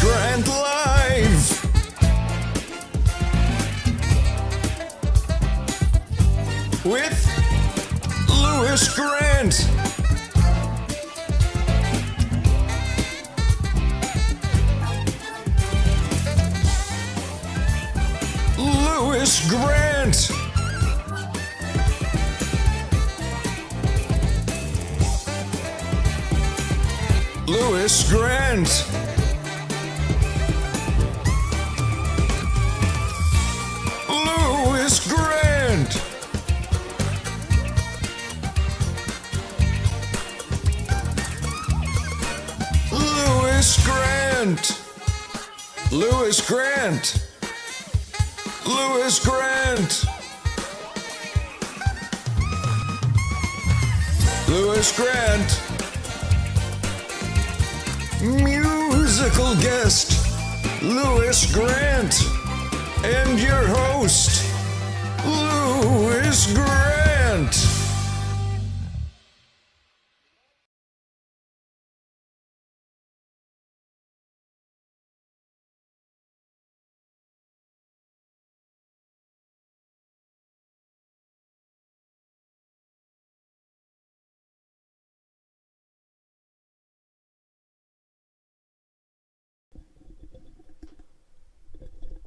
LewisGrantLive. With Lewis Grant. Lewis Grant. Lewis Grant. Lewis Grant. Lewis Grant. Lewis Grant. Lewis Grant. Lewis Grant. Musical guest, Lewis Grant. And your host, Lewis Grant.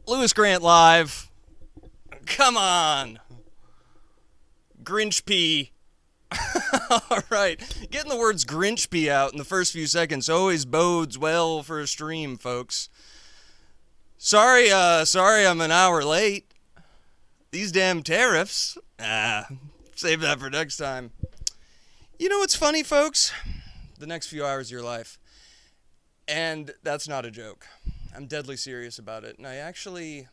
Lewis Grant Live. Come on. 𝗂𝗄𝗄. All right. Getting the words 𝗂𝗄𝗄 out in the first few seconds always bodes well for a stream, folks. Sorry I'm an hour late. These damn tariffs. Save that for next time. You know what's funny, folks? The next few hours of your life. And that's not a joke. I'm deadly serious about it, and I'd actually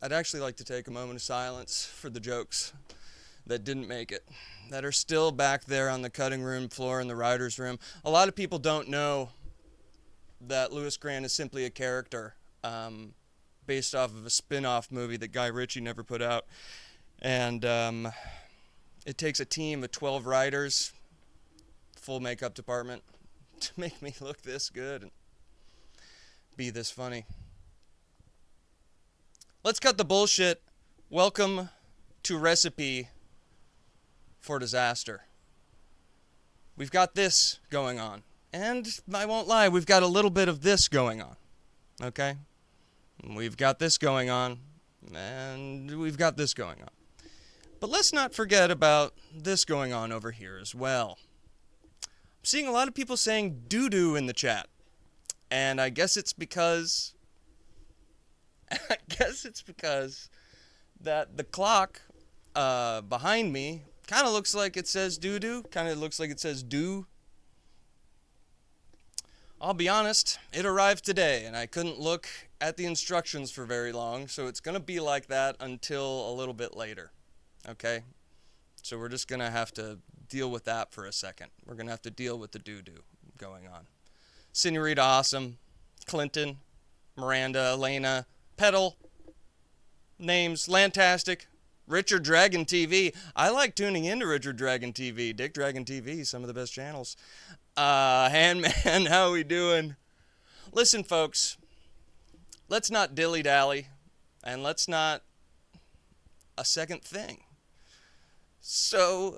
like to take a moment of silence for the jokes that didn't make it, that are still back there on the cutting room floor in the writer's room. A lot of people don't know that Lewis Grant is simply a character based off of a spin-off movie that Guy Ritchie never put out, and it takes a team of 12 writers, full makeup department, to make me look this good and be this funny. Let's cut the bullshit. Welcome to Recipe for Disaster. We've got this going on. And I won't lie, we've got a little bit of this going on. Okay? We've got this going on. And we've got this going on. But let's not forget about this going on over here as well. I'm seeing a lot of people saying doo-doo in the chat. And I guess it's because that the clock behind me kind of looks like it says doo-doo, kind of looks like it says do. I'll be honest, it arrived today, and I couldn't look at the instructions for very long, so it's going to be like that until a little bit later, okay? So we're just going to have to deal with that for a second. We're going to have to deal with the doo-doo going on. Senorita Awesome, Clinton, Miranda, Elena, Petal, names, Lantastic, Richard Dragon TV. I like tuning into Richard Dragon TV. Dick Dragon TV, some of the best channels. Handman, how we doing? Listen, folks, let's not dilly-dally, and let's not a second thing. So,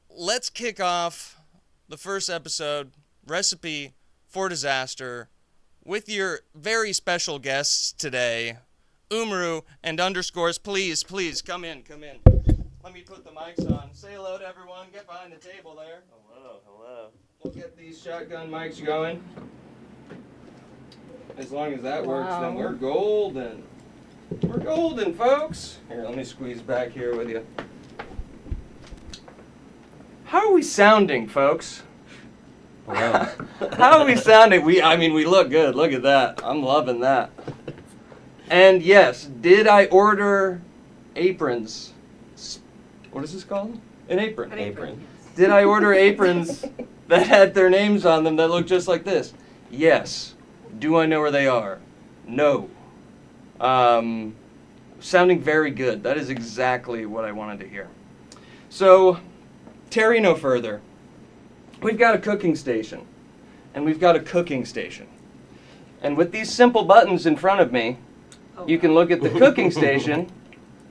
let's kick off the first episode, Recipe for Disaster, with your very special guests today, umru and underscores. Please come in. Let me put the mics on. Say hello to everyone. Get behind the table there. Hello. We'll get these shotgun mics going. As long as that works, then we're golden. We're golden, folks. Here, let me squeeze back here with you. How are we sounding, folks? Hello. How are we sounding? We look good. Look at that. I'm loving that. And yes, did I order aprons? What is this called? An apron. An apron. Did I order aprons that had their names on them that look just like this? Yes. Do I know where they are? No. Sounding very good. That is exactly what I wanted to hear. So, tarry no further. We've got a cooking station. And we've got a cooking station. And with these simple buttons in front of me, you can look at the cooking station,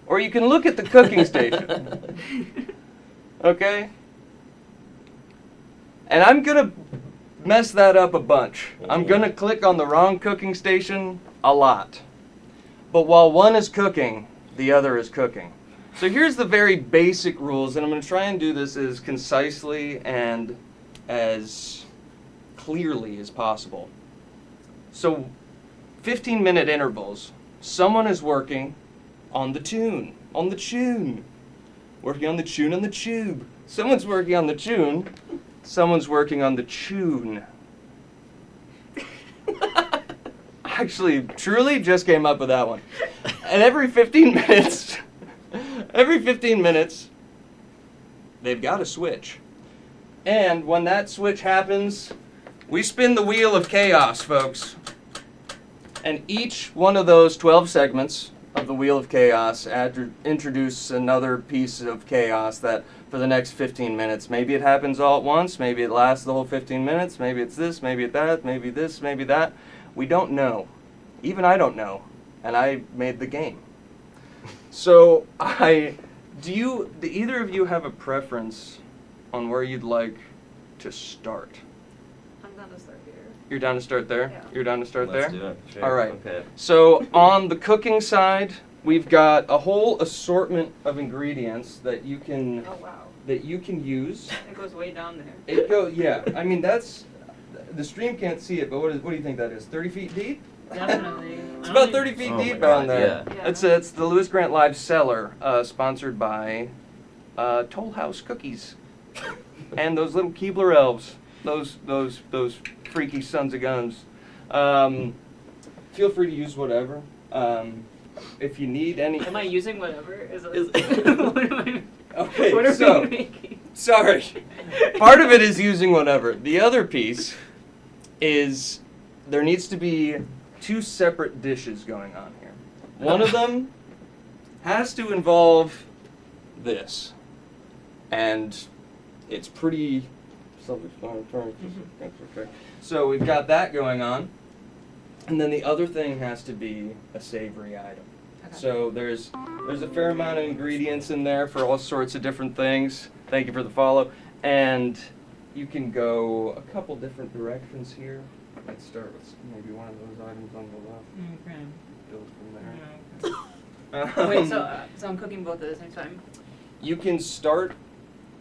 or you can look at the cooking station. Okay? And I'm going to mess that up a bunch. I'm going to click on the wrong cooking station a lot. But while one is cooking, the other is cooking. So here's the very basic rules, and I'm going to try and do this as concisely and as clearly as possible. So 15-minute intervals. Someone is working on the tune, working on the tune on the tube. Someone's working on the tune, someone's working on the tune. Actually, truly just came up with that one. And every 15 minutes, they've got a switch. And when that switch happens, we spin the wheel of chaos, folks. And each one of those 12 segments of the wheel of chaos introduce another piece of chaos that for the next 15 minutes, maybe it happens all at once, maybe it lasts the whole 15 minutes, maybe it's this, maybe it's that, maybe this, maybe that. We don't know. Even I don't know. And I made the game. So do either of you have a preference on where you'd like to start? I'm down to start here. You're down to start there? Yeah. You're down to start Let's there? do it. Sure. All right. Okay. So on the cooking side, we've got a whole assortment of ingredients that you can Oh wow. use. It goes way down there. It goes, yeah. I mean, that's the stream can't see it, but what do you think that is? 30 feet deep? Definitely. It's about 30 feet Oh my deep God, on there. yeah. It's the LewisGrantLive Cellar, sponsored by 𝗂𝗱𝗄𝗿𝘁 and those little 𝘂𝗺𝗿𝘄𝗰, those freaky sons of guns. Feel free to use whatever. If you need any. Am I using whatever? Okay, what are so we making? sorry. Part of it is using whatever. The other piece is there needs to be two separate dishes going on here. One of them has to involve this, and it's pretty self-explanatory. So we've got that going on, and then the other thing has to be a savory item. Okay. So there's a fair amount of ingredients in there for all sorts of different things. Thank you for the follow. And you can go a couple different directions here. Let's start with maybe one of those items on the left. Okay. Build from there. Wait, so I'm cooking both at the same time? You can start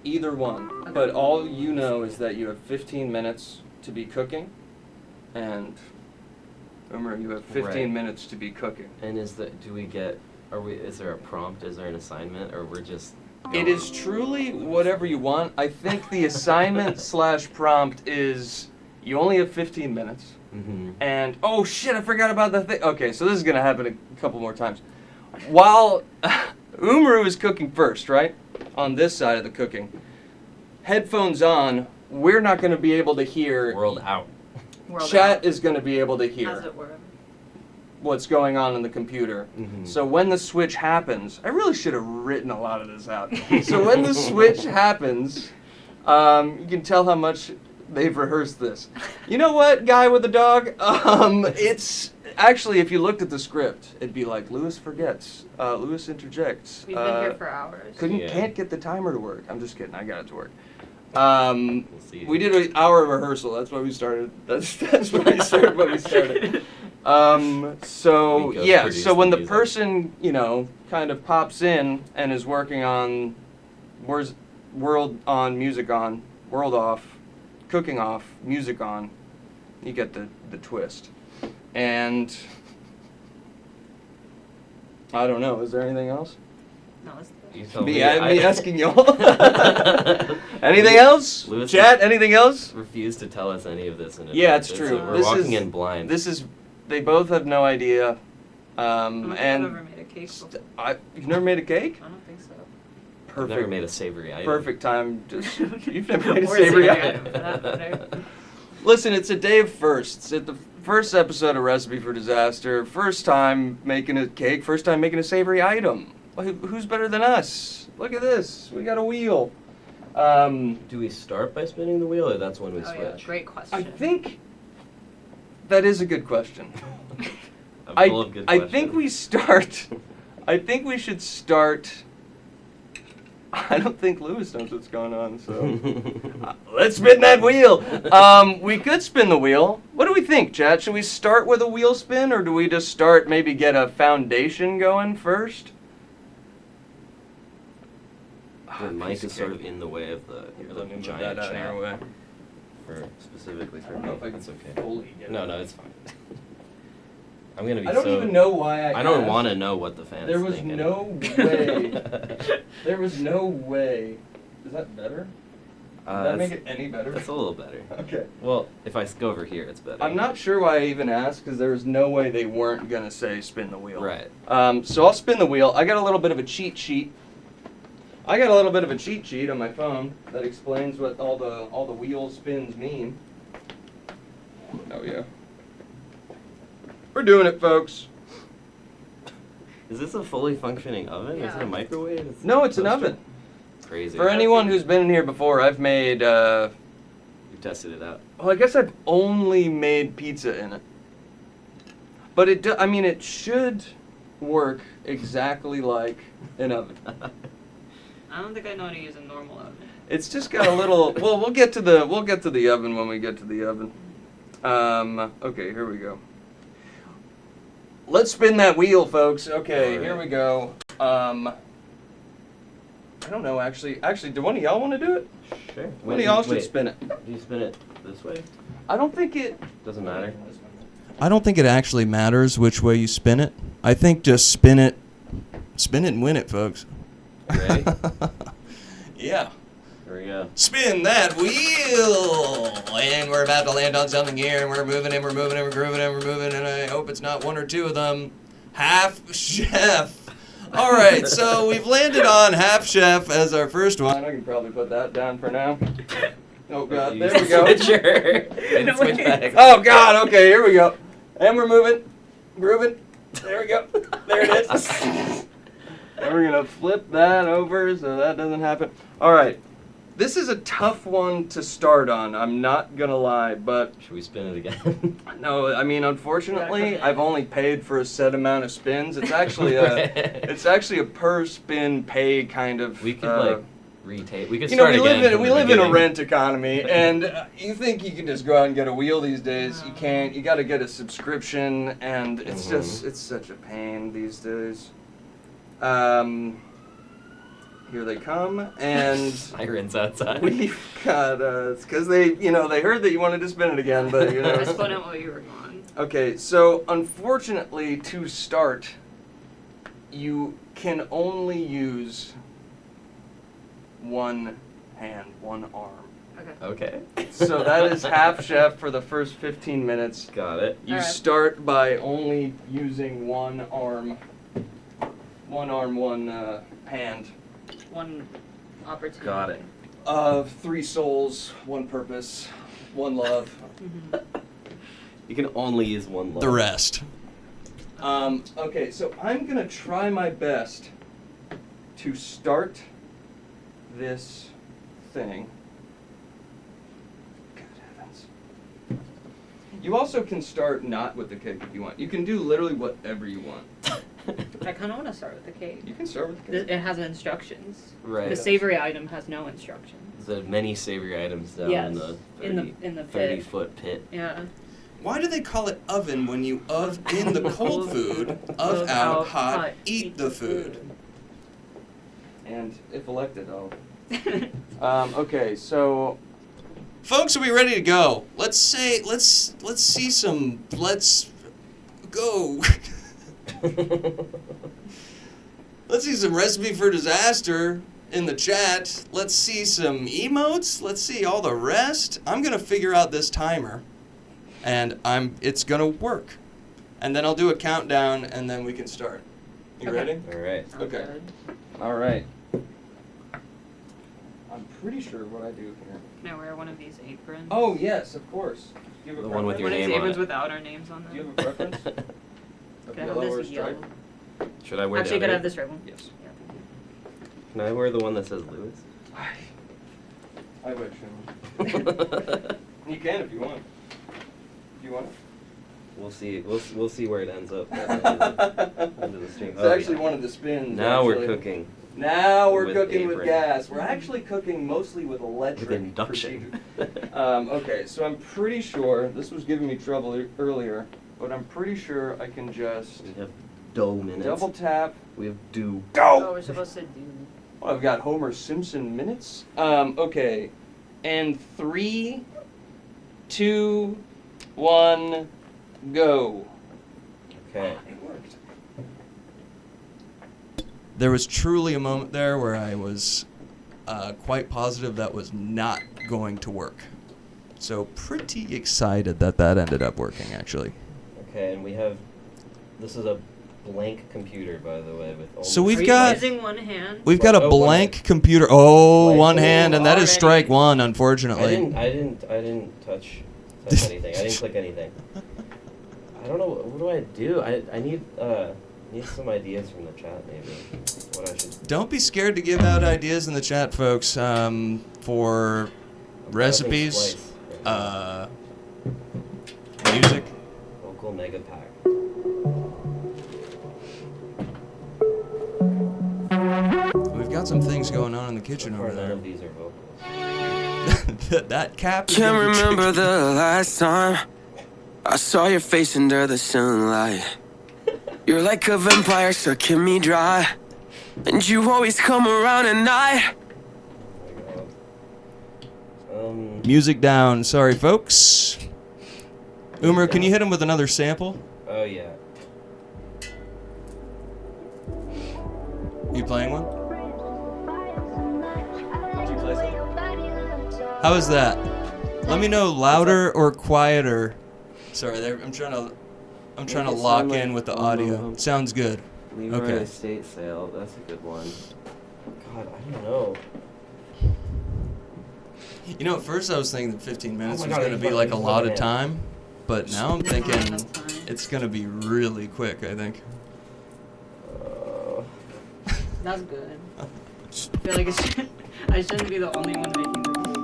either one, Okay. but all you know is that you have 15 minutes to be cooking, and remember, you have 15 Right. minutes to be cooking. And is there a prompt? Is there an assignment, or we're just? It is truly whatever you want. I think the assignment / prompt is you only have 15 minutes. Mm-hmm. And, oh shit, I forgot about the thing. Okay, so this is going to happen a couple more times. While Umru is cooking first, right? On this side of the cooking. Headphones on, we're not going to be able to hear. World out. Chat is going to be able to As hear it were. what's going on in the computer. Mm-hmm. So when the switch happens, I really should have written a lot of this out. So when the switch happens, you can tell how much they've rehearsed this. You know what, guy with the dog? It's actually, if you looked at the script, it'd be like Lewis forgets, Lewis interjects. We've been here for hours. Can't get the timer to work. I'm just kidding. I got it to work. We'll see. We did an hour rehearsal. That's why we started. That's why we started what we started. So We yeah. ghost-produced So when the the music. person kind of pops in and is working on world on, music on, world off, cooking off, music on, you get the twist. And I don't know. Is there anything else? No, let's do it. You tell Me me. asking y'all. Anything else? Lewis Chat? Anything else? refused to tell us any of this in advance. Yeah, it's true. We're This walking is- in blind. They both have no idea. I don't think I've And ever made a cake before. you've never made a cake? I don't think so. I've Perfect. never made a savory item. Perfect time. You've never made a Or savory item, item. for that matter. Listen, it's a day of firsts. It's the first episode of Recipe for Disaster. First time making a cake. First time making a savory item. Who's better than us? Look at this. We got a wheel. Do we start by spinning the wheel, or that's when we Oh switch? yeah, great question. I think That is a good question. I'm full of good I questions. think we start. I think we should start. I don't think Lewis knows what's going on, so let's spin that wheel. We could spin the wheel. What do we think, chat? Should we start with a wheel spin, or do we just start maybe get a foundation going first? The mic is sort of in the way of the giant chat. way. Specifically for I don't me. know if I can That's okay. fully get No, it. no, it's fine. I'm gonna be I don't so... even know why I don't asked. want to know what the fans There was think no anyway. way. There was no way. Is that better? Does that make it any better? That's a little better. Okay. Well, if I go over here, it's better. I'm not sure why I even asked, because there was no way they weren't going to say spin the wheel. Right. So I'll spin the wheel. I got a little bit of a cheat sheet. I got a little bit of a cheat sheet on my phone that explains what all the wheel spins mean. Oh yeah. We're doing it, folks. Is this a fully functioning oven? Is it Yeah. a microwave? It's No, it's an toaster? oven. Crazy. For anyone who's been in here before, I've made, You've tested it out. well, I guess I've only made pizza in it. But I mean, it should work exactly like an oven. I don't think I know how to use a normal oven. It's just got a little. Well, we'll get to the oven when we get to the oven. Okay, here we go. Let's spin that wheel, folks. Okay, All here right. we go. I don't know, actually, do one of y'all want to do it? Sure. One of y'all should spin it. Do you spin it this way? I don't think it. Doesn't matter. I don't think it actually matters which way you spin it. I think just spin it and win it, folks. Ready? Yeah. Here we go. Spin that wheel! And we're about to land on something here, and we're moving and we're moving and we're grooving and we're moving, and I hope it's not one or two of them. Half Chef. All right, so we've landed on Half Chef as our first one. I can probably put that down for now. Oh God, there we go. Switcher. And switch back. Oh God, okay, here we go. And we're moving, grooving. There we go. There it is. And we're gonna flip that over so that doesn't happen. All right. This is a tough one to start on, I'm not gonna lie, but Should we spin it again? no, I mean, unfortunately, I've only paid for a set amount of spins. It's actually Right. it's actually a per spin pay kind of. We could retake. We could You know, start again. we live in a rent economy, and you think you can just go out and get a wheel these days. You can't. You got to get a subscription, and it's just it's such a pain these days. Here they come, and Sirens outside. we've got it's because they heard that you wanted to spin it again, but you know. I spun out while you were gone. Okay, so unfortunately, to start, you can only use one hand, one arm. Okay. Okay. So that is Half Chef for the first 15 minutes. Got it. You Alright. start by only using one arm, one hand. One opportunity. Got it. Of 3 souls, 1 purpose, 1 love. You can only use one love. The rest. Okay, so I'm gonna try my best to start this thing. God heavens. You also can start not with the cake if you want. You can do literally whatever you want. I kind of want to start with the cake. You can start with the cake. It has instructions. Right. The savory item has no instructions. There's many savory items down Yes, in the 30, in the pit. 30-foot pit. Yeah. Why do they call it oven when you in the cold food, out hot, eat the food? And if elected, I'll. Okay, so. Folks, are we ready to go? Let's go. Let's see some recipe for disaster in the chat. Let's see some emotes. Let's see all the rest. I'm gonna figure out this timer, and it's gonna work. And then I'll do a countdown, and then we can start. You Okay. ready? All right. Sounds Okay. good. All right. I'm pretty sure what I do here. Can I wear one of these aprons? Oh yes, of course. Do you have a The one with preference? your One of these name on aprons it. without our names on them. Do you have a preference? Of Can I have yellow or this yellow? stripe? Should I wear Actually, the can I other? have this red one? Yes. Yeah, thank you. Can I wear the one that says Lewis? I wish. You can if you want. Do you want it? We'll see. We'll see where it ends up at the end of the stream. It's actually one of the spins. Now actually. we're cooking. Now we're With cooking with apron. gas. We're actually cooking mostly with electric With induction. procedure. Okay, so I'm pretty sure, this was giving me trouble earlier, but I'm pretty sure I can just We have dough minutes. double tap. We have do. Oh, Go! we're supposed to do. Well, I've got Homer Simpson minutes. Okay. And 3, 2, 1, go. Okay. It worked. There was truly a moment there where I was quite positive that was not going to work. So pretty excited that that ended up working, actually. Okay, and we have. This is a blank computer, by the way, with. So only we've Are you got- using one hand? We've got a Oh, one blank hand. computer. Oh, Blank. one hand, and that is Already. strike one, unfortunately. I didn't touch anything. I didn't click anything. I don't know. What do I do? I need some ideas from the chat, maybe. What I should. Don't be scared to give out ideas in the chat, folks, for recipes, Splice right music. now. Local mega pack. We've got some things going on in the kitchen So far, over none there. of these are vocals. that cap is Can't gonna be remember tricky. the last time I saw your face under the sunlight. You're like a vampire sucking me dry, and you always come around at night. Oh my god. Music down. Sorry, folks. Umru, can you hit him with another sample? Oh yeah. You playing one? How is that? Let me know louder or quieter. Sorry, I'm trying to Make it lock sound in like with the on audio. Sounds good. Leave Okay. okay. Estate sale. That's a good one. God, I don't know. You know, at first I was thinking that 15 minutes Oh my was God, going to he's be like a fucking lot of man. time, but now I'm thinking Enough time. it's going to be really quick, I think. That's good. I feel like I shouldn't be the only one making the cake.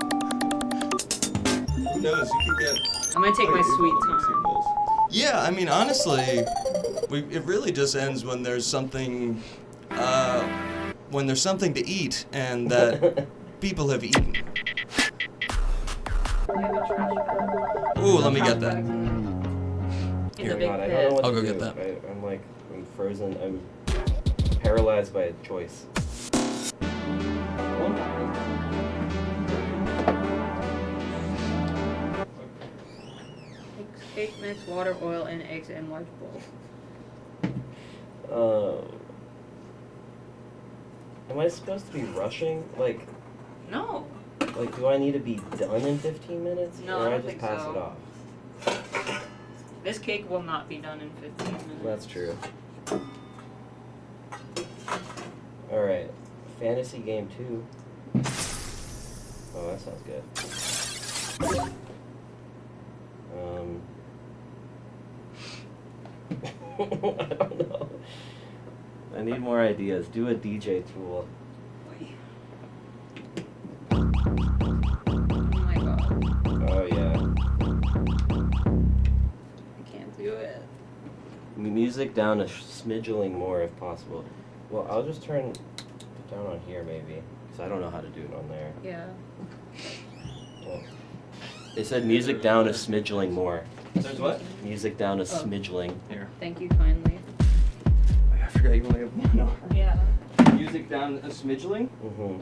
Who knows? You can get... I'm gonna take my sweet time. Yeah, I mean, honestly, it really just ends when there's something to eat and that people have eaten. I have a trash bag. Ooh, let me get that. In Here. the big God, I don't know pit. what I'll to go do. get that. I'm frozen. I'm paralyzed by a choice. Cake mix, water, oil, and eggs in large bowl. Am I supposed to be rushing? Like, No. do I need to be done in 15 minutes? No, or I don't just think pass so. it off? This cake will not be done in 15 minutes. That's true. Alright. Fantasy game 2. Oh, that sounds good. I don't know. I need more ideas. Do a DJ tool. Oh my god. Oh yeah. I can't do it. Music down a smidgeling more if possible. Well, I'll just turn it down on here maybe, because I don't know how to do it on there. Yeah. Well, they said music down a smidgeling more. There's what? Music down a smidgeling. Here. Thank you kindly. I forgot you only have one arm. Yeah. Music down a smidgeling. Mm-hmm.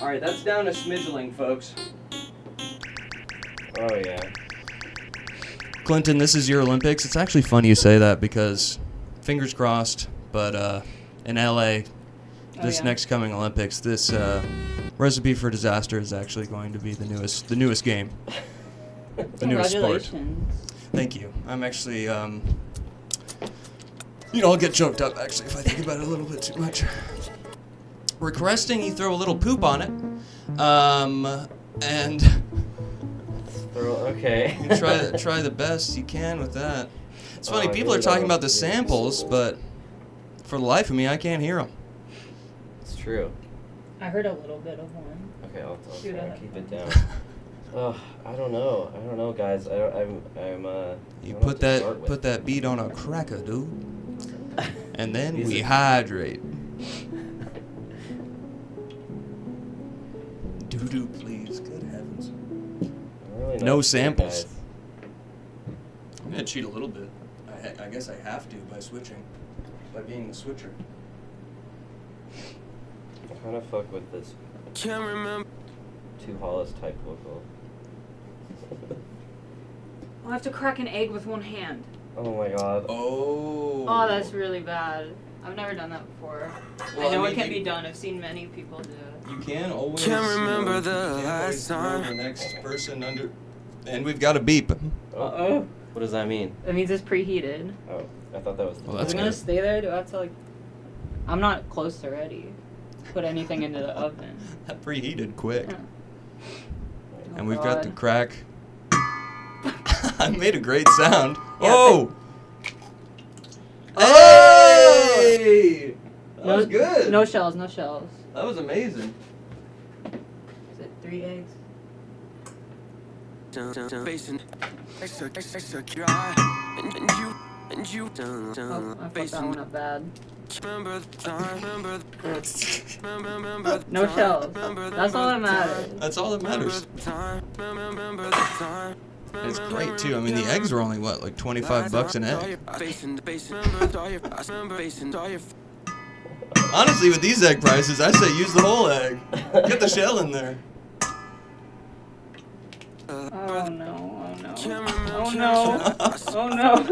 All right, that's down a smidgeling, folks. Oh yeah. Clinton, this is your Olympics. It's actually funny you say that because, fingers crossed, but in LA, this yeah. next coming Olympics, this Recipe for Disaster is actually going to be the newest game, the newest sport. Congratulations. Thank you. I'm actually, I'll get choked up actually if I think about it a little bit too much. Requesting you throw a little poop on it, and. Okay. You try the best you can with that. It's funny, Oh, people are here we talking go. about the samples, but for the life of me, I can't hear them. It's true. I heard a little bit of one. Okay, I'll Shoot try to ahead. keep it down. Oh, I don't know, guys. I'm. You don't know put what to start that with. beat on a cracker, dude. And then These we are- hydrate. Doo-doo, please. Good heavens. I don't really know No what to do, samples. guys. I'm gonna cheat a little bit. I guess I have to by switching. By being the switcher. I kind of fuck with this Can't remember. 𝗂𝗺𝗲𝘁 type vocal. I have to crack an egg with one hand. Oh my god. Oh. Oh, that's really bad. I've never done that before. Well, I know I it mean, can you- be done. I've seen many people do it. You can always. Can't you know, remember the you can't always last throw time. the next person under. And we've got a beep. Uh-oh. What does that mean? That means it's preheated. Oh, I thought that was. Well, Is that's it gonna good. stay there? Do I have to like... I'm not close to ready. Put anything into the oven. That preheated quick. Yeah. And Oh, we've got the God. crack. I made a great sound. Yeah, Oh! Oh! Hey! That was good. No shells, no shells. That was amazing. Is it 3 eggs? Facing extra dry. And you Oh, I fucked that one up bad. remember the time, remember No shells. That's all that matters. That's all that matters. remember the time. And it's great too. I mean, the eggs are only what, like 25 bucks an egg. Honestly, with these egg prices, I say use the whole egg. Get the shell in there. Oh no, oh no. Oh no. Oh no.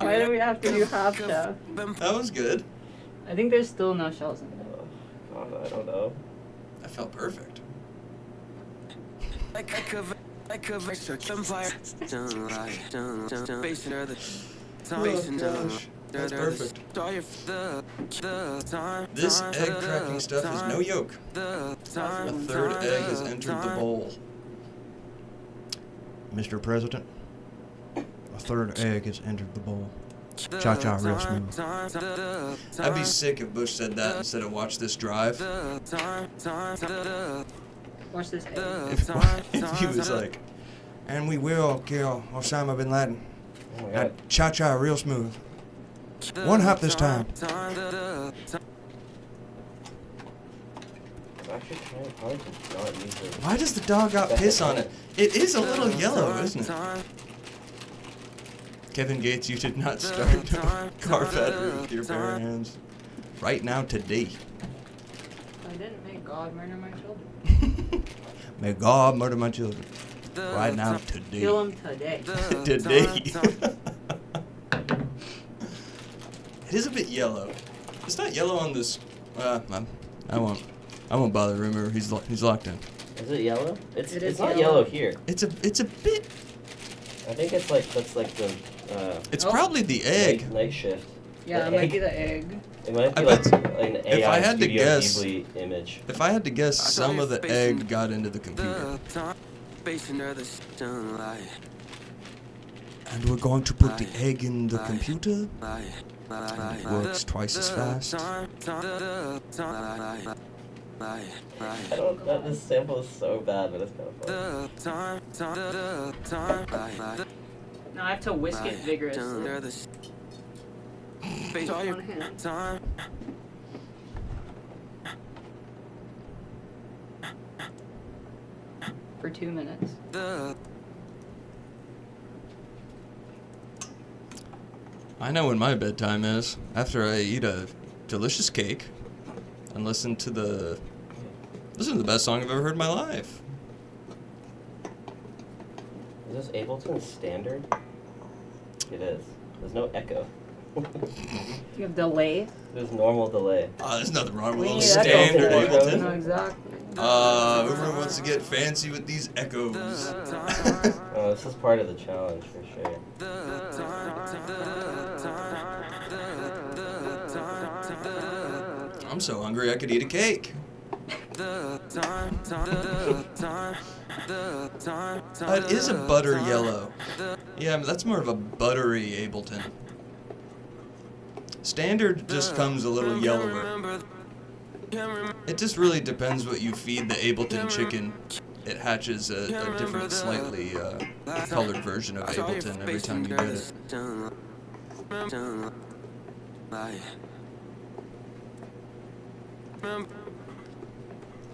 Why do we have to do half chef? That was good. I think there's still no shells in there. God, I don't know. That felt perfect. That's perfect. This egg cracking stuff is no yoke. A third egg has entered the bowl. Mr. President, a third egg has entered the bowl. Cha-cha real smooth. I'd be sick if Bush said that instead of watch this drive. Watch this egg. If he was like, And we will kill Osama bin Laden. Oh my Now, god. cha-cha real smooth. One hop this time. I'm actually trying hard to not use this. why does the dog got piss on it? It is a little yellow, isn't it? Kevin Gates, you did not start a car battery with your bare hands. Right now, today. I didn't make God murder my children. May God murder my children. Right now, today. Kill them today. Today. It is a bit yellow. It's not yellow on this. I won't bother. Remember, he's locked in. Is it yellow? It's It it's is not yellow. yellow here. It's a bit. I think it's like that's like the It's Oh. probably the egg. night shift. Yeah, The it might egg. be the egg. It might be I like bet an AI if I had to Studio guess- Ghibli image. If I had to guess, some of the egg got into the computer. And we're going to put the egg in the computer. It works twice as fast. I don't. This sample is so bad, but it's kind of fun. No, I have to whisk it vigorously. One hand. For 2 minutes. I know when my bedtime is. After I eat a delicious cake and listen to the best song I've ever heard in my life. Is this Ableton standard? It is. There's no echo. Do you have delay? There's normal delay. Oh, there's nothing wrong with We a little need echo standard for it. Ableton. No, exactly. Everyone wants to get fancy with these echoes. Oh, this is part of the challenge for sure. I'm so hungry I could eat a cake. It is a butter yellow. Yeah, that's more of a buttery Ableton. Standard just comes a little yellower. It just really depends what you feed the Ableton chicken it hatches a different, slightly colored version of Ableton every time you get it.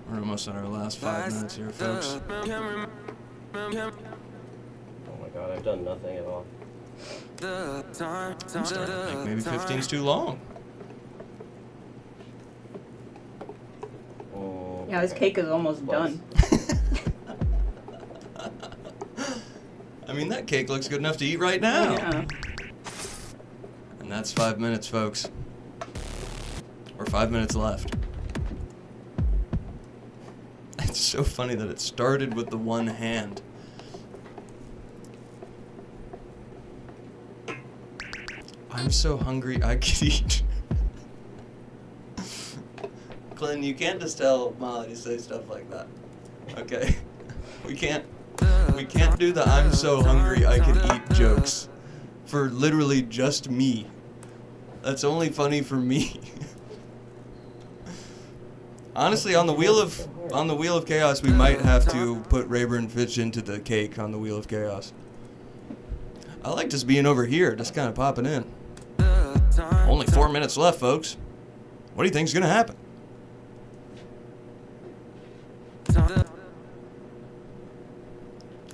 We're almost on our last 5 minutes here, folks. Oh my god, I've done nothing at all. I'm starting to think maybe 15's too long. Yeah, this cake is almost done. I mean, that cake looks good enough to eat right now. Yeah. And that's 5 minutes, folks. Or 5 minutes left. It's so funny that it started with the one hand. I'm so hungry I could eat. Glenn, you can't just tell Molly to say stuff like that. Okay? We can't do the I'm so hungry I could eat jokes for literally just me. That's only funny for me. Honestly, on the wheel of chaos, we might have to put Rayburn Fitch into the cake on the wheel of chaos. I like just being over here, just kind of popping in. Only 4 minutes left, folks. What do you think's gonna happen?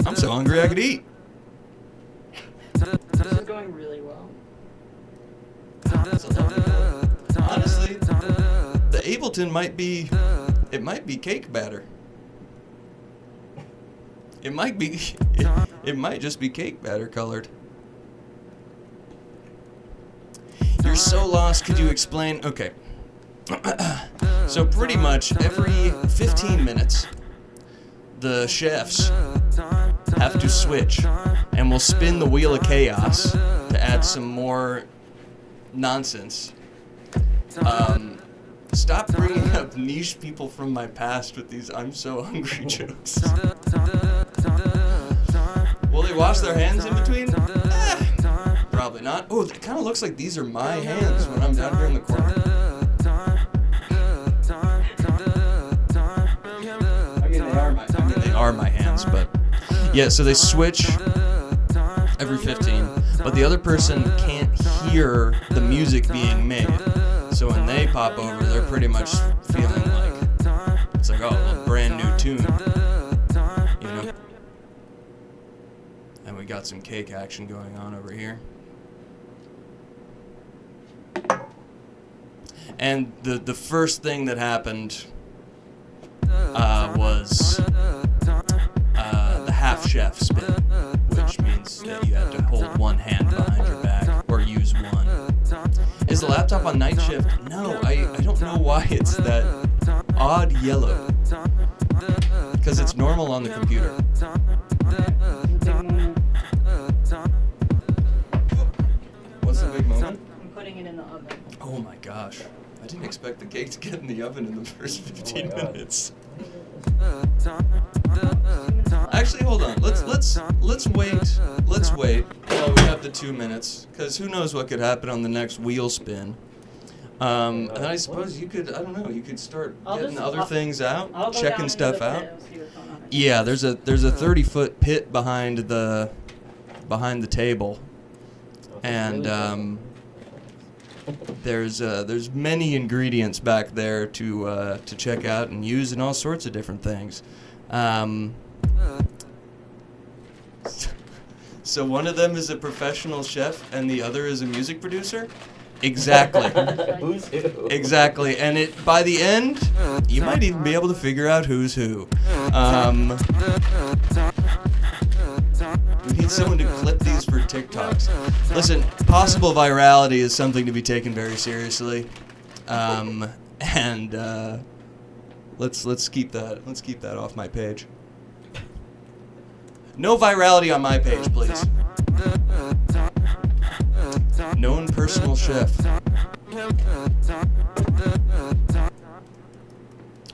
I'm so hungry I could eat. This is going really well. Honestly, the Ableton might be cake batter. It might be, it might just be cake batter colored. You're so lost, could you explain? Okay. So pretty much every 15 minutes, the chefs have to switch, and we'll spin the wheel of chaos to add some more nonsense. Stop bringing up niche people from my past with these I'm so hungry jokes. Will they wash their hands in between? Probably not. Oh, it kind of looks like these are my hands when I'm down here in the corner. They are my hands, but yeah, so they switch every 15, but the other person can't hear the music being made. So when they pop over, they're pretty much feeling like it's like, oh, a brand new tune, you know? And we got some cake action going on over here. And the first thing that happened was the half chef spin, which means that you have to hold one hand behind your back or use one. Is the laptop on night shift? No, I don't know why it's that odd yellow. Because it's normal on the computer. What's the big moment? I'm putting it in the oven. Oh my gosh. I didn't expect the cake to get in the oven in the first 15 minutes. Actually, hold on. Let's wait. Let's wait while we have the 2 minutes, because who knows what could happen on the next wheel spin. And I suppose you could, I don't know, you could start getting other things out, checking stuff out. Yeah, there's a 30-foot pit behind the table, and there's many ingredients back there to check out and use in all sorts of different things. So one of them is a professional chef and the other is a music producer? Exactly. Who's who? Exactly. And by the end, you might even be able to figure out who's who. We need someone to clip these for TikToks. Listen, possible virality is something to be taken very seriously. And let's keep that off my page. No virality on my page, please. Known personal chef.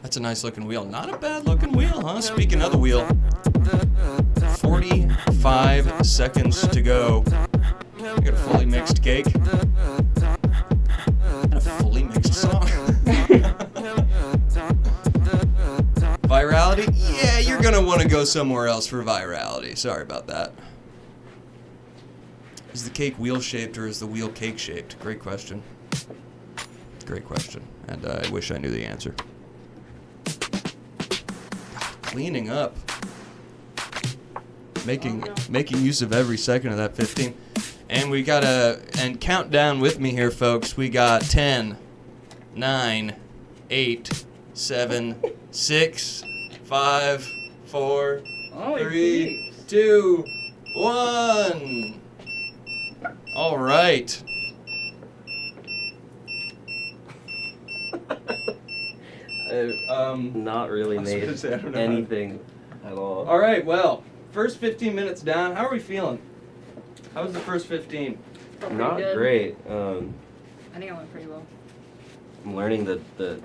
That's a nice looking wheel. Not a bad looking wheel, huh? Speaking of the wheel, 45 seconds to go. We got a fully mixed cake and a fully mixed song. Virality virality? Yeah, you're gonna want to go somewhere else for virality. Sorry about that. Is the cake wheel-shaped or is the wheel cake-shaped? Great question. Great question. And I wish I knew the answer. Cleaning up. Making use of every second of that 15. And we gotta, and count down with me here, folks. We got 10, 9, 8, 7, 6, 5, 4, 3, 2, 1. All right. Not really made anything at all. All right, well, first 15 minutes down. How are we feeling? How was the first 15? Not great. I think I went pretty well. I'm learning the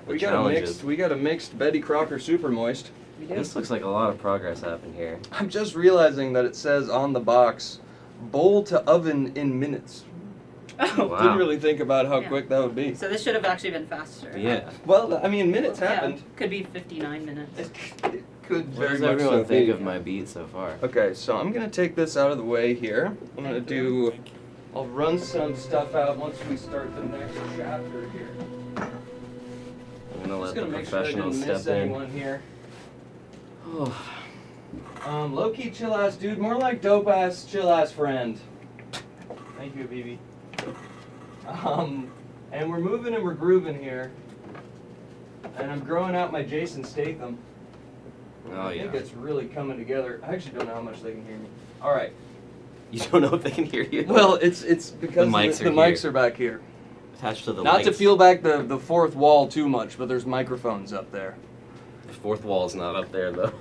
We challenges. got a mixed Betty Crocker Super Moist. We did. This looks like a lot of progress happened here. I'm just realizing that it says on the box, bowl to oven in minutes. Oh. Wow. Didn't really think about how Yeah. quick that would be. So this should have actually been faster. Yeah. Well, I mean, minutes happened. Yeah, could be 59 minutes. It could What very does much everyone so think be. of my beat so far? Okay, so I'm gonna take this out of the way here. I'm gonna do. I'll run some stuff out once we start the next chapter here. I'm gonna let Just the gonna make sure I professionals didn't miss step in. anyone here. Low key chill ass dude, more like dope ass chill ass friend. Thank you, BB. And we're moving and we're grooving here. And I'm growing out my Jason Statham. Oh I think yeah. it's really coming together. I actually don't know how much they can hear me. All right. You don't know if they can hear you. Well, it's because mics the are mics here. are back here. Attached to the Not to lights. feel back the fourth wall too much, but there's microphones up there. The fourth wall's not up there though.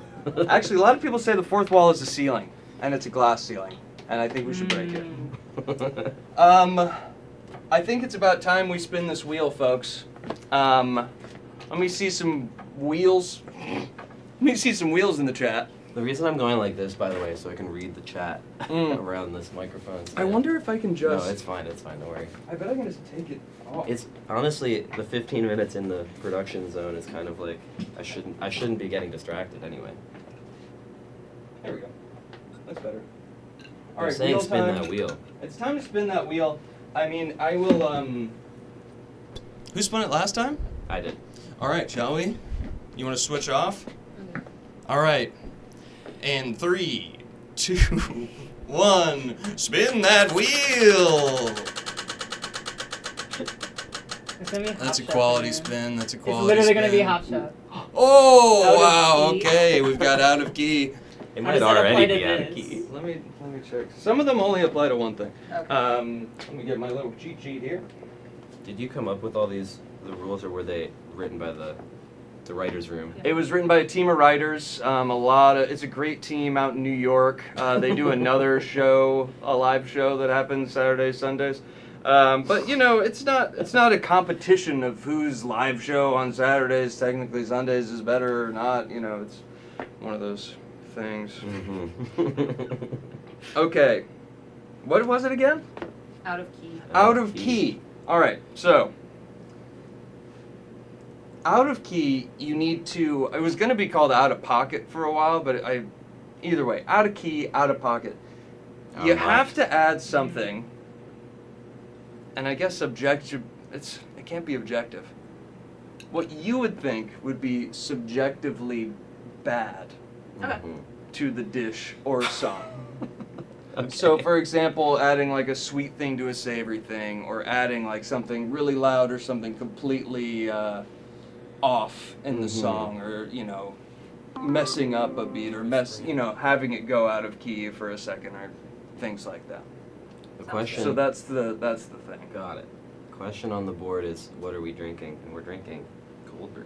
Actually, a lot of people say the fourth wall is the ceiling, and it's a glass ceiling, and I think we should break it. I think it's about time we spin this wheel, folks. Let me see some wheels. Let me see some wheels in the chat. The reason I'm going like this, by the way, is so I can read the chat around this microphone. I wonder if I can just. No, it's fine. It's fine. Don't worry. I bet I can just take it off. It's honestly the 15 minutes in the production zone is kind of like I shouldn't be getting distracted anyway. There we go. That's better. All I'm right, saying wheel spin time. that wheel. It's time to spin that wheel. I mean, I will. Who spun it last time? I did. All right, shall we? You want to switch off? All right. And 3, 2, 1, spin that wheel. It's gonna be That's a Hot Shot quality here. spin. That's a It's quality literally spin. gonna be Hot Shot. Oh, Out of wow. key. Okay, we've got out of key. It How might does that apply already to be out of this? key. Let me check. Some of them only apply to one thing. Okay. Let me get my little cheat sheet here. Did you come up with all the rules, or were they written by the writer's room? It was written by a team of writers. It's a great team out in New York. They do another show, a live show that happens Saturdays, Sundays. But you know, it's not a competition of whose live show on Saturdays, technically Sundays, is better or not. You know, it's one of those things. Mm-hmm. Okay, what was it again? Out of key. Out of key. All right, so out of key, you need to. It was going to be called out of pocket for a while, but either way, out of key, out of pocket. You have to add something, and I guess subjective. It can't be objective. What you would think would be subjectively bad Okay. Mhm. to the dish or song. Okay. So, for example, adding like a sweet thing to a savory thing, or adding like something really loud or something completely off in the song, or you know, messing up a beat, or having it go out of key for a second, or things like that. The question. So that's the thing. Got it. Question on the board is, what are we drinking? And we're drinking cold brew.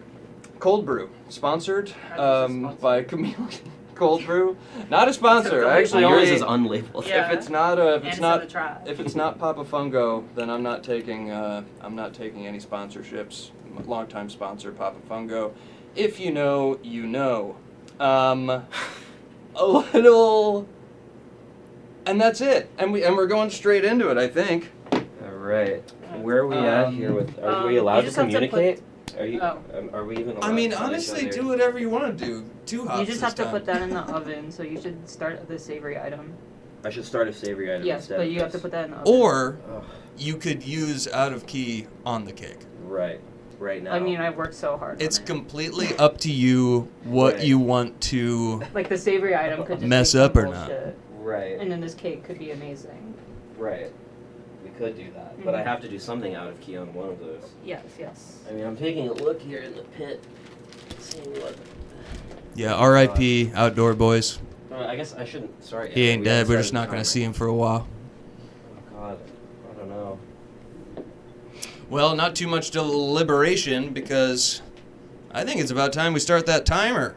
Cold brew, sponsored How does this by Chameleon. Cold brew, not a sponsor. It's a Actually, Yours only is unlabeled. Yeah. if it's not a, if And it's it's not in the tribe. if it's not Papa Fungo, then I'm not taking any sponsorships. Longtime sponsor Papa Fungo. If you know, you know. A little, and that's it. And we're going straight into it, I think. All right. Where are we at here with? Are we allowed you to just have to put- communicate? Are you? Oh. Are we even? I mean, allowed to tell each honestly, other? do whatever you want to do. 2 hops You just have this to time. put that in the oven, so you should start the savory item. I should start a savory item Yes, instead. but of you have to this. put that in the oven. Or Ugh, you could use out of key on the cake. right now. I mean, I worked so hard. It's on it. completely up to you what Right. you want to. Like the savory item could just Mess be some up or not. bullshit, right, and then this cake could be amazing. right. We could do that, but I Mhm. have to do something out of key on one of those. Yes, yes. I mean, I'm taking a look here in the pit, seeing what. Yeah, R.I.P. Outdoor Boys. I guess I shouldn't. Sorry. He ain't we haven't dead. We're just started not going the to see timer. him for a while. Oh God, I don't know. Well, not too much deliberation because I think it's about time we start that timer.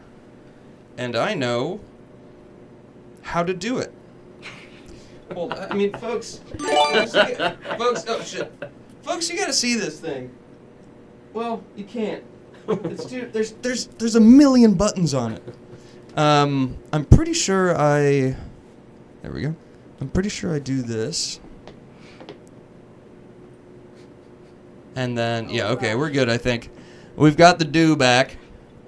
And I know how to do it. Hold on. I mean, folks, oh shit. Folks, you gotta see this thing. Well, you can't. It's too, there's a million buttons on it. I'm pretty sure there we go. I'm pretty sure I do this. And then, yeah, okay, we're good, I think. We've got the do back.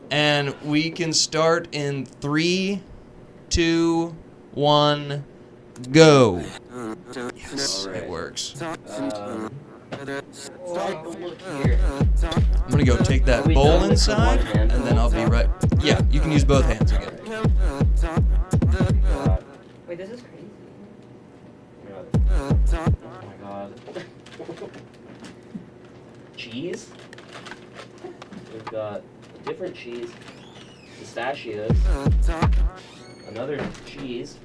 And we can start in 3, 2, 1, go. Yes, Alright. it works. Look here. I'm gonna go take that Are we bowl done with the inside, one hand and then I'll be right. Yeah, you can use both hands again. God. Wait, this is crazy. Oh my God. Cheese. We've got a different cheese, pistachios, another cheese,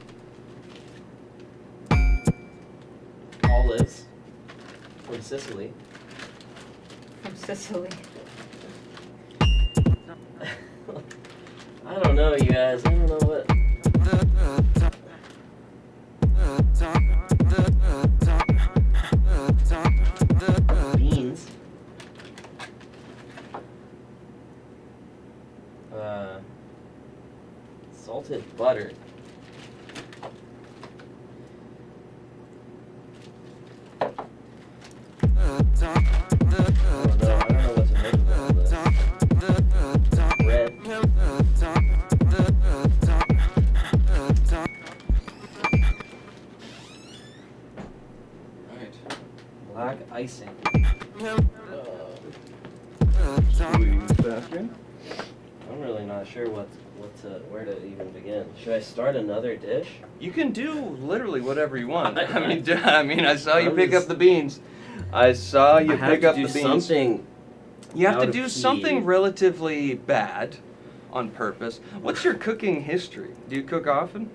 olives from Sicily. From Sicily. I don't know, you guys. I don't know what. Beans. Salted butter. I don't know what to make of all this. Bread. Alright. Black icing. I'm really not sure where to even begin. Should I start another dish? You can do literally whatever you want. I mean, I saw you I'm pick just- up the beans. I saw you I have pick to up do the beans. something. You have out to of do key. something relatively bad on purpose. What's your cooking history? Do you cook often?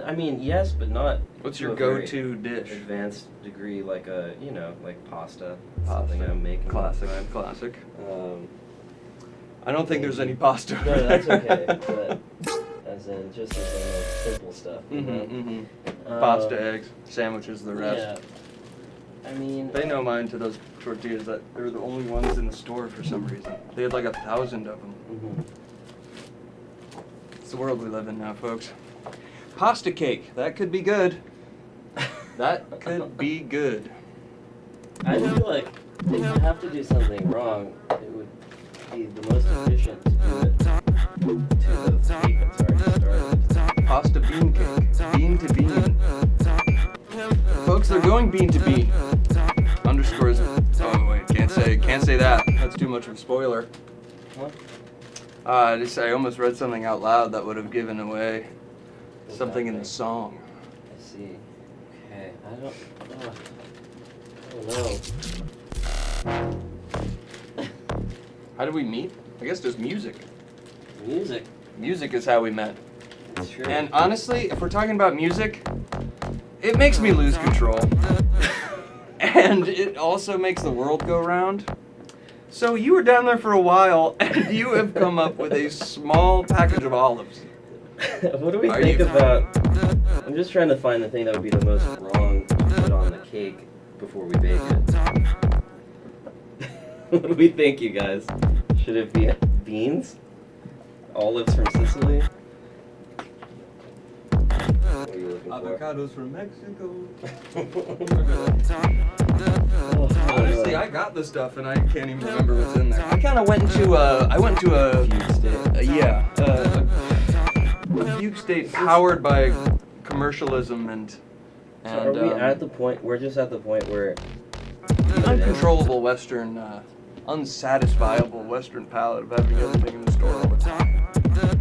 I mean, yes, but not. What's to your a very go-to dish? Advanced degree, like like pasta. Pasta. Something I'm making. all the Classic. time. Classic. Um, I don't think there's any pasta. no, that's okay. But as in just as in like simple stuff. You know? Mm-hmm. Um, Pasta, eggs, sandwiches, the rest. Yeah. I mean. They know mine to those tortillas that they're the only ones in the store for some reason. They had like 1,000 of them. Mhm. It's the world we live in now, folks. Pasta cake. That could be good. That could be good. I feel like if you have to do something wrong, it would be the most efficient to do it to the cake that's already started. Pasta bean cake. Bean to bean. Folks, they're going bean to bean. Underscores. Oh wait, can't say that. That's too much of a spoiler. Huh? I almost read something out loud that would have given away something in the song. I see. Okay, I don't know. How did we meet? I guess there's music. Music. Music is how we met. It's true. And honestly, if we're talking about music, it makes me lose control. And it also makes the world go round. So you were down there for a while, and you have come up with a small package of olives. What do we Are think you- about? I'm just trying to find the thing that would be the most wrong to put on the cake before we bake it. What do we think, you guys? Should it be beans? Olives from Sicily? are you looking for? Avocados from Mexico. Oh, Honestly, I got the stuff and I can't even remember what's in there. I kind of went into a fugue state. a fugue state powered by commercialism and So are we at the point? We're just at the point where uncontrollable Western, unsatisfiable Western palate of having everything in the store all the time.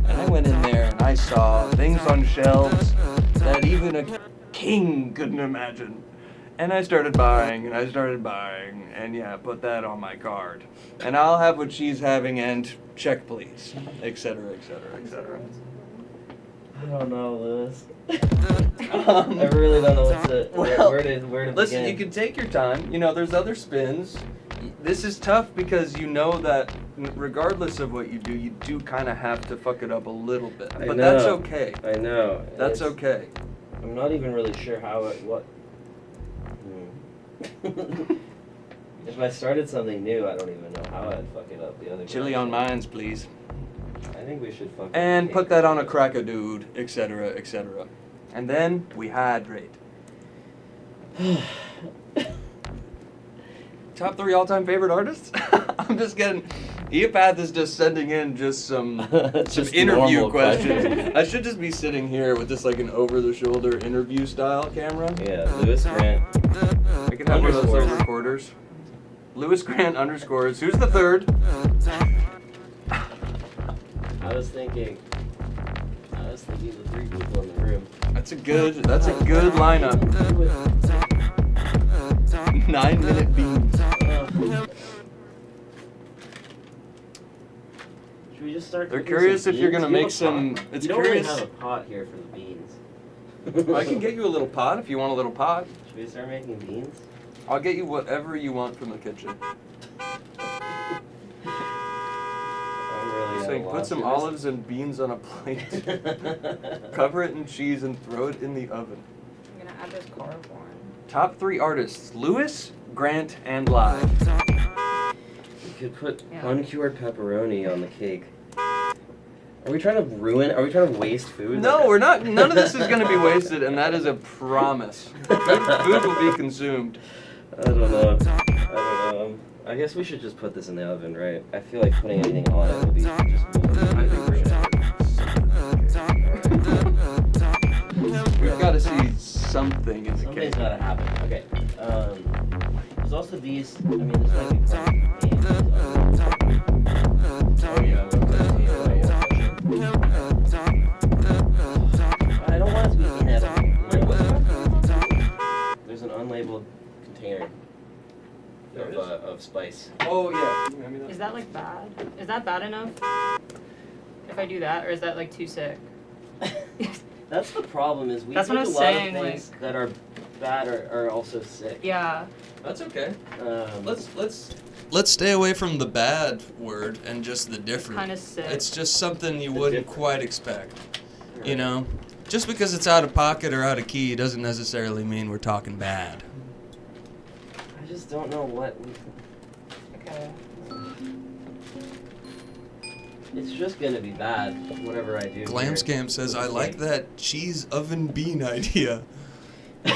And I went in there and I saw things on shelves that even a king couldn't imagine. And I started buying, and yeah, put that on my card. And I'll have what she's having, and check please, etc., etc., etc. I don't know, Lewis. I really don't know where to Listen, begin. you can take your time. You know, there's other spins. This is tough because you know that regardless of what you do kind of have to fuck it up a little bit. I But know. that's okay. I know. That's okay. I'm not even really sure what. If I started something new, I don't even know how I'd fuck it up the other Chili on mines, please. I think we should fuck And it put that on a cracker dude, etc., etc. And then we hydrate. Top 3 all-time favorite artists? I'm just getting... 𝗂𝗍𝘄𝗶𝘀 is just sending in just some interview normal questions. I should just be sitting here with this like an over-the-shoulder interview style camera. Yeah, Lewis Grant. I can have one of those little recorders. LewisGrantLive_. Who's the third? I was thinking the 3 people in the room. That's a good lineup. 9-minute beans. Should we just start? They're cooking curious some if you're beans? gonna Do you make have a some. pot? It's you don't curious. really have a pot here for the beans. I can get you a little pot if you want a little pot. Should we start making beans? I'll get you whatever you want from the kitchen. I'm really Saying put some olives and beans on a plate, cover it in cheese, and throw it in the oven. I'm gonna add this corn. Top 3 artists: Lewis, Grant, and Live. We could put uncured pepperoni on the cake. Are we trying to waste food? No, we're not. None of this is going to be wasted, and that is a promise. Food will be consumed. I don't know. I guess we should just put this in the oven, right? I feel like putting anything on it would be just. I think we should. We've got to see something in the Something's cake. gotta happen. Okay. There's also these. I mean, this might be part of the game. Oh yeah. I don't want it to be inedible. Wait, what's that? There's an unlabeled container of spice. Oh yeah. Is that like bad? Is that bad enough? If I do that, or is that like too sick? That's the problem. Is we That's think what a I'm lot saying, of things that are bad are also sick. Yeah. That's okay. Let's stay away from the bad word and just the different. Kind of sick. It's just something you wouldn't quite expect. Right. You know, just because it's out of pocket or out of key doesn't necessarily mean we're talking bad. I just don't know what we. Okay. It's just gonna be bad, whatever I do. 𝗂𝗍𝘄𝗶𝘀 says, "I like that cheese oven bean idea."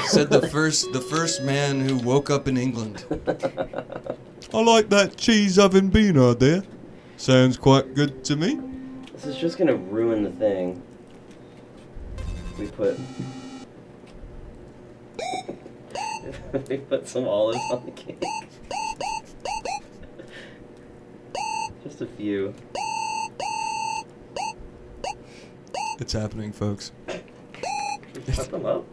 Said the first man who woke up in England. I like that cheese oven bean idea. Sounds quite good to me. This is just gonna ruin the thing. We put some olives on the cake. Just a few. It's happening, folks. Cut them up.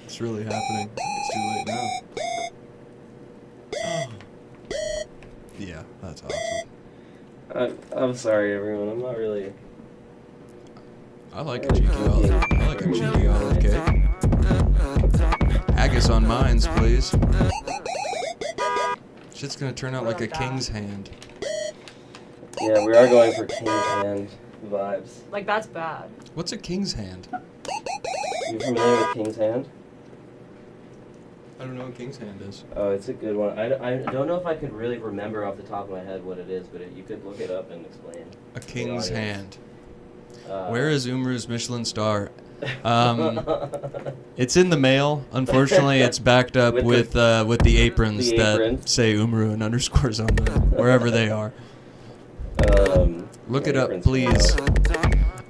It's really happening. It's too late now. Yeah, that's awesome. I'm sorry, everyone. I'm not really. I like a cheeky olive. I like a cheeky olive cake. Haggis on mines, please. Shit's gonna turn out like a king's hand. Yeah, we are going for king's hand vibes. Like, that's bad. What's a king's hand? You familiar with king's hand? I don't know what king's hand is. Oh, it's a good one. I don't know if I could really remember off the top of my head what it is, but you could look it up and explain. A king's hand. Uh, Where is umru's Michelin star? It's in the mail. Unfortunately, it's backed up with the aprons that say umru and underscores on them, wherever they are. Look it up, please.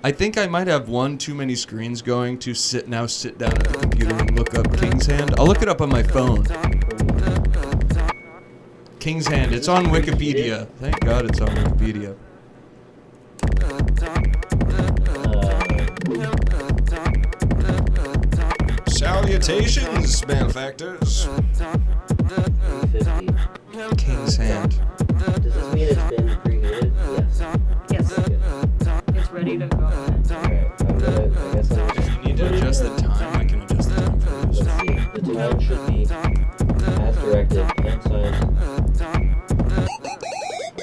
I think I might have one too many screens going to sit down at the computer and look up King's Hand. I'll look it up on my phone. King's Hand. It's on Wikipedia. Thank God it's on Wikipedia. Salutations, malefactors. 50. King's Hand. Does this mean it's been preheated? Yes. Yes. It's ready to go. Alright, I guess I'm If you need to adjust the time, I can adjust the time for let's this. see. The time should be as directed, hand sign.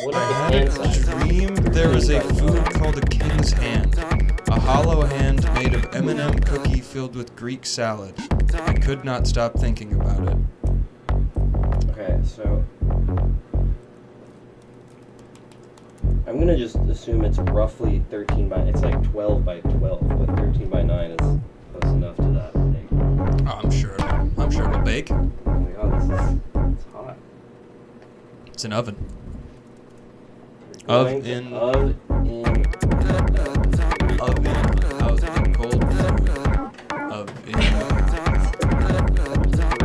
What I is the had hand a sign? dream there was a food called a King's Hand. A hollow hand made of M&M cookie filled with Greek salad. I could not stop thinking about it. Okay, so I'm gonna just assume it's roughly 13 by. It's like 12 by 12, but 13 by 9 is close enough to that. I think. Oh, I'm sure it'll bake. Oh my god, it's hot. It's an oven. We're going to Oven out the cold food. Oven.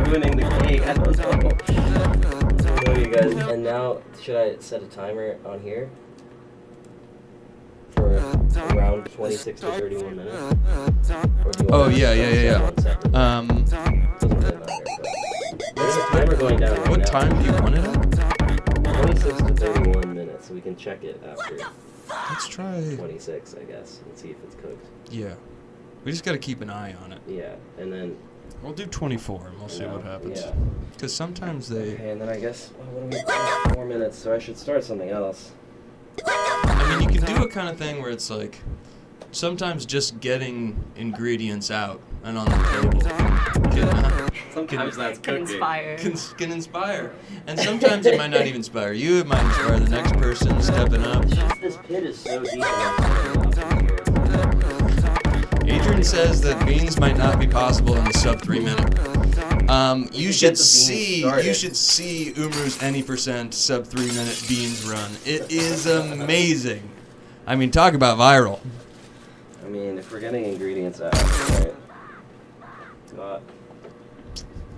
Ruining the cake. I don't know. I don't know, you guys. And now, should I set a timer on here for around 26 to 31 minutes? Or do you Oh want yeah. Doesn't really matter. But there's a timer going down right What now. time do you want it at? 26 to 31 minutes, so we can check it after Let's try. 26, I guess, and see if it's cooked. Yeah. We just gotta keep an eye on it. Yeah, and then We'll do 24 and we'll see what happens. Yeah. Because sometimes they. Okay, and then I guess what do we do? 4 minutes, so I should start something else. I mean, you can do a kind of thing where it's like, sometimes just getting ingredients out and on the table Sometimes that's Can cooking. inspire. can inspire. And sometimes it might not even inspire you, it might inspire the next person stepping up. It's just this pit is so deep enough. Adrian says that beans might not be possible in the sub 3 minute. You get should the beans see Umru's any % sub 3 minute beans run. It is amazing. I mean, talk about viral. I mean, if we're getting ingredients out, right? Got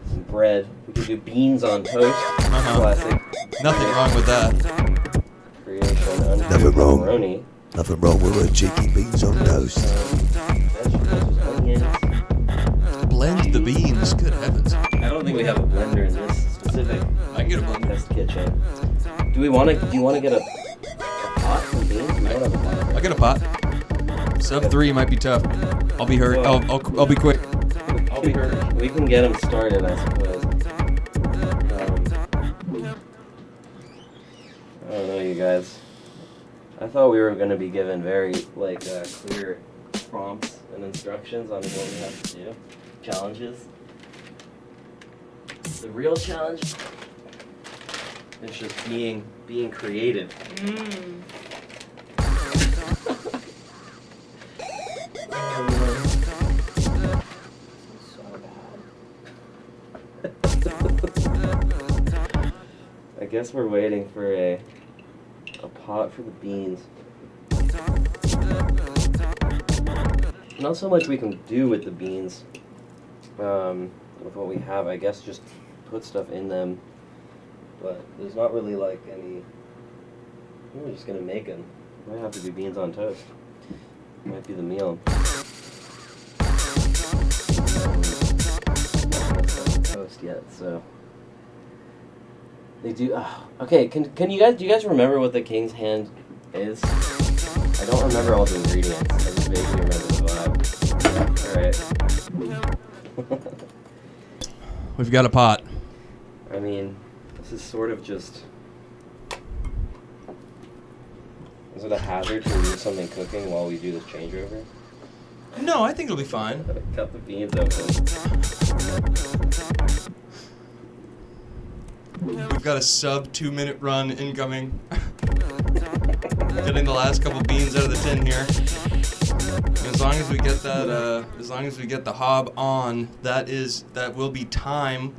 some bread. We could do beans on toast. Classic. Nothing wrong with that. Creation. Nothing wrong. Macaroni. Nothing wrong with a cheeky beans on toast. Vegetables, onions. Blend the beans. Good heavens. I don't think we have a blender in this specific I can get a blender. test kitchen. Do you want to get a pot for beans? We don't have a pot. I'll get a pot. Sub 3 might be tough. I'll be hurt. I'll be quick. I'll be hurt. We can get them started, I suppose. I don't know, you guys. I thought we were going to be given very clear prompts and instructions on what we have to do. Challenges. The real challenge is just being creative. Mm. I guess we're waiting for a pot for the beans. Not so much we can do with the beans, with what we have. I guess just put stuff in them, but there's not really like any. We're just gonna make them. Might have to be beans on toast. Might be the meal. Not toast yet, so. They do. Okay, do you guys remember what the King's Hand is? I don't remember all the ingredients. I just vaguely remember the vibe. Alright. We've got a pot. I mean, this is sort of just. Is it a hazard to leave something cooking while we do this changeover? No, I think it'll be fine. Cut the beans open. We've got a sub 2 minute run incoming. Getting the last couple beans out of the tin here. As long as we get that, as long as we get the hob on, that will be time.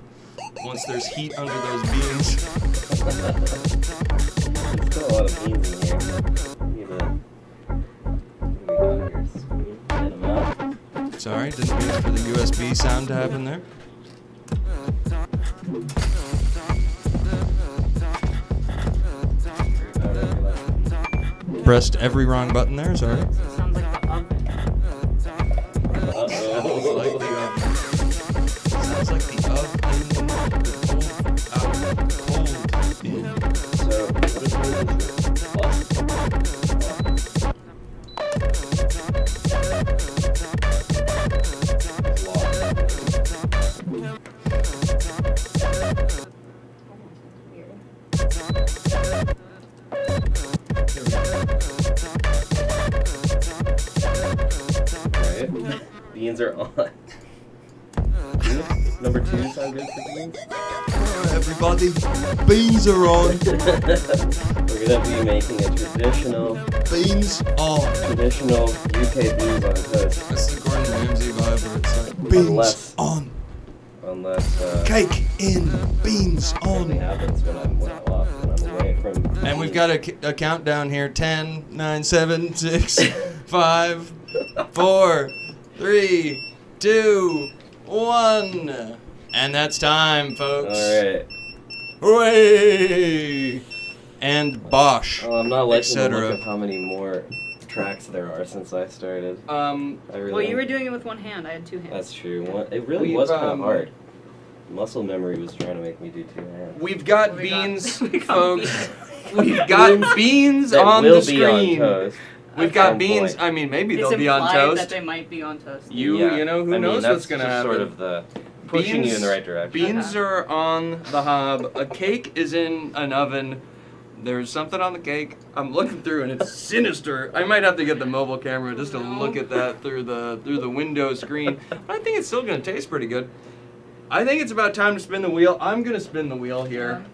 Once there's heat under those beans. There's still a lot of beans in here. Need to get your spoon, get them out. Sorry, didn't mean for the USB sound to happen there. Pressed every wrong button there, sorry. Sounds like the oven. Sounds like the oven. Sounds like the oven. Cold bin. So, what is this? Alright, beans are on. Number 2 sound good for beans? Everybody, beans are on. We're gonna be making a traditional Beans on. UK beans on toast. That's the Gordon Ramsay vibe where it's like, Beans Unless- on. Unless Cake in. Beans something on. happens when I'm away from. and we've got a countdown here. 10, 9, 7, 6, 5, 4, 3, 2, 1. And that's time, folks. Alright. Hooray! And Bosch. Well, I'm not liking the Etc. look of how many more tracks there are since I started. I really Well, you were doing it with one hand. I had 2 hands. That's true. It really We've, was kind of hard. Muscle memory was trying to make me do 2 hands. We've got We got- beans, we got folks. We've got beans That on will the be on screen. toast. We've At got some beans. point. I mean, maybe It's they'll be on implied toast. that they might be on toast. You know, who knows that's what's gonna just happen. Sort of the pushing you in the right direction. Beans are on the hob. A cake is in an oven. There's something on the cake. I'm looking through and it's sinister. I might have to get the mobile camera just to look at that through the window screen. But I think it's still gonna taste pretty good. I think it's about time to spin the wheel. I'm gonna spin the wheel here.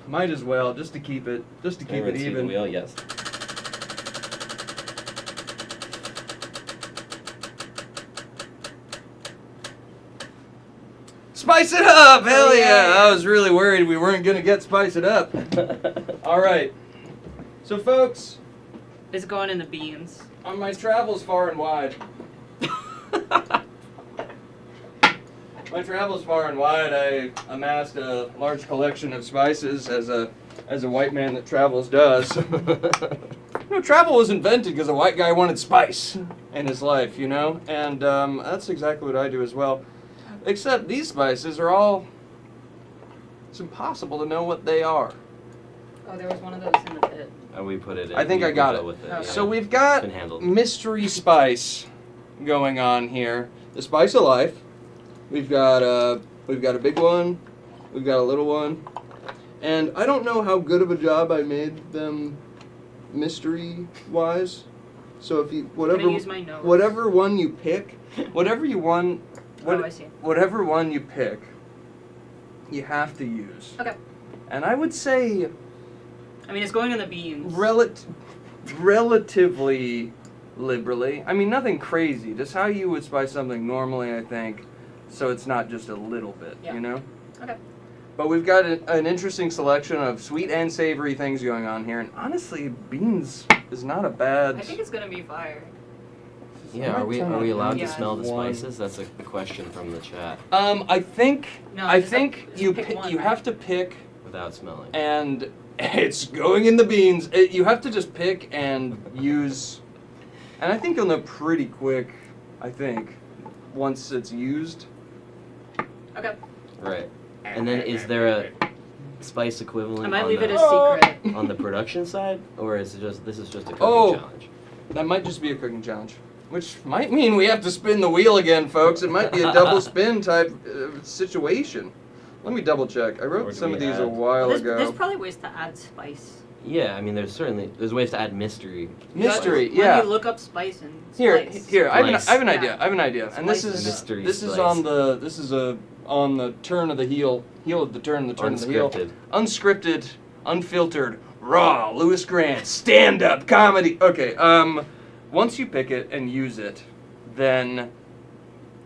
Might as well, just to keep it Everyone see the even. wheel? Yes. Spice it up! Hell yeah! I was really worried we weren't gonna get spice it up. All right. So, folks, It's going in the beans. on my travels far and wide. My travels far and wide, I amassed a large collection of spices as a white man that travels does. Travel was invented because a white guy wanted spice in his life, you know? And that's exactly what I do as well. Except these spices are all... It's impossible to know what they are. Oh, there was one of those in the pit. And we put it in. I think we I got dealt it. with Okay. So we've got It's been handled. mystery spice going on here. The spice of life. We've got a big one. We've got a little one. And I don't know how good of a job I made them mystery wise. So if you I'm gonna use my nose. whatever one you pick, whatever you want, Oh, I see. whatever one you pick, you have to use. Okay. And I would say I mean, it's going in the beans. relatively liberally. I mean, nothing crazy. Just how you would spice something normally, I think. So it's not just a little bit, Yeah. you know? Okay. But we've got an interesting selection of sweet and savory things going on here. And honestly, beans is not a bad... I think it's gonna be fire. Yeah, are we allowed Yeah. to smell the One. spices? That's a question from the chat. I think... No, I just think just you pick one, you right? have to pick... Without smelling. And it's going in the beans. You have to just pick and use... And I think you'll know pretty quick, I think, once it's used. Okay. Right. And then is there a spice equivalent I might on leave the, it a secret. on the production side? Or is it just this is just a cooking Oh. challenge? That might just be a cooking challenge. Which might mean we have to spin the wheel again, folks. It might be a double spin type situation. Let me double check. I Or wrote do some we of these a add- while There's ago. probably ways to add spice. Yeah, I mean there's ways to add mystery. Mystery, When yeah. you look up spice and Here, spice. here. I have Slice. an idea. Yeah. I have an idea. And this Slice. is Mystery this is slice. on the turn of the heel of the turn of the heel. Unscripted. Unscripted, unfiltered, raw. Lewis Grant stand-up comedy. Okay. once you pick it and use it, then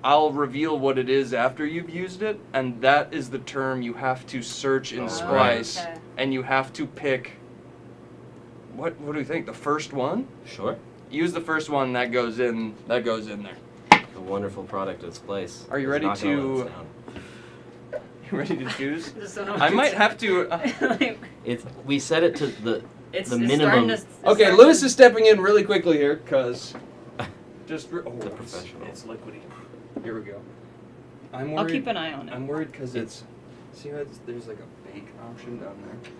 I'll reveal what it is after you've used it, and that is the term you have to search in Splice, Okay. and you have to pick. What do you think? The first one? Sure. Use the first one. That goes in. That goes in there. The wonderful product of Splice. Are you is ready not gonna to- let us down. You ready to choose? Just don't know I what might to have to. like, We set it to the it's minimum. starting to, it's Okay, starting Lewis to- is stepping in really quickly here, cause just The professional. It's liquidy. Here we go. I'm worried. I'll keep an eye on it. I'm worried because it's. See how there's like a bake option down there.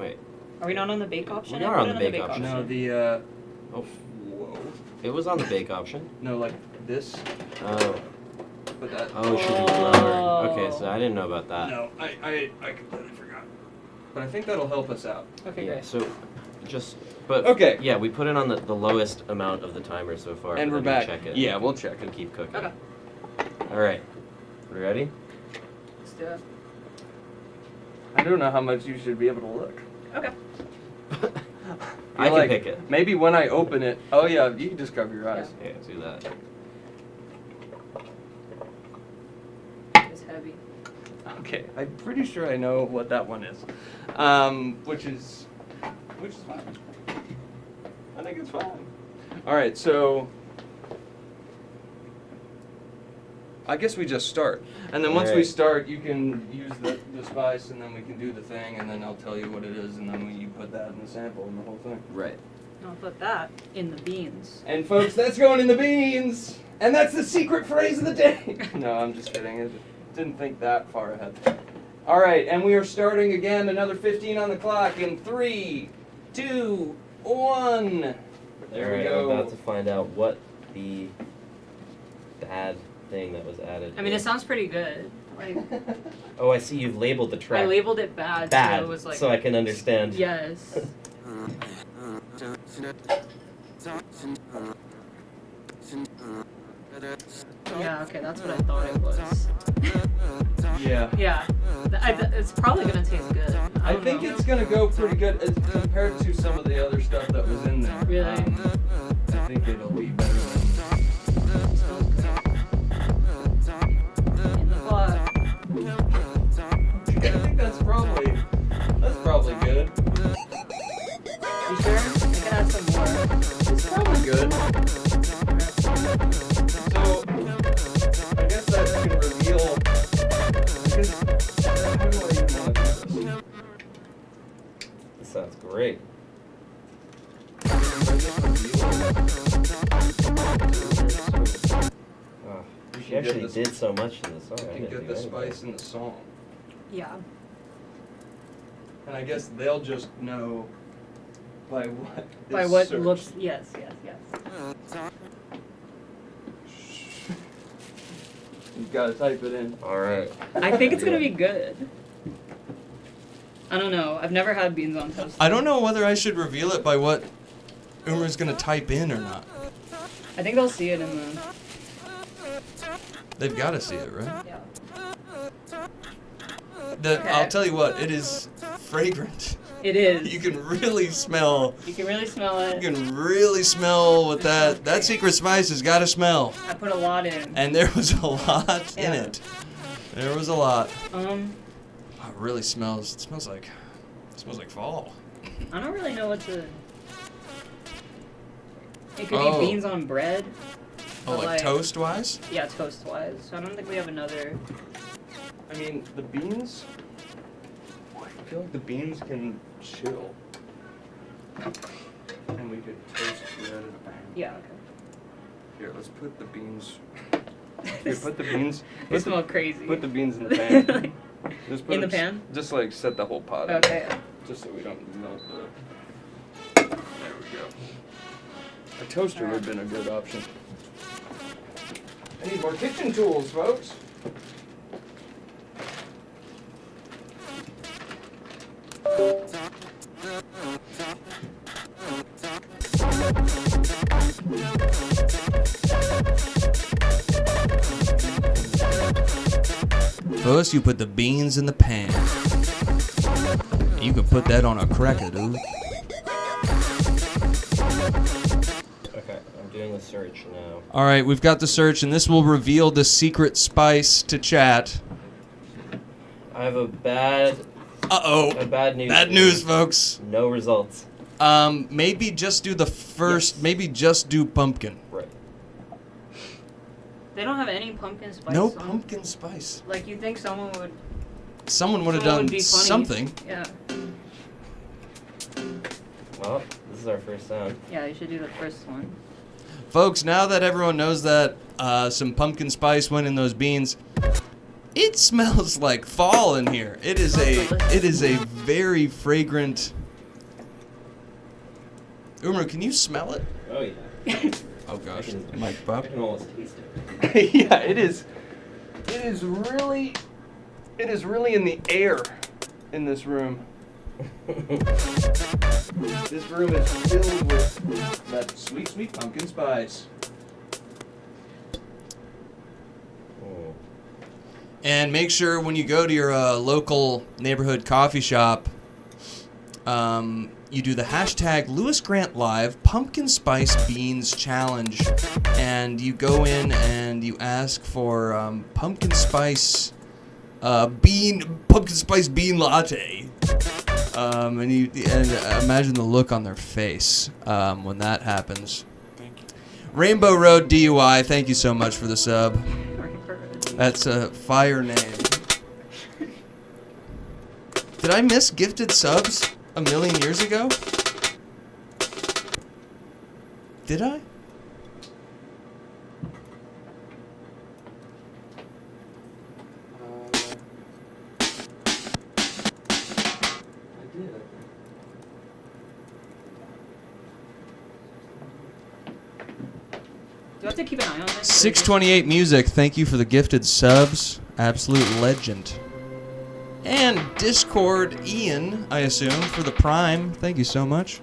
Wait. Are we not on the bake option? We I are put on it the bake option. No, the. Oh, Whoa. it was on the bake option. No, like this. Oh. But that. Oh, it should be Oh. lower. Okay, so I didn't know about that. No, I completely forgot. But I think that'll help us out. Okay, Yeah, great. so just but Okay. Yeah, we put it on the lowest amount of the timer so far. And but we're then back. Check it. Yeah, we'll check it. And keep cooking. Okay. All right. We ready? Let's do it. I don't know how much you should be able to look. Okay. I can like, pick it. Maybe when I open it. Oh yeah, you can just cover your eyes. Yeah, do that. It's heavy. Okay, I'm pretty sure I know what that one is, which is fine. I think it's fine. All right, so I guess we just start, and then once we Alright. start, you can use the spice, and then we can do the thing, and then I'll tell you what it is, and then you put that in the sample and the whole thing. Right. I'll put that in the beans. And folks, that's going in the beans, and that's the secret phrase of the day. No, I'm just kidding. I didn't think that far ahead. All right, and we are starting again. Another 15 on the clock in 3, 2, 1. There we Alright, go. I'm about to find out what the bad thing that was added. I mean, it is. sounds pretty good. Like, Oh, I see. You've labeled the track. I labeled it bad, bad, so it was like. so I can understand. Yes. Yeah, okay, that's what I thought it was. Yeah. Yeah. It's probably gonna taste good. I don't think know. it's gonna go pretty good as compared to some of the other stuff that was in there. Really? I think it'll be better than. In the pot. I think that's probably good. You sure? I can add some more. It's probably good. So I guess that can reveal. How do I even want to do this? This sounds great. Oh, You she can actually get this- did so much in the song. I You can didn't get do the anything. spice in the song. Yeah. And I guess they'll just know by what By is what searched. looks. Yes. You've got to type it in. All right. I think it's gonna be good. I don't know. I've never had beans on toast. I don't know whether I should reveal it by what Umru's gonna type in or not. I think they'll see it in the. They've got to see it, right? Yeah. I'll tell you what, it is fragrant. It is. You can really smell. You can really smell it. You can really smell what that secret spice has got to smell. I put a lot in. And there was a lot in Yeah. it. There was a lot. Oh, It really smells. It smells like fall. I don't really know what to. It could Oh. be beans on bread. Oh, But like toast wise? Yeah, toast wise. So I don't think we have another. I mean, the beans. I feel like the beans can chill. And we could toast bread. Yeah. Okay. Here, let's put the beans. Here, put the beans. They smell crazy. Put the beans in the pan. Just put In the them- pan? Just like set the whole pot. in. Okay. Just so we don't melt the. There we go. A toaster would have been a good option. I need more kitchen tools, folks. First, you put the beans in the pan. You can put that on a cracker, dude. Okay. search now. All right, we've got the search, and this will reveal the secret spice to chat. I have a bad Bad news. Bad news, folks. No results. Maybe just do the first. Yes. Maybe just do pumpkin. Right. They don't have any pumpkin spice. No on. pumpkin spice. Like, you think someone would Would have done be funny. something. Yeah. Well, this is our first sound. Yeah, you should do the first one. Folks, now that everyone knows that some pumpkin spice went in those beans, it smells like fall in here. It is a very fragrant. Umru, can you smell it? Oh yeah. Oh gosh, I Mike Pop. can almost taste it. Yeah, it is. It is really in the air in this room. This room is filled with that sweet, sweet pumpkin spice. Oh. And make sure when you go to your local neighborhood coffee shop, you do the hashtag LewisGrantLive Pumpkin Spice Beans Challenge, and you go in and you ask for pumpkin spice bean latte. And imagine the look on their face when that happens. Thank you. Rainbow Road DUI, thank you so much for the sub. That's a fire name. Did I miss gifted subs a million years ago? Did I? Do I have to keep an eye on this? 628 Music, thank you for the gifted subs. Absolute legend. And Discord Ian, I assume, for the Prime. Thank you so much.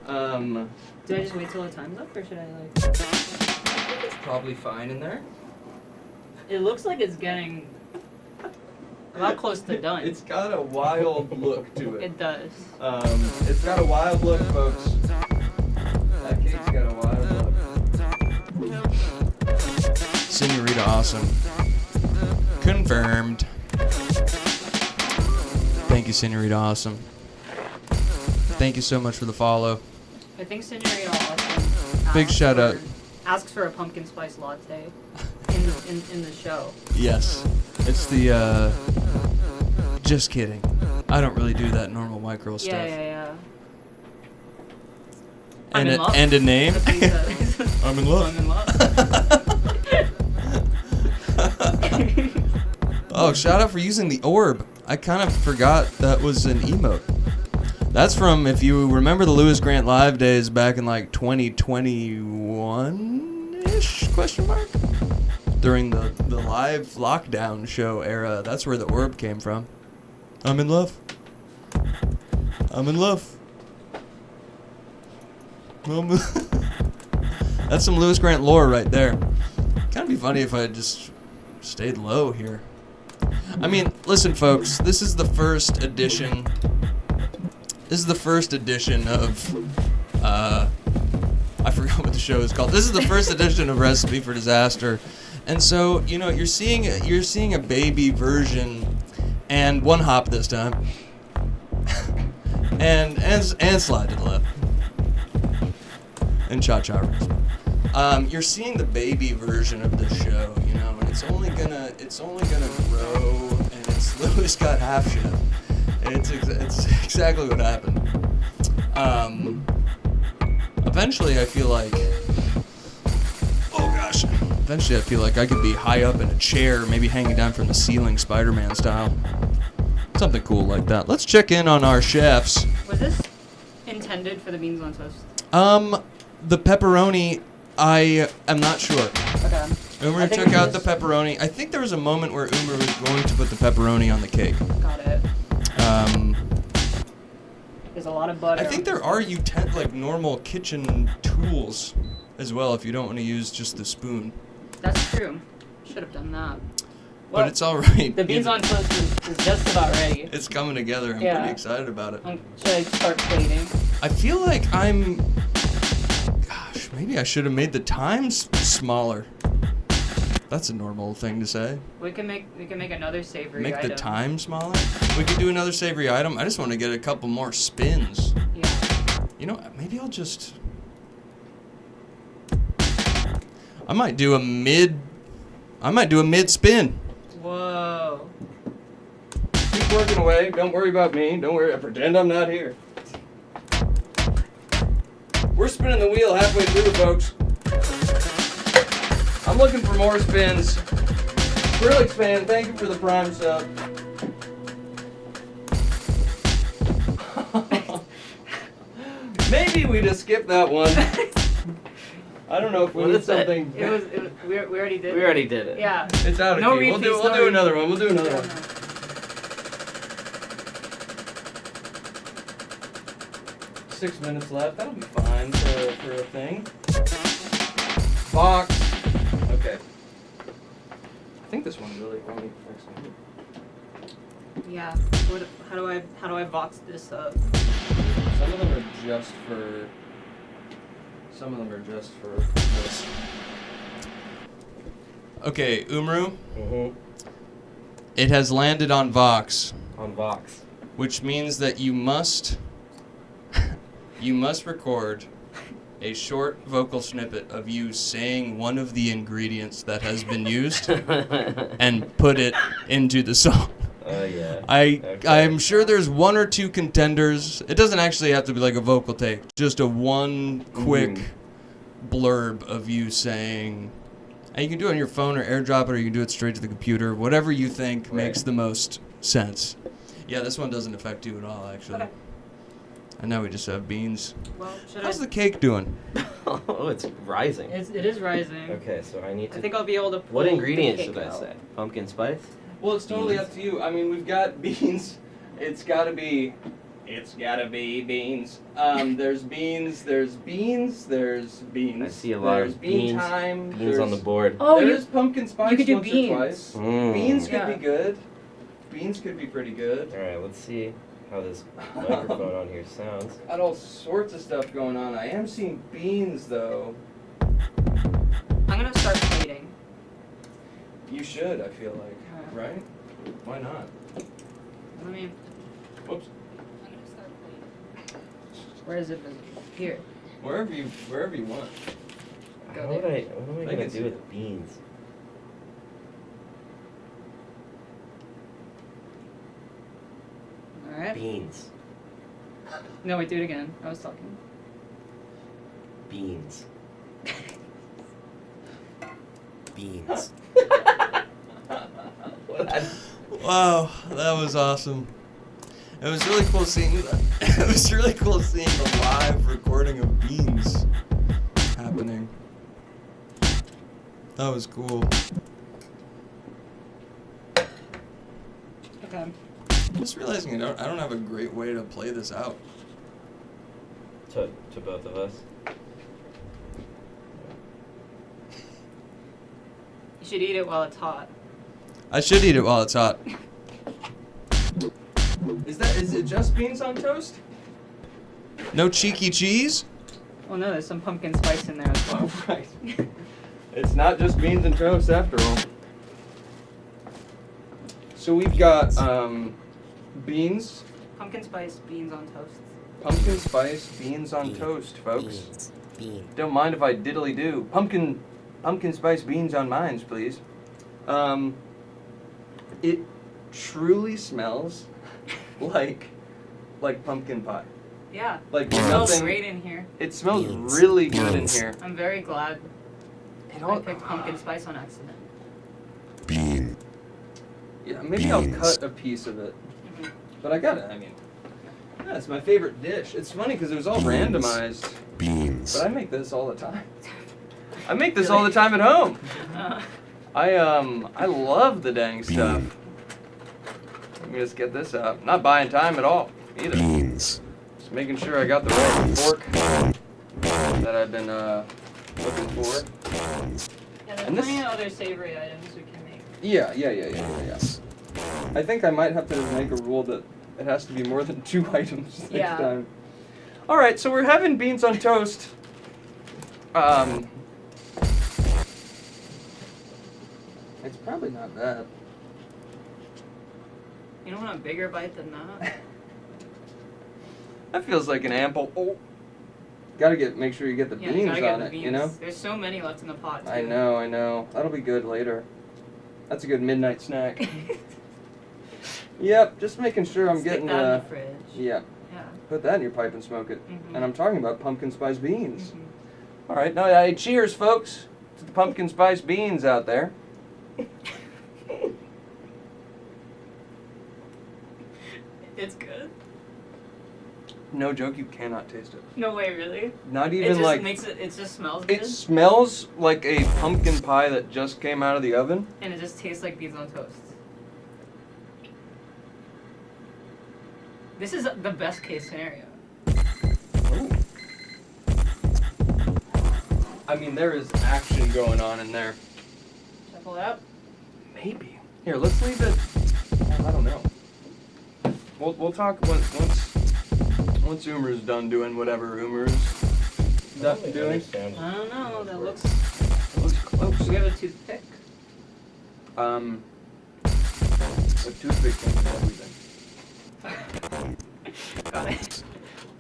Do I just wait till the time's up, or should I like? It's probably fine in there. It looks like it's getting a lot close to done. It's got a wild look to it. It does. It's got a wild look, folks. That cake's got a wild look. Senorita Awesome. Confirmed. Thank you, Senorita Awesome. Thank you so much for the follow. I think Senorita Awesome Big shout out. asks for a pumpkin spice latte in the show. Yes. It's the, just kidding. I don't really do that normal micro stuff. Yeah. And I'm in love. and a name? That's what he says. I'm in love. I'm in love. Oh, shout out for using the orb. I kind of forgot that was an emote. That's from, if you remember the Lewis Grant Live days back in like 2021-ish, question mark? During the live lockdown show era, that's where the orb came from. I'm in love. I'm in love. That's some Lewis Grant lore right there. Kind of be funny if I just stayed low here. I mean, listen, folks. This is the first edition. This is the first edition of. I forgot what the show is called. This is the first edition of Recipe for Disaster, and so you're seeing a baby version, and one hop this time, and slide to the left, and 𝗂𝗄𝗄. You're seeing the baby version of the show, and it's only gonna grow, and it's Lewis got half shit. And it's exactly what happened. Eventually I feel like I could be high up in a chair, maybe hanging down from the ceiling, Spider-Man style. Something cool like that. Let's check in on our chefs. Was this intended for the beans on toast? The pepperoni, I am not sure. Okay. Umru took out the pepperoni. I think there was a moment where Umru was going to put the pepperoni on the cake. Got it. There's a lot of butter. I think there are normal kitchen tools as well if you don't want to use just the spoon. That's true. Should have done that. But Well, it's all right. The beans on toast is just about ready. It's coming together. I'm Yeah. pretty excited about it. Should I start plating? I feel like I'm... Gosh, Maybe I should have made the times smaller. That's a normal thing to say. We can make another savory Make item. the time smaller? We could do another savory item. I just want to get a couple more spins. Yeah. You know, maybe I'll just... I might do a mid spin. Whoa. Keep working away. Don't worry about me. Don't worry. Pretend I'm not here. We're spinning the wheel halfway through, folks. I'm looking for more spins. Skrillex fan, thank you for the prime sub. Maybe we just skip that one. I don't know if we What need is that? something. We already did. We already did it. Yeah. It's out of No key. repeats, We'll do another one. We'll do another one. 6 minutes left. That'll be fine for a thing. Box. Okay. I think this one really only affects me. Yeah. How do I box this up? Some of them are just for. Some of them are just for this. Okay, Umru. It has landed on Vox, On Vox. which means that you must record a short vocal snippet of you saying one of the ingredients that has been used and put it into the song. Oh yeah. I'm sure there's one or two contenders. It doesn't actually have to be like a vocal take. Just a one quick blurb of you saying. And you can do it on your phone or AirDrop it, or you can do it straight to the computer. Whatever you think makes the most sense. Yeah, this one doesn't affect you at all, actually. Okay. And now we just have beans. Well, How's the cake doing? Oh, it's rising. It is rising. Okay, so I need to. I think I'll be able to. Pull What ingredients the cake should I out. say? Pumpkin spice? Well, it's totally up to you. I mean, we've got beans. It's gotta be beans. There's beans. There's beans. There's beans. I see a lot there's of bean beans. time. Beans on the board. Oh, there's pumpkin spice you could do once beans. or twice. Mm. Beans could Yeah. be good. Beans could be pretty good. Alright, let's see how this microphone on here sounds. Got all sorts of stuff going on. I am seeing beans though. I'm gonna start plating. You should, I feel like. Right? Why not? Let me. Whoops. I'm gonna start plating. Where is it? Here. Wherever you want. What am I I gonna can do see with it. beans? All right. Beans. No, wait. Do it again. I was talking. Beans. Beans. Wow, that was awesome. It was really cool seeing it was really cool seeing the live recording of beans happening. That was cool. Okay. I'm just realizing I don't have a great way to play this out. To both of us. You should eat it while it's hot. I should eat it while it's hot. Is it just beans on toast? No cheeky cheese? Oh no, there's some pumpkin spice in there as well. Oh, right. It's not just beans and toast after all. So we've got beans, Pumpkin spice beans on toast. pumpkin spice beans on toast, folks. Don't mind if I diddly do. Pumpkin spice beans on mines, please. It truly smells like pumpkin pie. Yeah. Like It smells nothing. great in here. It smells really good in here. I'm very glad It I all, picked pumpkin spice on accident. Bean. yeah, maybe I'll Beans. cut a piece of it. But I gotta, I mean, yeah, it's my favorite dish. It's funny because it was all Beans. randomized. Beans. But I make this all the time. I make this all the time at home. I love the dang stuff. Bean. Let me just get this out. Not buying time at all, either. Beans. Just making sure I got the right fork that I've been looking for. Yeah, there's And this- plenty of other savory items we can make. Yeah. I think I might have to make a rule that it has to be more than 2 items next Yeah. time. All right, so we're having beans on toast. It's probably not bad. You don't want a bigger bite than that? That feels like an ample. Oh, gotta make sure you get the Yeah, you beans gotta get on the it. beans. You know. There's so many left in the pot, too. I know. That'll be good later. That's a good midnight snack. Yep, just making sure I'm Stick getting that in the fridge. Yeah. Yeah. Put that in your pipe and smoke it. Mm-hmm. And I'm talking about pumpkin spice beans. Mm-hmm. All right, now cheers, folks, to the pumpkin spice beans out there. It's good. No joke, you cannot taste it. No way, really? Not It even just like. makes it just smells good. It smells like a pumpkin pie that just came out of the oven. And it just tastes like beans on toast. This is the best case scenario. Ooh. I mean, there is action going on in there. Should I pull it out? Maybe. Here, let's leave it. I don't know. We'll talk once 𝗟𝗻𝗄's done doing whatever 𝗟𝗻𝗄's doing. I don't know. That looks. It looks close. Do we have a toothpick? A toothpick changes everything. Got it.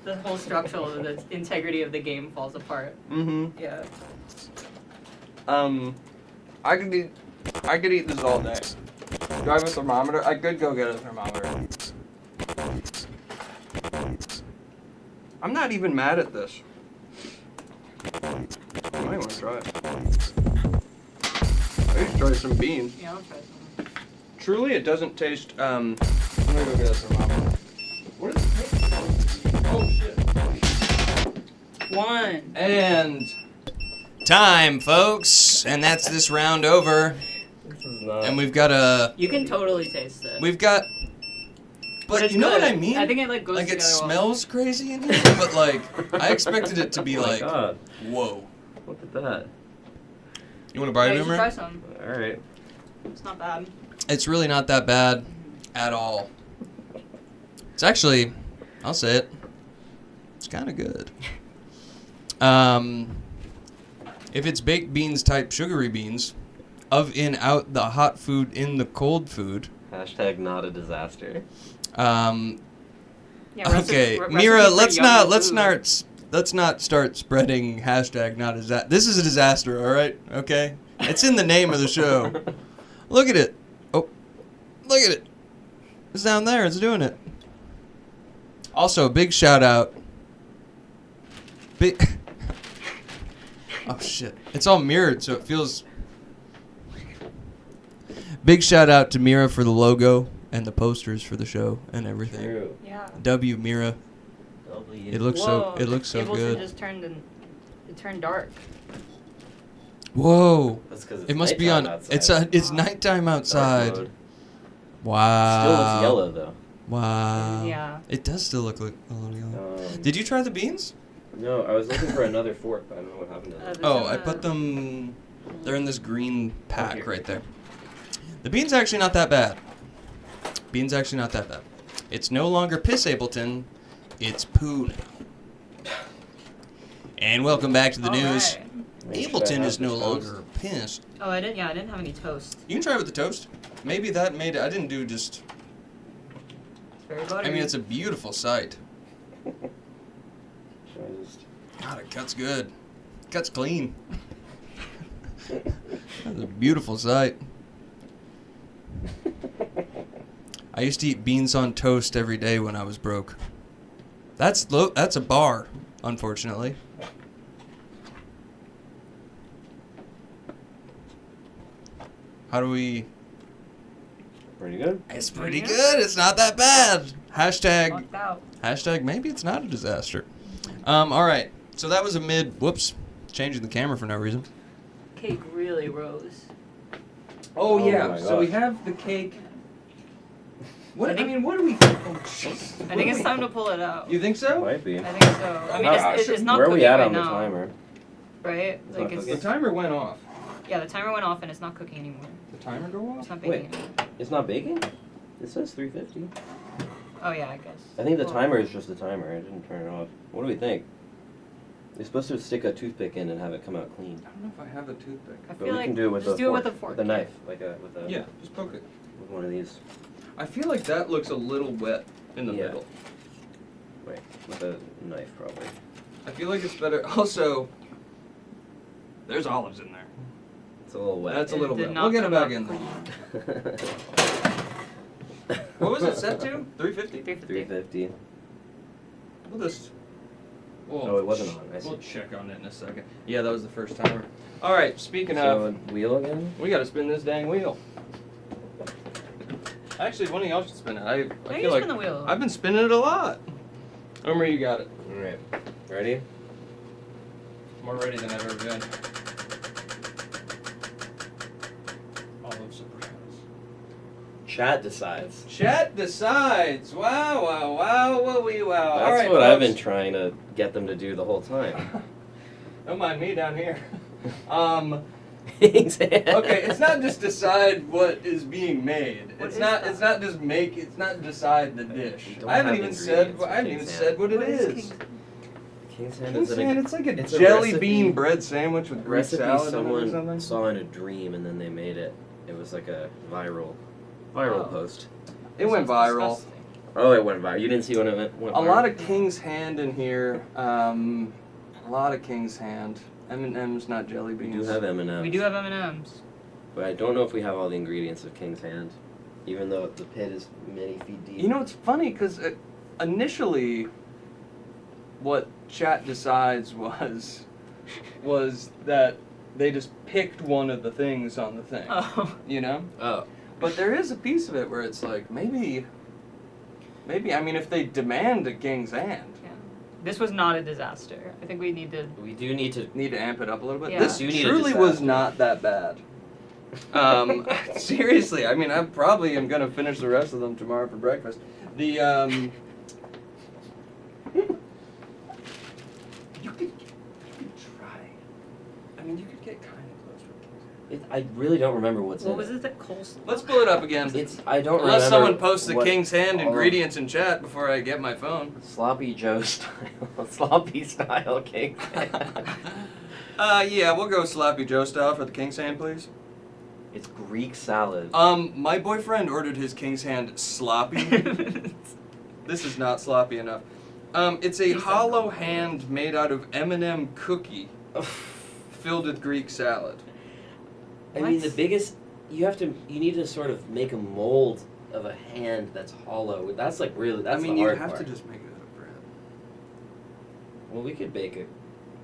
The whole structural, the integrity of the game falls apart. Mm-hmm. Yeah. I could eat this all day. Do I have a thermometer? I could go get a thermometer. I'm not even mad at this. I might want to try it. I need to try some beans. Yeah, I'll try some. Truly, it doesn't taste. I'm gonna go get a thermometer. What does it taste? Oh shit. One. And time, folks, and that's this round over. This is not. And we've got a. You can totally taste it. We've got. But it's you know good. what I mean? I think it like goes Like it together well. smells crazy in here, but like I expected it to be Oh my like, God. whoa. Look at that. You want to buy Yeah, it, you should try Umru? some. Alright. It's not bad. It's really not that bad at all. It's actually, I'll say it, it's kind of good. If it's baked beans type sugary beans, of in out the hot food in the cold food. Hashtag not a disaster. Yeah, Okay, recipe Mira, for let's yummy not start spreading hashtag not a disaster. This is a disaster, all right? Okay, it's in the name of the show. Look at it. Oh, look at it. It's down there. It's doing it. Also, big shout out. Big. Oh shit! It's all mirrored, so it feels. Big shout out to Mira for the logo and the posters for the show and everything. True. Yeah. W Mira. W. It looks Whoa, it looks so Ableton good. just turned it turned dark. Whoa! That's because it's It must be on. nighttime outside. It's nighttime Dark outside. mode. Wow. Still looks yellow though. Wow. Yeah. It does still look like a little yellow. Um, Did you try the beans? No, I was looking for another fork, but I don't know what happened to Uh, them. Oh, There's I a- put them. They're in this green pack here. right there. The beans are actually not that bad. Beans are actually not that bad. It's no longer piss Ableton. It's poo now. And welcome back to the All news. right. Make sure I Ableton have is no the toast. longer pissed. Oh, I didn't have any toast. You can try it with the toast. Maybe that made it. I didn't do just. It's very buttery. I mean, it's a beautiful sight. Should I just... God, it cuts good. Cuts clean. That's a beautiful sight. I used to eat beans on toast every day when I was broke. That's a bar, unfortunately. How do we... Pretty good. It's pretty good. It's not that bad. Hashtag... Knocked out. Hashtag maybe it's not a disaster. All right. So that was a mid... Whoops. Changing the camera for no reason. Cake really rose. Oh, Oh yeah. my So we gosh. have the cake. What? I I think- mean, what do we... Oh, jeez. I think it's time to pull it out. You think so? Might be. I think so. I mean, it's not Where are cooking we at right on the now, timer? right? It's not Like it's The timer went off. yeah, the timer went off and it's not cooking anymore. The timer go off? It's not baking Wait. anymore. It's not baking? It says 350. Oh yeah, I guess. I think the Well, timer is just the timer. I didn't turn it off. What do we think? You're supposed to stick a toothpick in and have it come out clean. I don't know if I have a toothpick. I But feel we like can do it with just a do fork, it with a fork. with a knife, like with a Yeah, just poke it. with one of these. I feel like that looks a little wet in the Yeah. middle. Wait, with a knife probably. I feel like it's better. Also, there's olives in there. It's a little wet. That's a It little did bit. not We'll get it come back out in there. clean. What was it set to? 350? 350. 350. We'll just. Oh, it wasn't on. I see. We'll check on it in a second. Yeah, that was the first timer. All right. Speaking So of, wheel again? we got to spin this dang wheel. Actually, one of y'all should spin it. I No, feel you like spin the wheel. I've been spinning it a lot. Umru, you got it. All right. Ready? More ready than I've ever been. Olive surprise. Chat decides. Chat decides. Wow, wow, wow, wow. All That's right, what I've folks. been trying to get them to do the whole time. Don't mind me down here. Okay, Okay, it's not just decide what is being made. What It's is not. that? It's not just make. It's not decide the dish. We don't I haven't have even said. ingredients for I haven't even King's said Hand. what it What is. King's King's Hand King's is Hand, it's like a it's a jelly recipe- bean bread sandwich with Greek recipe salad in it or someone something. saw in a dream and then they made it. It was like a viral post. It went Sounds viral. disgusting. Oh, it went viral. You didn't see when it went A viral? lot of King's Hand in here. A lot of King's Hand. M&M's, not jelly We beans. do have M&M's. We do have M&M's. But I don't know if we have all the ingredients of King's Hand, even though the pit is many feet deep. You know, it's funny because initially, what chat decides was that they just picked one of the things on the thing. Oh. You know? Oh. But there is a piece of it where it's like, maybe, I mean, if they demand a King's Hand, Yeah. This was not a disaster. I think we need to. We do need to. need to amp it up a little bit. Yeah. This You need a truly was disaster. not that bad. Seriously, I mean, I probably am gonna finish the rest of them tomorrow for breakfast. The you could try. I mean, you could get kind of close with King's Hand. I really don't remember what's What in was it. it? The coleslaw. Let's pull it up again. I don't remember. Unless someone posts the what King's Hand all of- ingredients in chat before I get my phone. Sloppy Joe style, sloppy style King's Hand. Yeah, we'll go Sloppy Joe style for the King's Hand, please. It's Greek salad. My boyfriend ordered his King's Hand sloppy. This is not sloppy enough. It's a hollow hand made out of M&M cookie filled with Greek salad. I mean, What? the biggest. You need to sort of make a mold of a hand that's hollow. That's like really. That's I mean, the you hard have part. to just make it out of bread. Well, we could bake a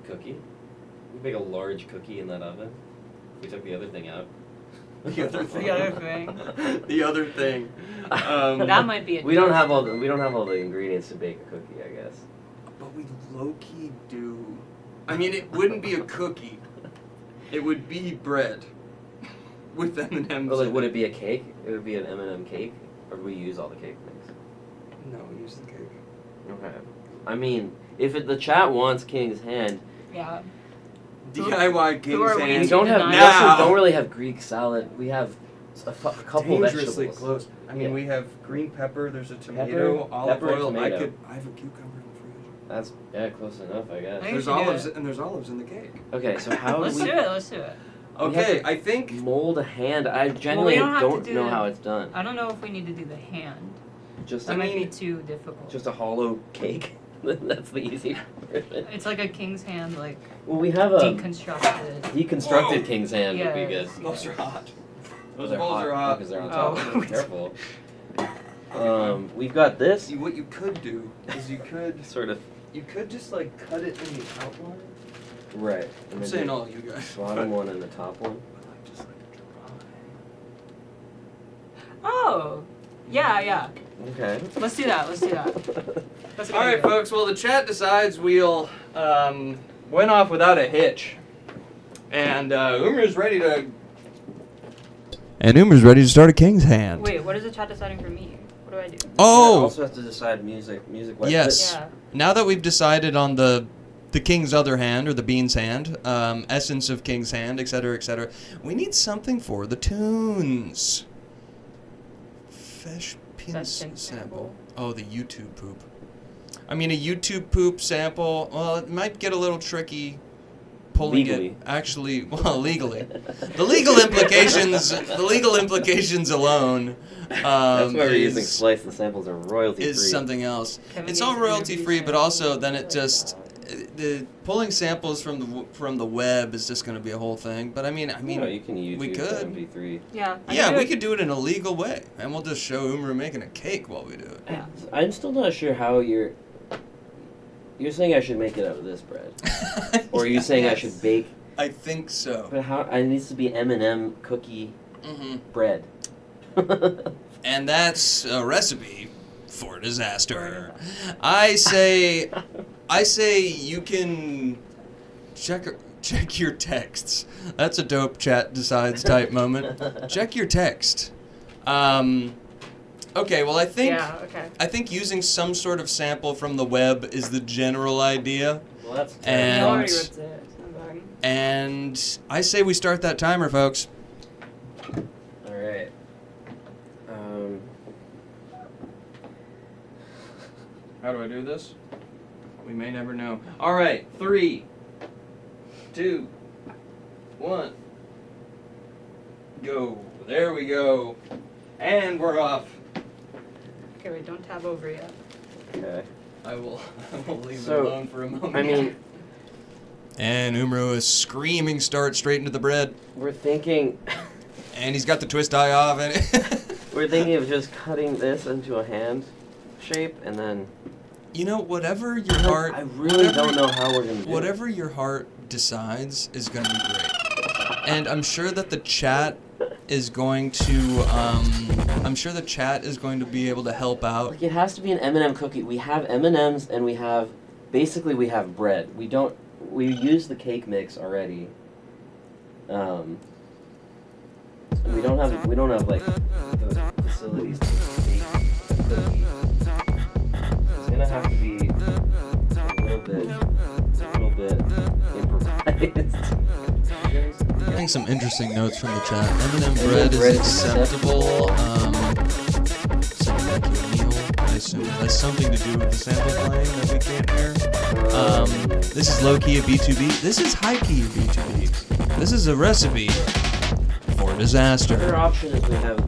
cookie. We could bake a large cookie in that oven. We took the other thing out. The other thing. The other thing. The other thing. That might be it. We don't have all the ingredients to bake a cookie, I guess. But we low-key do. I mean, it wouldn't be a cookie. It would be bread. With M&M's. Well, like, in would it be a cake? It would be an M&M cake, or do we use all the cake mix? No, use the cake. Okay. I mean, if the chat wants King's Hand, Yeah. DIY who King's are we Hand. we don't have. We Now. also don't really have Greek salad. We have a couple Dangerously vegetables. close. I mean, Yeah. we have green pepper. There's a tomato, olive pepper and oil. tomato. I have a cucumber in the fridge. That's close enough, I guess. I There's should do olives it. and there's olives in the cake. Okay, so how Let's do do we it. Let's do it. We have Okay, to I think mold a hand? I genuinely don't have to don't do know the- how it's done. I don't know if we need to do the hand. Just That I might be mean, too difficult. just a hollow cake. That's the easy version. It's like a King's Hand, like Well, we have a deconstructed. deconstructed Whoa. King's Hand would be good. Yeah. those are hot. Those Those bowls are hot. because they're on Oh. top. of it. Careful. We've got this See, what you could do is you could just like cut it in the outline. right. And I'm then saying the all you guys. bottom one and the top one. Like just like dry. Oh, yeah. Okay. Let's do that. Let's do that. That's a good All right, idea. folks. Well, the chat decides wheel went off without a hitch, and Umru's ready to. And Umru's ready to start a King's Hand. Wait, what is the chat deciding for me? What do I do? I Oh, also have to decide music wise. yes. Yeah. Now that we've decided on the King's other hand, or the Bean's hand, essence of King's hand, etc., we need something for the tunes. Fesh pin That's pin sample. sample. Oh, the YouTube poop. I mean, a YouTube poop sample, well, it might get a little tricky pulling Legally. it. Actually, well, legally. The legal implications alone That's why we're using Splice. The samples are royalty-free. is something else. Kevin It's gets all royalty-free, interviews but now. also then it just... The pulling samples from the web is just going to be a whole thing. But I mean, No, you can use we the could. MP3. Yeah. I Yeah, can do we it. could do it in a legal way, and we'll just show 𝗟𝗻 making a cake while we do it. Yeah. I'm still not sure how you're saying I should make it out of this bread, or are you saying I Yes. should bake? I think so. But how? It needs to be M&M cookie Hmm. bread. And that's a recipe for disaster. I say you can check your texts. That's a dope chat decides type moment. Check your text. Okay, well I think Yeah. Okay. I think using some sort of sample from the web is the general idea. Well, that's You And- already ripped it. Somebody. And I say we start that timer, folks. all right. How do I do this? We may never know. All right, 3, 2, 1, go. There we go. And we're off. Okay, wait. Don't tab over yet. Okay. I will leave So, it alone for a moment. I mean, And 𝗟𝗻 is screaming start straight into the bread. we're thinking And he's got the twist eye off. And of just cutting this into a hand shape, and then you know, whatever your heart... I really don't know how we're gonna do it. Whatever your heart decides is going to be great. And I'm sure that the chat is going to, I'm sure the chat is going to be able to help out. Like, it has to be an M&M cookie. We have M&Ms and we have bread. We use the cake mix already. We don't have like the facilities to make a cookie. It's gonna have to be a little bit improvised. Getting some interesting notes from the chat. M&M M&M bread bread is is acceptable. Thank you, Neil. I assume it has something to do with the sample playing that we can't hear. This is low-key a B2B. This is high-key a B2B. This is a recipe for Another disaster. option is we have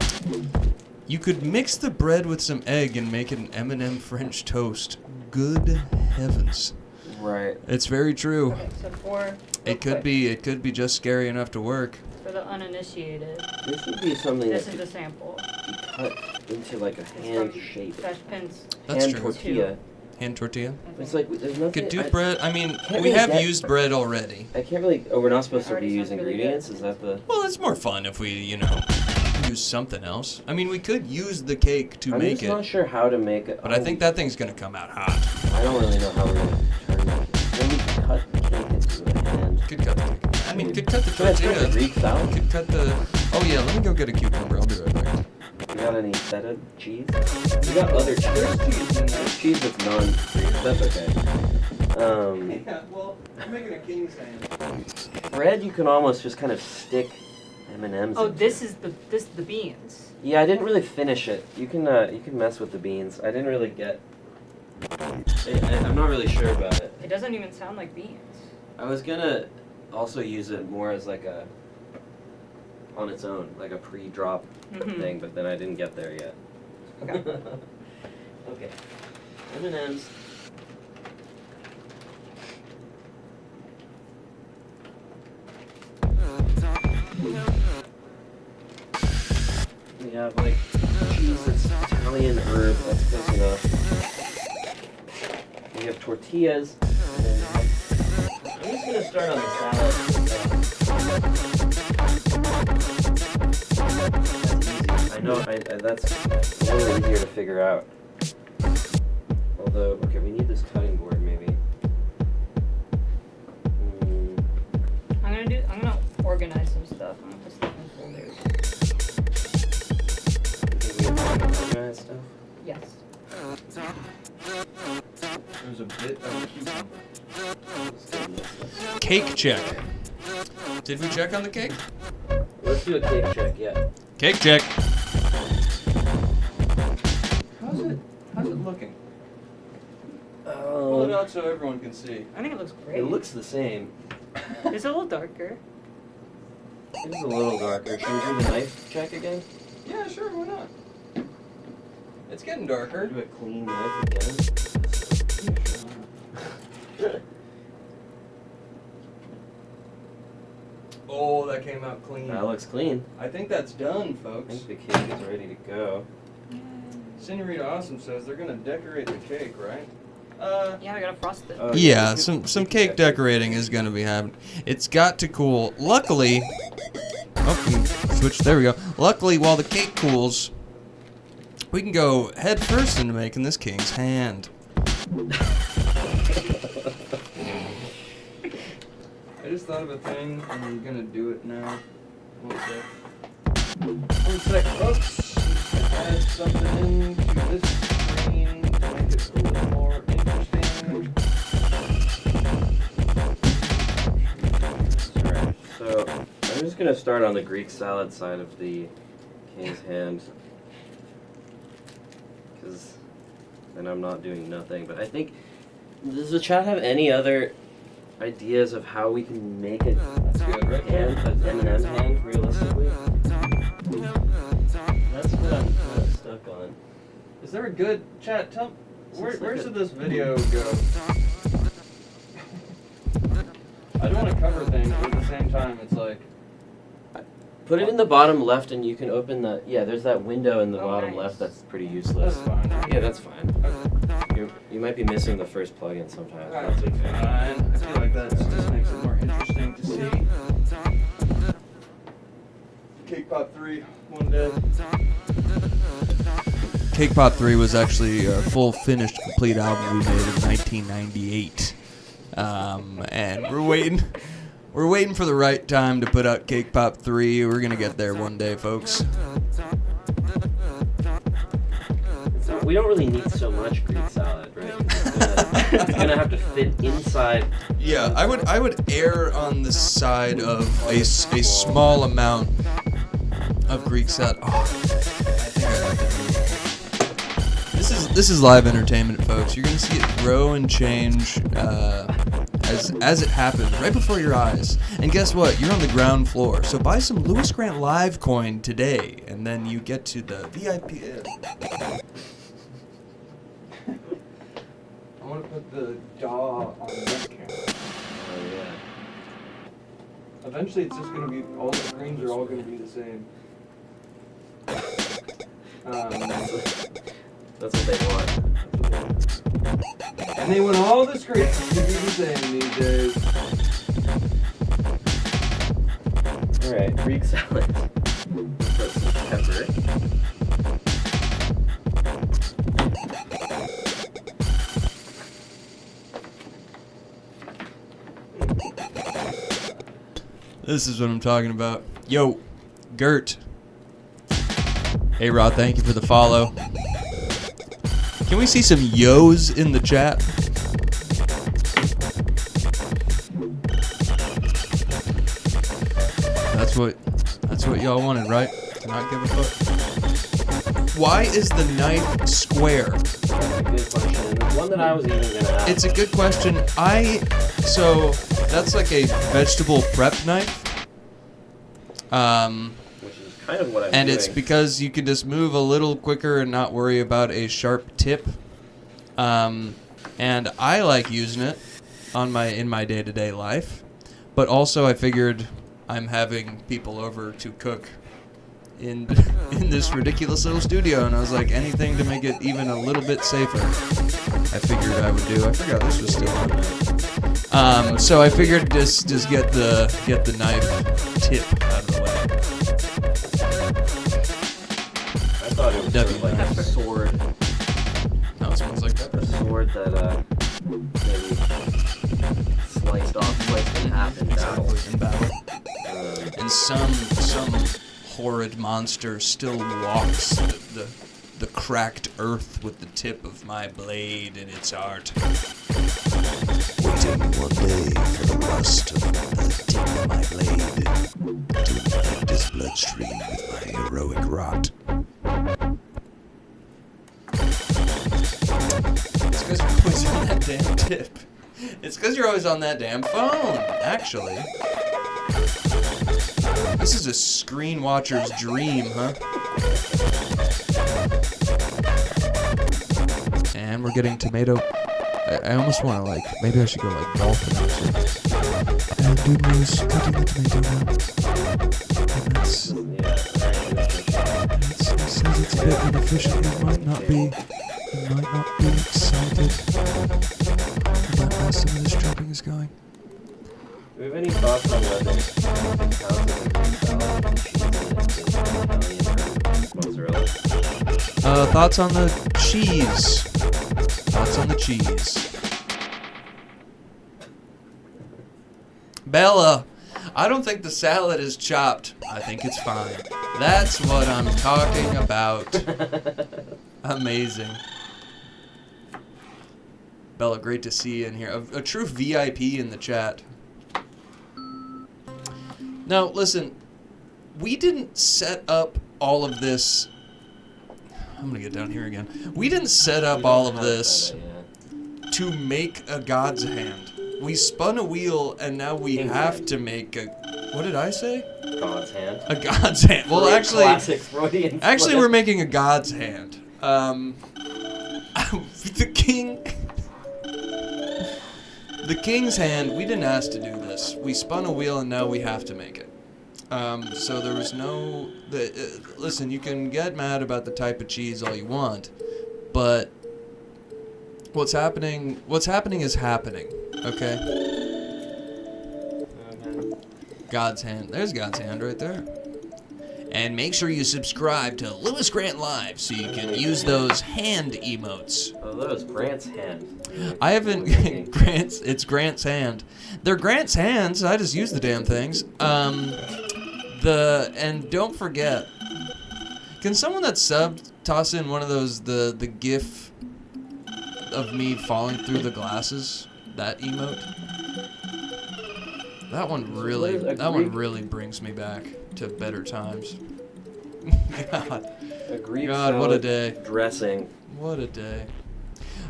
You could mix the bread with some egg and make it an M&M French toast. Good heavens. right. It's very true. Okay, so for It could be just scary enough to work. for the uninitiated. This would be something This that is could a sample. be cut into like a It's hand from shape. Fresh Pins. That's Hand true. tortilla. Hand tortilla. It's like there's nothing. Could do I- bread. I mean, Can't we really have get- used bread already. I can't really. Oh, we're not supposed to be Already sounds using really good. ingredients. Is that the? Well, it's more fun if we, use something else. I mean, we could use the cake to I'm make just it, not sure how to make it. but I think that thing's gonna come out hot. I don't really know how we're gonna turn it. Then we cut the cake into a hand. Could cut the cake. I mean, could cut the Should I start the tortilla. Greek salad? Could cut the. Oh yeah, let me go get a cucumber. I'll be right back. We got any feta cheese? We got other cheese. There's cheese in there. Cheese that's non-Greek. That's okay. Yeah, well, I'm making a king's hand. Bread, you can almost just kind of stick M&Ms. Oh, into. this is the beans. Yeah, I didn't really finish it. You can mess with the beans. I didn't really get. I'm not really sure about it. It doesn't even sound like beans. I was gonna also use it more as like on its own, like a pre-drop Mhm. thing, but then I didn't get there yet. Okay. Okay. M&Ms. We have like cheese that's Italian herb, that's close enough. We have tortillas. And then I'm just gonna start on the salad. That's easy. I know that's a little easier to figure out. Although, okay, we need this cutting board maybe. I'm gonna organize some stuff. I'm gonna put stuff in folders. You think we have time to organize stuff? Yes. There's a bit of a cucumber. Let's do this. Cake check. Did we check on the cake? Let's do a cake check, yeah. Cake check. How's it looking? out so everyone can see. I think it looks great. It looks the same. It's a little darker. It's a little darker. Should we do the knife check again? Yeah, sure, why not? It's getting darker. Do a clean knife again. Oh, that came out clean. That looks clean. I think that's done, I folks. think the cake is ready to go. Senorita Awesome says they're gonna decorate the cake, right? Yeah, we gotta frost it. Oh, Yeah, we some can cake decorating is gonna be happening. It's got to cool. Luckily, switch. There we go. Luckily, while the cake cools, we can go head first into making this king's hand. I just thought of a thing, and I'm gonna do it now. One sec, folks. Add something into this screen to make it a little more interesting. Alright, so I'm just gonna start on the Greek salad side of the king's hand. Because then I'm not doing nothing. But I think, does the chat have any other ideas of how we can make it That's good, right? hand, an M&M hand, realistically? That's what I'm kind of stuck on. Is there a good chat? Tell where It's like where a- should this video go? I don't want to cover things, but at the same time, it's like Put it in the bottom left and you can open the, yeah, there's that window in the Oh, bottom nice. left that's pretty useless. that's fine. Yeah, that's fine. You might be missing the first plugin sometimes. That's That's okay. fine. I feel like that just makes it more interesting to see. Cake Pop 3, one day. Cake Pop 3 was actually a full, finished, complete album we made in 1998. And we're waiting for the right time to put out Cake Pop 3. We're gonna get there one day, folks. We don't really need so much Greek salad, right? It's gonna have to fit inside. Yeah, I would err on the side of a small amount of Greek salad. Oh, I think I like it. This is live entertainment, folks. You're gonna see it grow and change as it happens right before your eyes. And guess what? You're on the ground floor. So buy some Lewis Grant Live coin today, and then you get to the VIP. I want to put the DAW on this camera. Oh yeah. Eventually, it's just going to be, all the screens are all going to be the same. That's what they want. And they want all the screens to be the same these days. Alright, Greek salad. Put some pepper. This is what I'm talking about. Yo, Gert. Hey, Rod, thank you for the follow. Can we see some yo's in the chat? That's what y'all wanted, right? To not give a fuck. Why is the knife square? That's a good question. It's one that I was even gonna ask. It's a good question. So that's like a vegetable prep knife. Which is kind of what I'm And doing. it's because you can just move a little quicker and not worry about a sharp tip. And I like using it in my day-to-day life. But also I figured I'm having people over to cook in this ridiculous little studio, and I was like, anything to make it even a little bit safer, I figured I would do. I forgot this was still on. So I figured just get the knife tip out of the way. I thought it was sort of like a sword. No, it smells like A pepper. sword that maybe sliced in half in battle. In battle. And some horrid monster still walks the cracked earth with the tip of my blade in its art. Waiting one day for the rust of the tip of my blade to infect his bloodstream with my heroic rot. These guys are poisoning that damn sip. It's because you're always on that damn phone, actually. This is a screen watcher's dream, huh? And we're getting tomato. I almost want to, like, maybe I should go, like, dolphin actually. And Doodley's cutting the tomato now. And that's... It says it's a bit inefficient. He might not be excited about how some of this chopping is going. Do we have any thoughts on whether mozzarella? Thoughts on the cheese. Thoughts on the cheese. Bella, I don't think the salad is chopped. I think it's fine. That's what I'm talking about. Amazing. Bella, great to see you in here. A true VIP in the chat. Now, listen, we didn't set up all of this. I'm going to get down here again. We didn't set up all of this to make a God's hand. We spun a wheel, and now we have to make a... What did I say? God's hand. A God's hand. Well, Classic Freudian actually, slip. we're making a God's hand. The king... The king's hand, we didn't ask to do this. We spun a wheel, and now we have to make it. So there was no... listen, you can get mad about the type of cheese all you want, but what's happening is happening, okay? God's hand. There's God's hand right there. And make sure you subscribe to Lewis Grant Live so you can use those hand emotes. Oh, that was Grant's hand. I haven't... It's Grant's hand. They're Grant's hands. I just use the damn things. And don't forget, can someone that subbed toss in one of those, the gif of me falling through the glasses? That emote? That one really brings me back to better times. God. A Greek God, what a day. Dressing. What a day.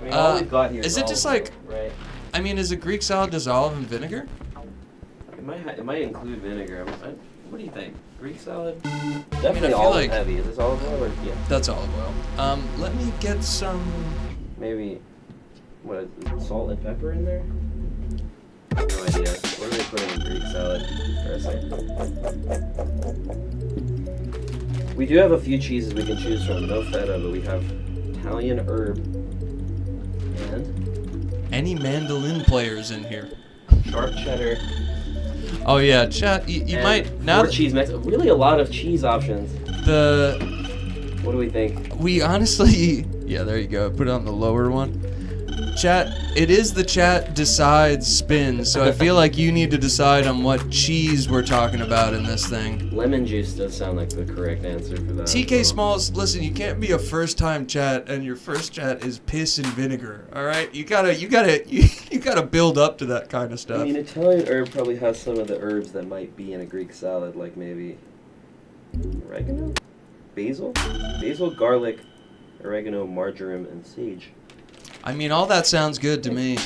I mean, all we've got here is it just olive like, oil, right? I mean, is a Greek salad just olive and vinegar? It might include vinegar. What do you think? Greek salad? I Definitely feel olive like heavy. Is this olive oil or yeah? That's olive oil. Let me get some... Maybe salt and pepper in there? No idea. What do they put in Greek salad dressing? We do have a few cheeses we can choose from. No feta, but we have Italian herb and any mandolin players in here? sharp cheddar. Oh yeah, chat. You might now. More cheese mix. Really, a lot of cheese options. What do we think? We honestly, yeah, there you go. Put it on the lower one. Chat. It is the chat decides spin, so I feel like you need to decide on what cheese we're talking about in this thing. Lemon juice does sound like the correct answer for that. TK Smalls, listen, you can't be a first-time chat and your first chat is piss and vinegar. All right, you gotta build up to that kind of stuff. I mean, Italian herb probably has some of the herbs that might be in a Greek salad, like maybe oregano, basil, garlic, oregano, marjoram, and sage. I mean, all that sounds good to me.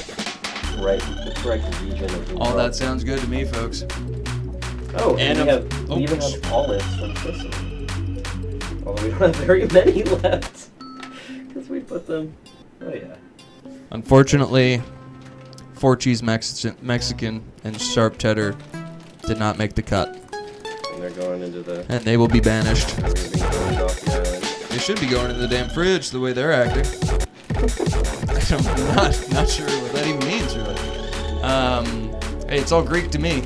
Right, the correct region of the All world. that sounds good to me, folks. Oh, and we even have olives from Sicily. Although we don't have very many left. Because we put them... Oh, yeah. Unfortunately, 4-cheese Mexican and sharp cheddar did not make the cut. And they're going into the... And they will be banished. They're going to be going off the island. They should be going into the damn fridge the way they're acting. I'm not sure what that even means, really. Hey, it's all Greek to me.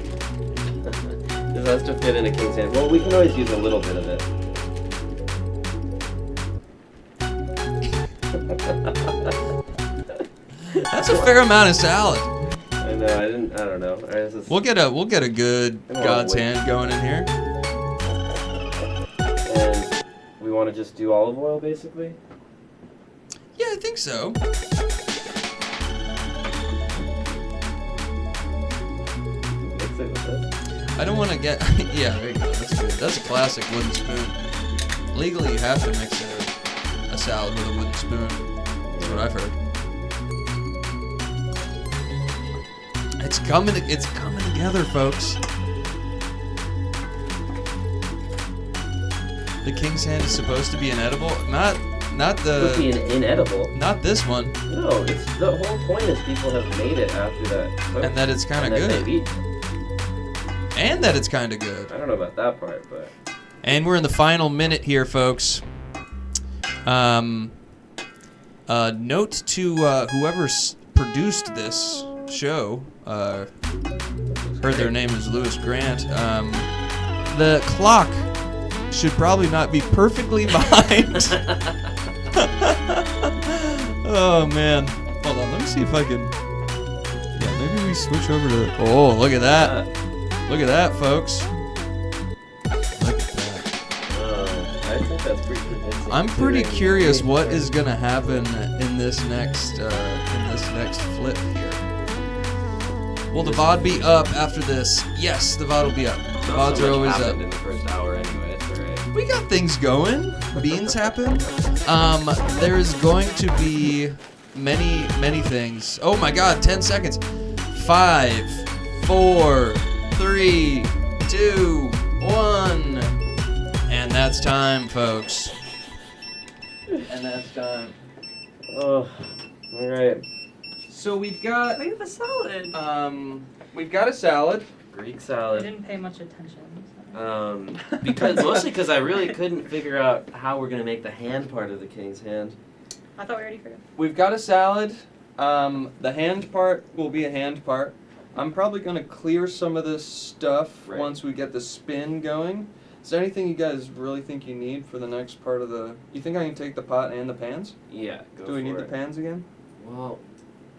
This has to fit in a king's hand. Well, we can always use a little bit of it. That's a fair amount of salad. I know. I don't know. We'll get a good God's hand going in here. And we want to just do olive oil, basically. Yeah, I think so. Mix it with this. I don't want to get... Yeah, there you go. That's good. That's a classic wooden spoon. Legally, you have to mix a salad with a wooden spoon. That's what I've heard. It's coming together, folks. The king's hand is supposed to be inedible. Not It's supposed to be the. inedible. Not this one. No, it's the whole point is people have made it after that. cook, And that it's kind of and that good. they've eaten. And that it's kind of good. I don't know about that part, but And we're in the final minute here, folks. Note to whoever produced this show. Heard their name is Lewis Grant. The clock should probably not be perfectly behind. Oh man. Hold on, let me see if I can. Yeah, maybe we switch over to. Oh, look at that. Look at that, folks. Look at that. I think that's pretty convincing. I'm pretty considering curious the what game. is gonna happen in this next flip here. Will the VOD be up after this? Yes, the VOD will be up. The Not VODs so are much always up. happened in the first hour anyway. It's alright. We got things going. Beans happen. There's going to be many things. Oh my God! 10 seconds. 5, 4, 3, 2, 1, and that's time, folks. And that's time. Oh, all right. So we've got We have a salad. we've got a salad. Greek I salad. didn't pay much attention. Because mostly because I really couldn't figure out how we're gonna make the hand part of the king's hand. I thought we already figured. We've got a salad. The hand part will be a hand part. I'm probably gonna clear some of this stuff Right. once we get the spin going. Is there anything you guys really think you need for the next part of the? You think I can take the pot and the pans? Yeah. Go Do we for need it. the pans again? Well,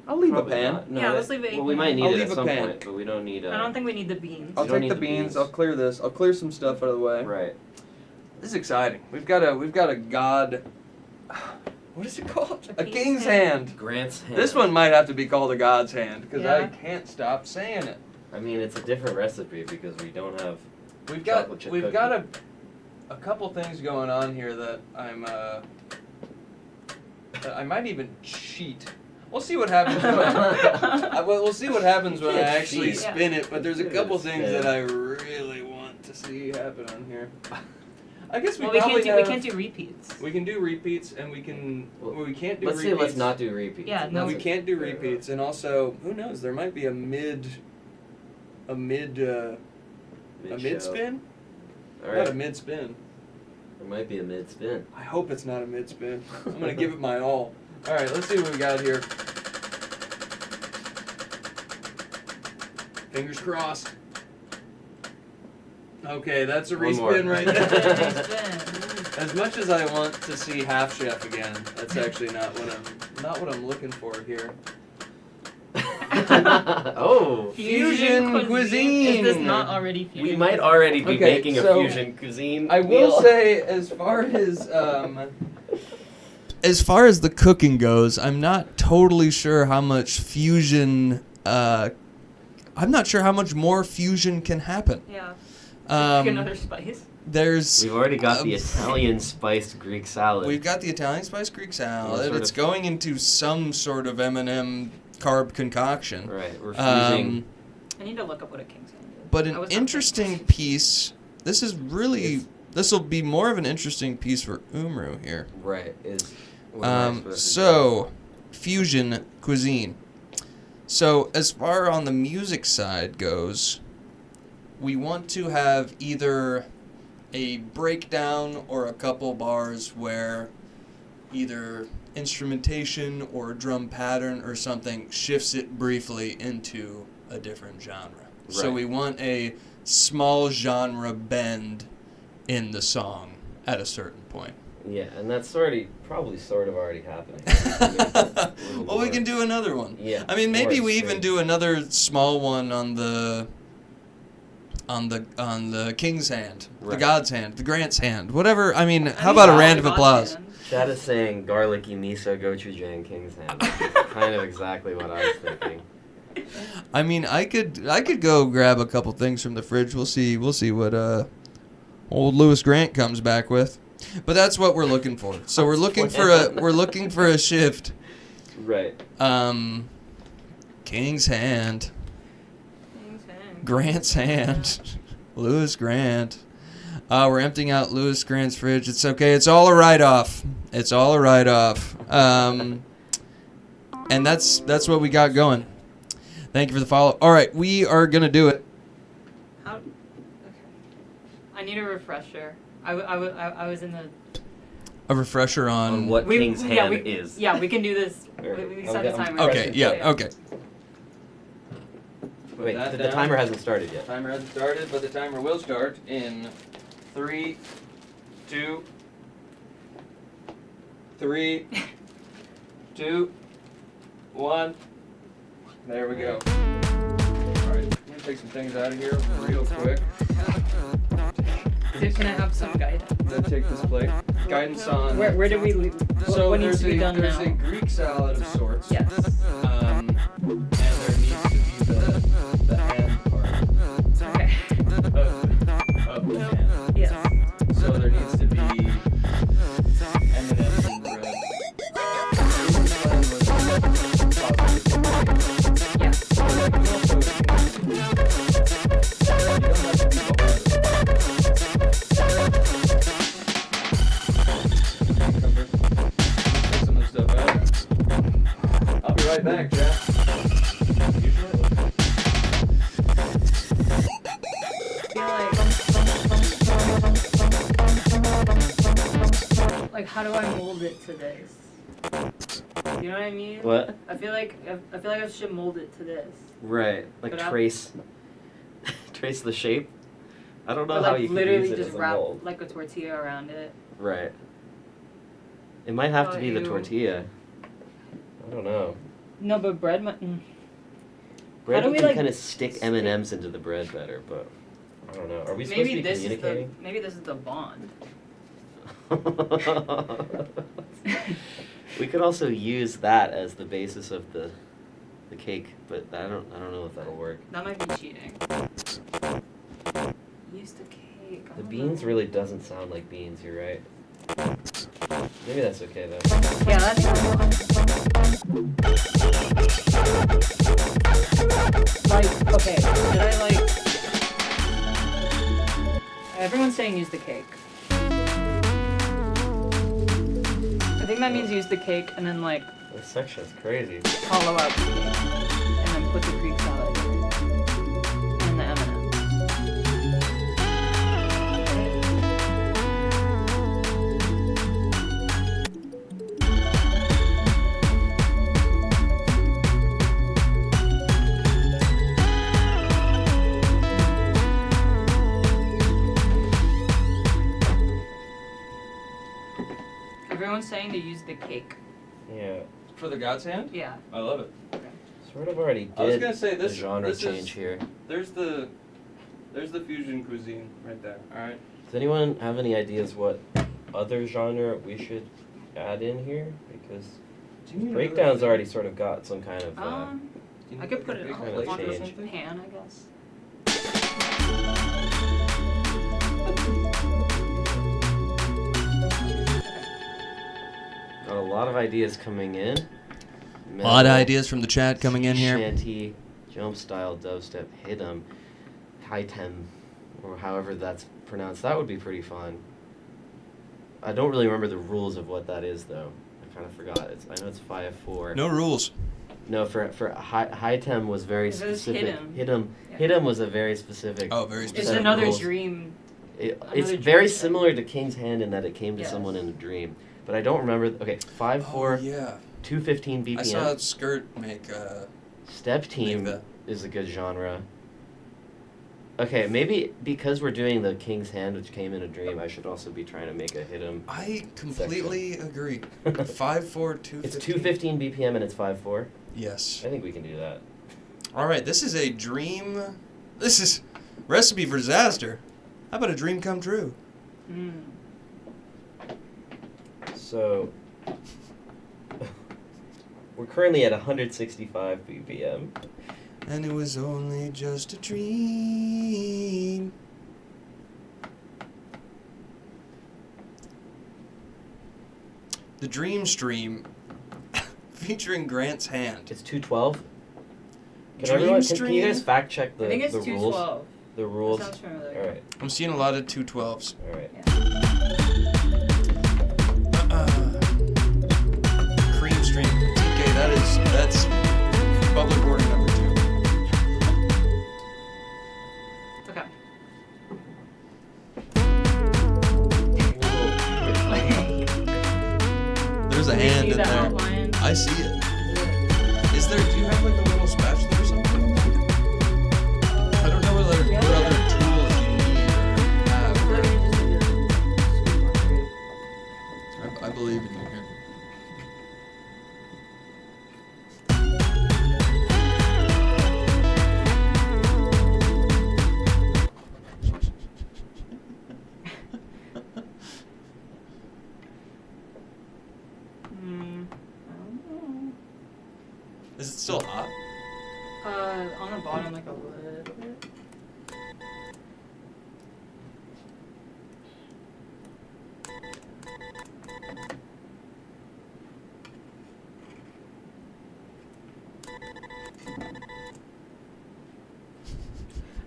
I'll leave probably a pan. not. No, Yeah, that- let's leave it Well, we might need I'll it leave at a some pan. point, but we don't need. I don't think we need the beans. I'll You don't take need the the beans. beans. I'll clear this. I'll clear some stuff out of the way. Right. This is exciting. We've got a god. What is it called? A A king's king's hand. hand. Grant's hand. This one might have to be called a god's hand because I Yeah. can't stop saying it. I mean, it's a different recipe because we don't have. We've got Chocolate chip we've got cookie. a couple things going on here that I might even cheat. We'll see what happens. We'll see what happens when I can't actually cheat. spin it. But there's a You're couple gonna things spin. that I really want to see happen on here. I guess we Well, we probably can't do repeats. We can do repeats, and we can. Well, we can't do Let's repeats. say let's not do repeats. Yeah, no. We That's can't do fair enough. repeats, and also, who knows? There might be a mid Mid-show. spin. All Not a right. mid spin. There might be a mid spin. I hope it's not a mid spin. I'm gonna give it my all. All right, let's see what we got here. Fingers crossed. Okay, that's a One more. respin right there. Spin. As much as I want to see Half Chef again, that's actually not what I'm looking for here. Oh. Fusion cuisine. Is this not already fusion? We might already be Okay, making a so fusion cuisine. I will meal. say, as far as the cooking goes, I'm not totally sure how much fusion. I'm not sure how much more fusion can happen. Yeah. Pick another Um, spice. there's. We've already got the Italian spiced Greek salad. We've got the Italian spice Greek salad. sort It's of- going into some sort of M&M carb concoction. Right, we're fusing. I need to look up what a king's hand is. But I an was not interesting thinking. piece. This is really. This will be more of an interesting piece for Umru here. Right, is. what am I supposed to do? So, fusion cuisine. So, as far on the music side goes, we want to have either a breakdown or a couple bars where either instrumentation or drum pattern or something shifts it briefly into a different genre. So Right. we want a small genre bend in the song at a certain point. Yeah, and that's probably sort of already happening. Well, we can do another one. Yeah. I mean, maybe or we straight. even do another small one on the king's hand, the Right. god's hand, the Grant's hand, whatever. I mean, how I about a need round of God's applause? hand. Chad is saying 𝗂𝗂𝘄𝗶𝘀 𝗂𝗂𝘄𝗃 king's hand. Kind of exactly what I was thinking. I mean, I could go grab a couple things from the fridge. We'll see what old Lewis Grant comes back with. But that's what we're looking for. So we're looking for a shift. Right. King's hand. Grant's hand. Lewis Grant. We're emptying out Lewis Grant's fridge. It's okay. It's all a write-off. It's all a write-off. And that's what we got going. Thank you for the follow. All right, we are gonna do it. How? Okay. I need a refresher. I was in the. A refresher On what King's Hand we, is. Yeah, we can do this. We set a timer. Okay. Yeah. Okay. Wait, that the down. timer hasn't started yet. Timer hasn't started, but the timer will start in 3, 2, 3, 2, 1. There we go. Alright, I'm gonna take some things out of here real quick. Can I have some guidance? Then take this plate. Guidance on. Where do we leave? So what needs there's to be done there's now? a Greek salad of sorts. Yes. And there needs to be the hand part Okay. of the hand. Yes. So there needs to be M&M's and bread. Yeah. I'll be right back, Jack. Like how do I mold it to this? You know what I mean? What? I feel like I should mold it to this. Right, like But trace the shape. I don't know Or how like you can literally use it just as a wrap mold. like a tortilla around it. Right. It might have to Oh, be the ew. tortilla. I don't know. No, but bread. Bread do we we, can like, kind of stick M&Ms into the bread better, but I don't know. Are we supposed to be communicating? Maybe this is the bond. We could also use that as the basis of the cake, but I don't know if that'll work. That might be cheating. Use the cake. I The don't beans know. really doesn't sound like beans, you're right. Maybe that's okay though. Yeah, that's like okay. Did I like? Everyone's saying use the cake. I think that means use the cake and then like This section's crazy. hollow out the cake and then put the Greek salad in it. And the M&M. Everyone's saying to use the cake. Yeah. For the God's hand? Yeah. I love it. Sort of already I was did gonna say a this genre this change is, here. There's the fusion cuisine right there. All right. Does anyone have any ideas what other genre we should add in here? Because breakdown's already sort of got some kind of. I could put it on Kinda on change. the pan, I guess. Got a lot of ideas coming in. A lot of ideas from the chat coming in here. Shanty, jump style, dubstep, 𝗂𝗄𝘄, high tem, or however that's pronounced. That would be pretty fun. I don't really remember the rules of what that is though. I kind of forgot. I know it's 5/4. No rules. No, for high tem was very It was specific. 𝗂𝗄𝘄. 𝗂𝗄𝘄 Yeah. was a very specific. Oh, very It's specific another rules. dream. It's another very dream similar to King's Hand in that it came to Yes. someone in a dream, but I don't remember. Okay, 5/4, Oh, yeah. 215 BPM. I saw Skirt make Step team that. is a good genre. Okay, maybe because we're doing the King's Hand, which came in a dream, I should also be trying to make a 𝗂𝗄𝘄. I completely agree. 5/4, 215. It's 215 BPM and it's 5/4. Yes. I think we can do that. All right, this is a dream. This is recipe for disaster. How about a dream come true? So we're currently at 165 BPM. And it was only just a dream. The Dream Stream featuring Grant's hand. It's 212. Can you guys fact check the I think it's the rules? 212. The rules. That sounds familiar. All right. I'm seeing a lot of 212s. All right. Cream stream. TK, that's public order number 2. Okay. There's a Do you hand see in the there. outline? I see it. Is there? Do you have like a little spatula or something? I don't know what other tools you need or have. I believe in you here. I don't know. Is it still hot? On the bottom, like a little bit.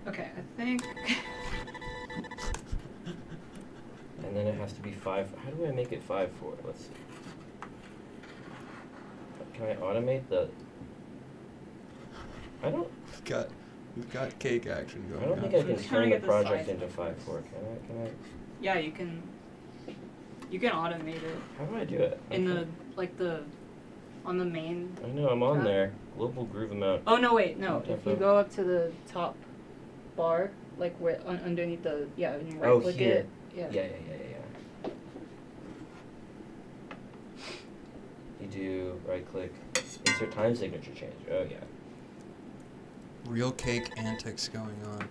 Okay, I think. And then it has to be 5. How do I make it 5 for? Let's see. Can I automate the? I don't. We've got cake action going I don't on. think I I'm can just trying turn to the get the project size into of 5.4. this. Can I? Yeah, you can. You can automate it How do I do it? in the on the main. I know I'm on tab. there. Global groove amount. Oh no, wait, no. Okay, If you fine. go up to the top bar, like where underneath the when you right Oh, click here. it. Yeah. Yeah. You do right click, insert time signature change. Oh yeah. Real cake antics going on.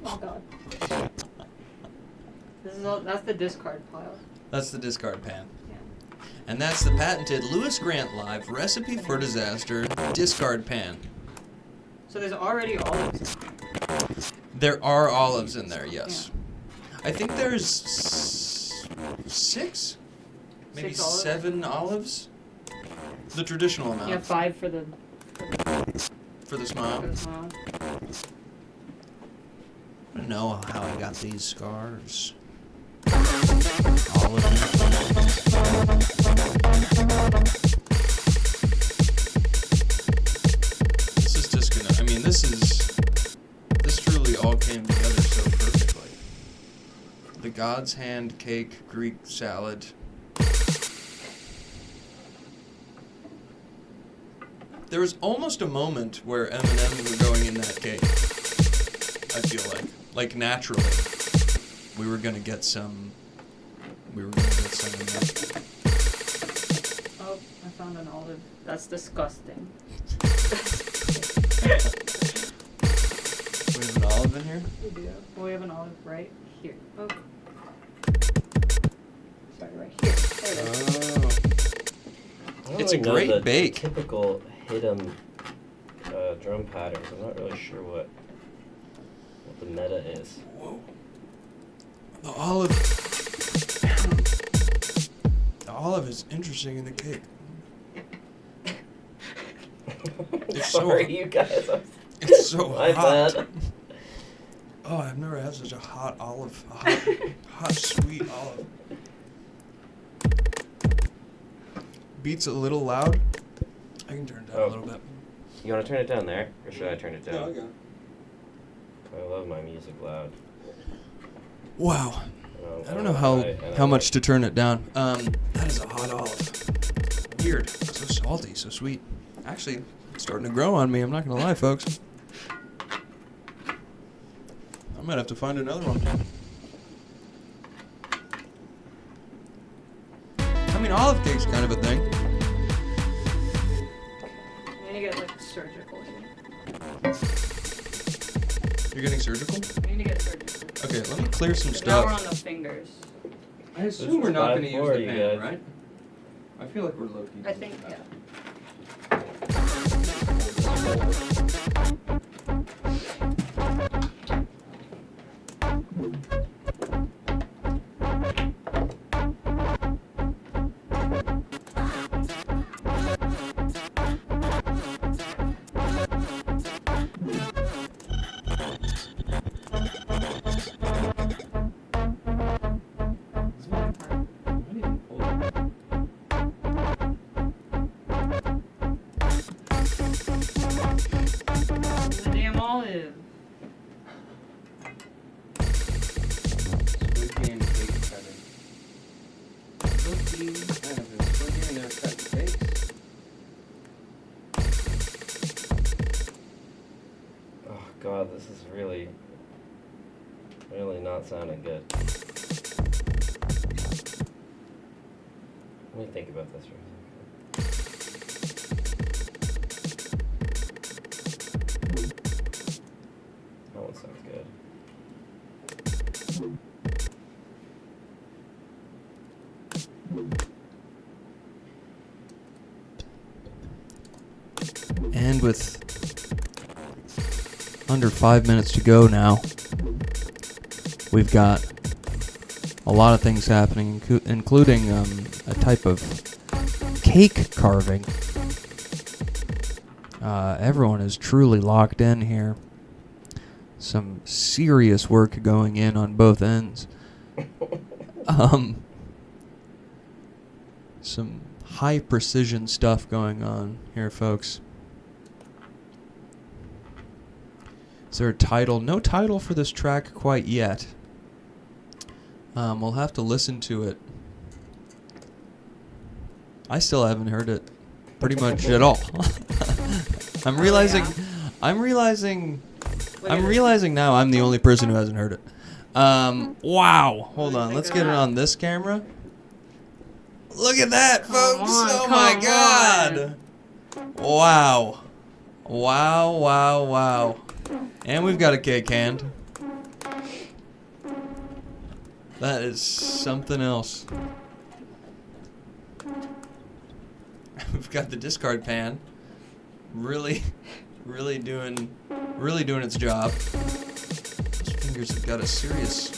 Oh god. That's the discard pile. That's the discard pan. Yeah. And that's the patented LewisGrantLive Recipe for Disaster discard pan. So there's already olives. There are olives in there, yes. I think there's 6? Maybe 6 olives? 7 olives? The traditional amount. Yeah, 5 for the For the smile. smile. I don't know how I got these scars. Olive. This is just gonna, I mean, this truly all came together so perfectly. The God's Hand cake, Greek salad. There was almost a moment where M&M's were going in that cake. I feel like naturally, we were gonna get some. We were gonna get some in there. Oh, I found an olive. That's disgusting. We have an olive in here. We do. Well, we have an olive right here. Oh. Sorry, right here. There it is. Oh. I don't It's a really know great the bake. Typical Hidden drum patterns. I'm not really sure what the meta is. Whoa. The olive. The olive is interesting in the cake. It's Sorry, so, you guys. it's so My hot. bad. Oh, I've never had such a hot olive. A hot sweet olive. Beats a little loud. I can turn it down a little bit. You want to turn it down there, or should I turn it down? No, I got it. I love my music loud. Wow. I don't know how much to turn it down. That is a hot olive. Weird. So salty, so sweet. Actually, it's starting to grow on me. I'm not gonna lie, folks. I might have to find another one. I mean, olive cake's kind of a thing. I need to get like surgical here. You're getting surgical? I need to get surgical. Okay, let me clear some Now we're on stuff. the fingers. I assume we're not going to use 5-4, the you pan, guys. right? I feel like we're low-key. I think, yeah. The damn olive. Squid game cake cutting. Cookie. Man, if it's squid game, they're cutting cakes. Oh god, this is really not sounding good. Let me think about this for a second. That one sounds good. And with under 5 minutes to go now, we've got a lot of things happening, including a type of cake carving. Everyone is truly locked in here. Some serious work going in on both ends. Some high precision stuff going on here, folks. Is there a title? No title for this track quite yet. We'll have to listen to it. I still haven't heard it pretty much at all. I'm realizing now I'm the only person who hasn't heard it. Wow. Hold on. Let's get it on this camera. Look at that, folks. Oh my god. Wow. Wow, wow, wow. And we've got a cake hand. That is something else. We've got the discard pan. Really doing its job. Those fingers have got a serious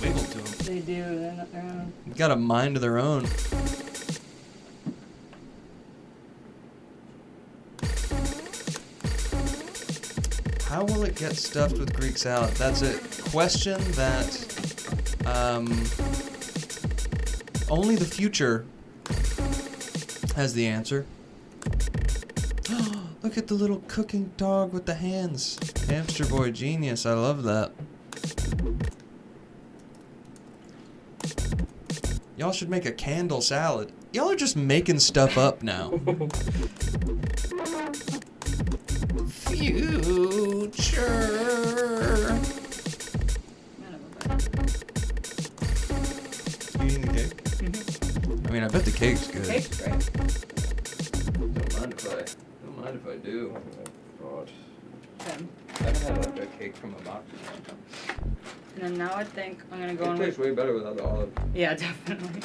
wiggle to them. They do. They're not their own. They've got a mind of their own. How will it get stuffed with Greek salad? That's a question that only the future has the answer. Look at the little cooking dog with the hands. Hamster boy genius. I love that. Y'all should make a candle salad. Y'all are just making stuff up now. Future. You eating the cake? I mean, I bet the cake's good. Cake's great. Don't mind if I do. God. Okay. I haven't had like a cake from a box in a long time. And then now I think I'm gonna go It in tastes with. way better without the olive. Yeah, definitely.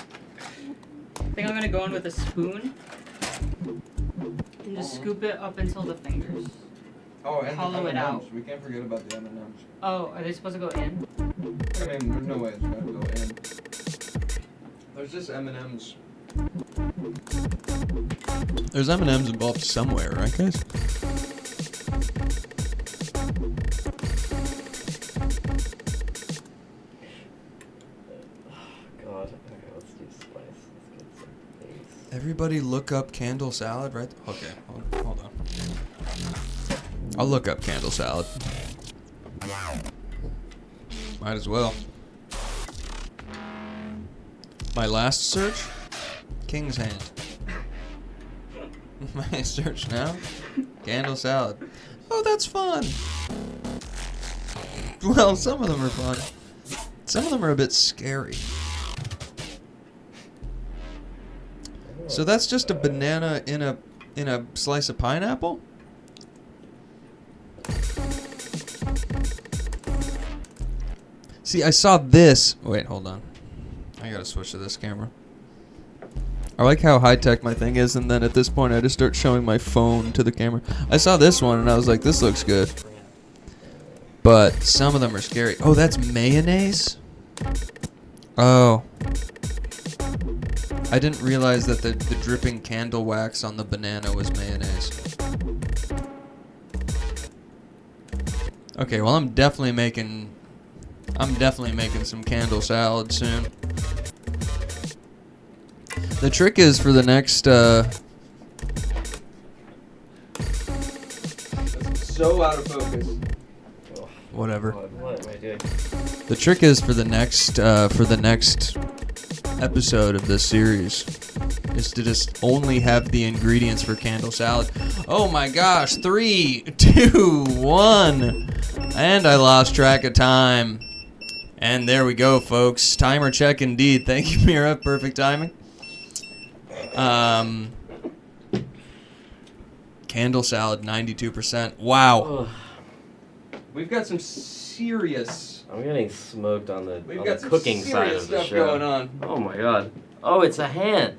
I think I'm gonna go in with a spoon and just scoop it up until the fingers. Oh, and Hollow the it M&Ms. out. We can't forget about the M&Ms. Oh, are they supposed to go in? I mean, there's no way it's gonna go in. There's just M&Ms. There's M&Ms involved somewhere, right, guys? God. Okay, let's do spice. Let's get some base. Everybody look up candle salad, right? Okay, hold on. I'll look up candle salad. Might as well. My last search? King's hand. My search now? Candle salad. Oh, that's fun. Well, some of them are fun. Some of them are a bit scary. So that's just a banana in a slice of pineapple? See, I saw this. Wait, hold on. I gotta switch to this camera. I like how high-tech my thing is, and then at this point I just start showing my phone to the camera. I saw this one, and I was like, this looks good. but some of them are scary. Oh, that's mayonnaise? Oh. I didn't realize that the dripping candle wax on the banana was mayonnaise. Okay, well I'm definitely making some candle salad soon. The trick is for the next so out of focus. Whatever. What am I doing? The trick is for the next episode of this series is to just only have the ingredients for candle salad. Oh my gosh, 3, 2, 1. And I lost track of time. And there we go, folks. Timer check indeed. Thank you, Mira. Perfect timing. Candle salad, 92%. Wow. We've got some serious... I'm getting smoked on the, We've on got the some cooking side serious of the stuff show. going on. Oh my god. Oh, it's a hand.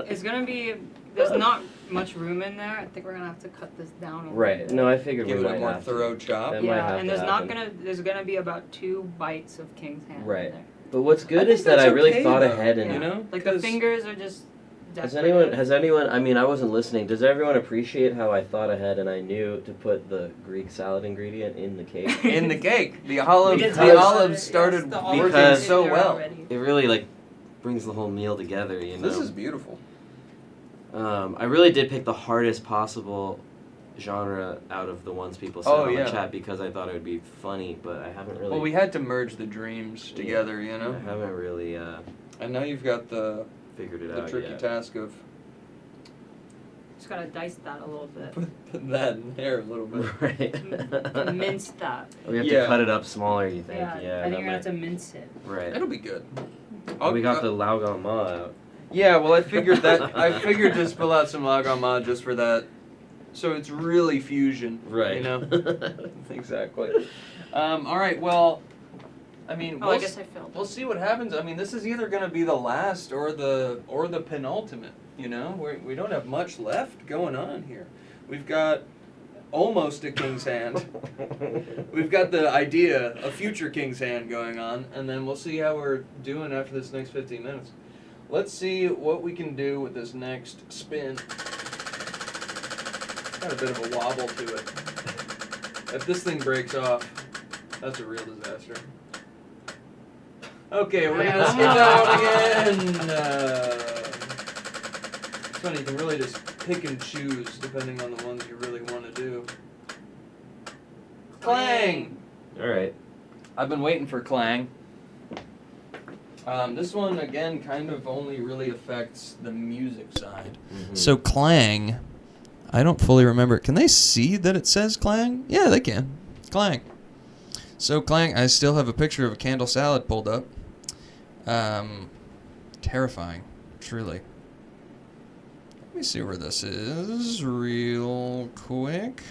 It's gonna be. There's not much room in there. I think we're gonna have to cut this down. A little Right. bit. No, I figured Give we it might a more have thorough to. chop. That might Yeah, have and to there's happen. there's gonna be about 2 bites of king's hand. Right. In there. But what's I good think is that I that's really okay, thought though, ahead and you know? Like the 'Cause- fingers are just. Has decorative. anyone, I mean, I wasn't listening. Does everyone appreciate how I thought ahead and I knew to put the Greek salad ingredient in the cake? In the cake. The olive, We did the because- olives started Yes, the working olives so are well. already. It really, like, brings the whole meal together, you know? This is beautiful. I really did pick the hardest possible genre out of the ones people said Oh, on yeah. the chat because I thought it would be funny, but I haven't really... Well, we had to merge the dreams together, you know? I haven't really And now you've got the figured it the out tricky yet. task of Just gotta dice that a little bit. put that in there a little bit. Right. Mince that. We have Yeah. to cut it up smaller, you think? Yeah, I that think you're gonna might- have to mince it. Right. It'll be good. We got the 𝗂𝗄𝗄 out. Yeah, well, I figured to spill out some 𝗂𝗄𝗄 just for that, so it's really fusion. Right. You know. Exactly. All right. Well, I mean, Oh, I guess I failed. we'll see what happens. I mean, this is either going to be the last or the penultimate. You know, we don't have much left going on here. We've got almost a king's hand. We've got the idea, a future king's hand going on, and then we'll see how we're doing after this next 15 minutes. Let's see what we can do with this next spin. Got a bit of a wobble to it. If this thing breaks off, that's a real disaster. Okay, we're gonna spin that one again. It's funny, you can really just pick and choose depending on the ones you really want to do. Clang! Alright. I've been waiting for clang. This one, again, kind of only really affects the music side. Mhm. So clang, I don't fully remember. Can they see that it says clang? Yeah, they can. Clang. So clang, I still have a picture of a candle salad pulled up. Terrifying, truly. Let me see where this is real quick.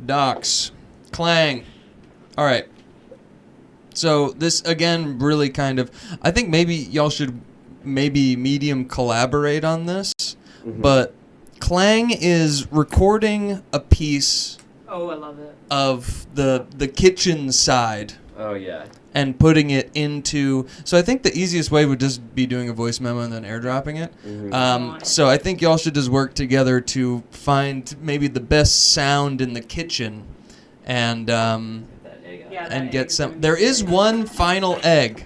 Docs. Clang. All right. So this, again, really kind of... I think maybe y'all should maybe medium collaborate on this. Mhm. But clang is recording a piece Oh, I love it. of the kitchen side Oh, yeah. and putting it into... So I think the easiest way would just be doing a voice memo and then airdropping it. Mhm. So I think y'all should just work together to find maybe the best sound in the kitchen and That egg out. Yeah, that and egg get is some. gonna be There is great. one final egg,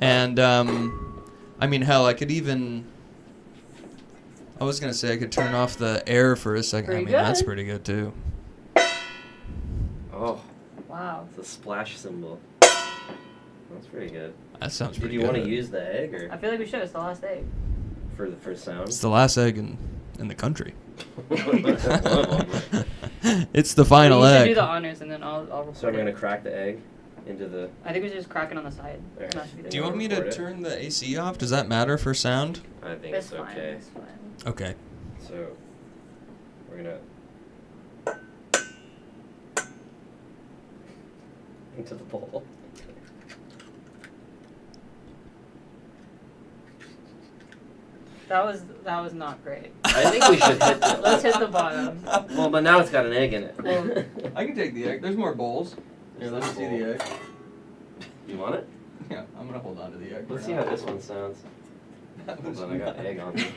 and I mean, hell, I could even. I was gonna say I could turn off the air for a second. I Pretty mean, that's good. pretty good too. Oh, Wow. it's a splash symbol. That's pretty good. That sounds Did pretty you good. want to use the egg I or feel like we should. It's the last egg. for the first sound? It's the last egg in the country. It's the final You should do egg. the honors and then I'll record So I'm gonna it. crack the egg into the. I think we should just crack it on the side. Alright. That should be the Do you want me to Record it. turn the AC off? Does that matter for sound? I think It's it's fine. okay. It's fine. Okay. So we're gonna into the bowl. That was not great. I think we should hit the... Let's hit the bottom. Well, but now it's got an egg in it. Well, I can take the egg. There's more bowls. Here, let's see the egg. You want it? Yeah, I'm gonna hold on to the egg. Let's see how this one sounds. That Hold was on, I got not- egg on me.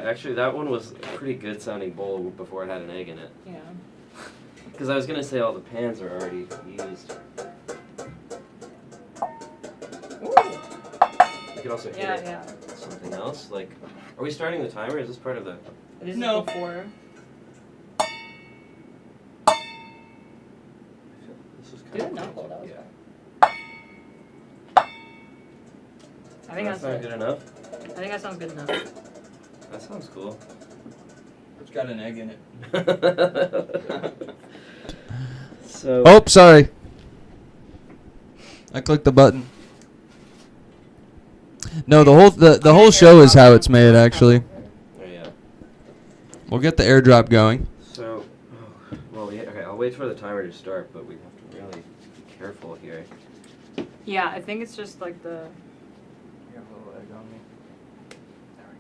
Actually that one was a pretty good sounding bowl before it had an egg in it. yeah. Because I was going to say all the pans are already used. You could also hit it Yeah. with something else. Like, are we starting the timer? Is this part of the... This No. is before. This was Do kind it of knuckle, that was yeah. I think that's not it. good enough. I think that sounds good enough. That sounds cool. It's got an egg in it. So... Oh, sorry. I clicked the button. No, the whole show is how it's made, actually. Oh, yeah. We'll get the airdrop going. So, okay, I'll wait for the timer to start, but we have to really be careful here. Yeah, I think it's just like the. You got a little egg on me. There we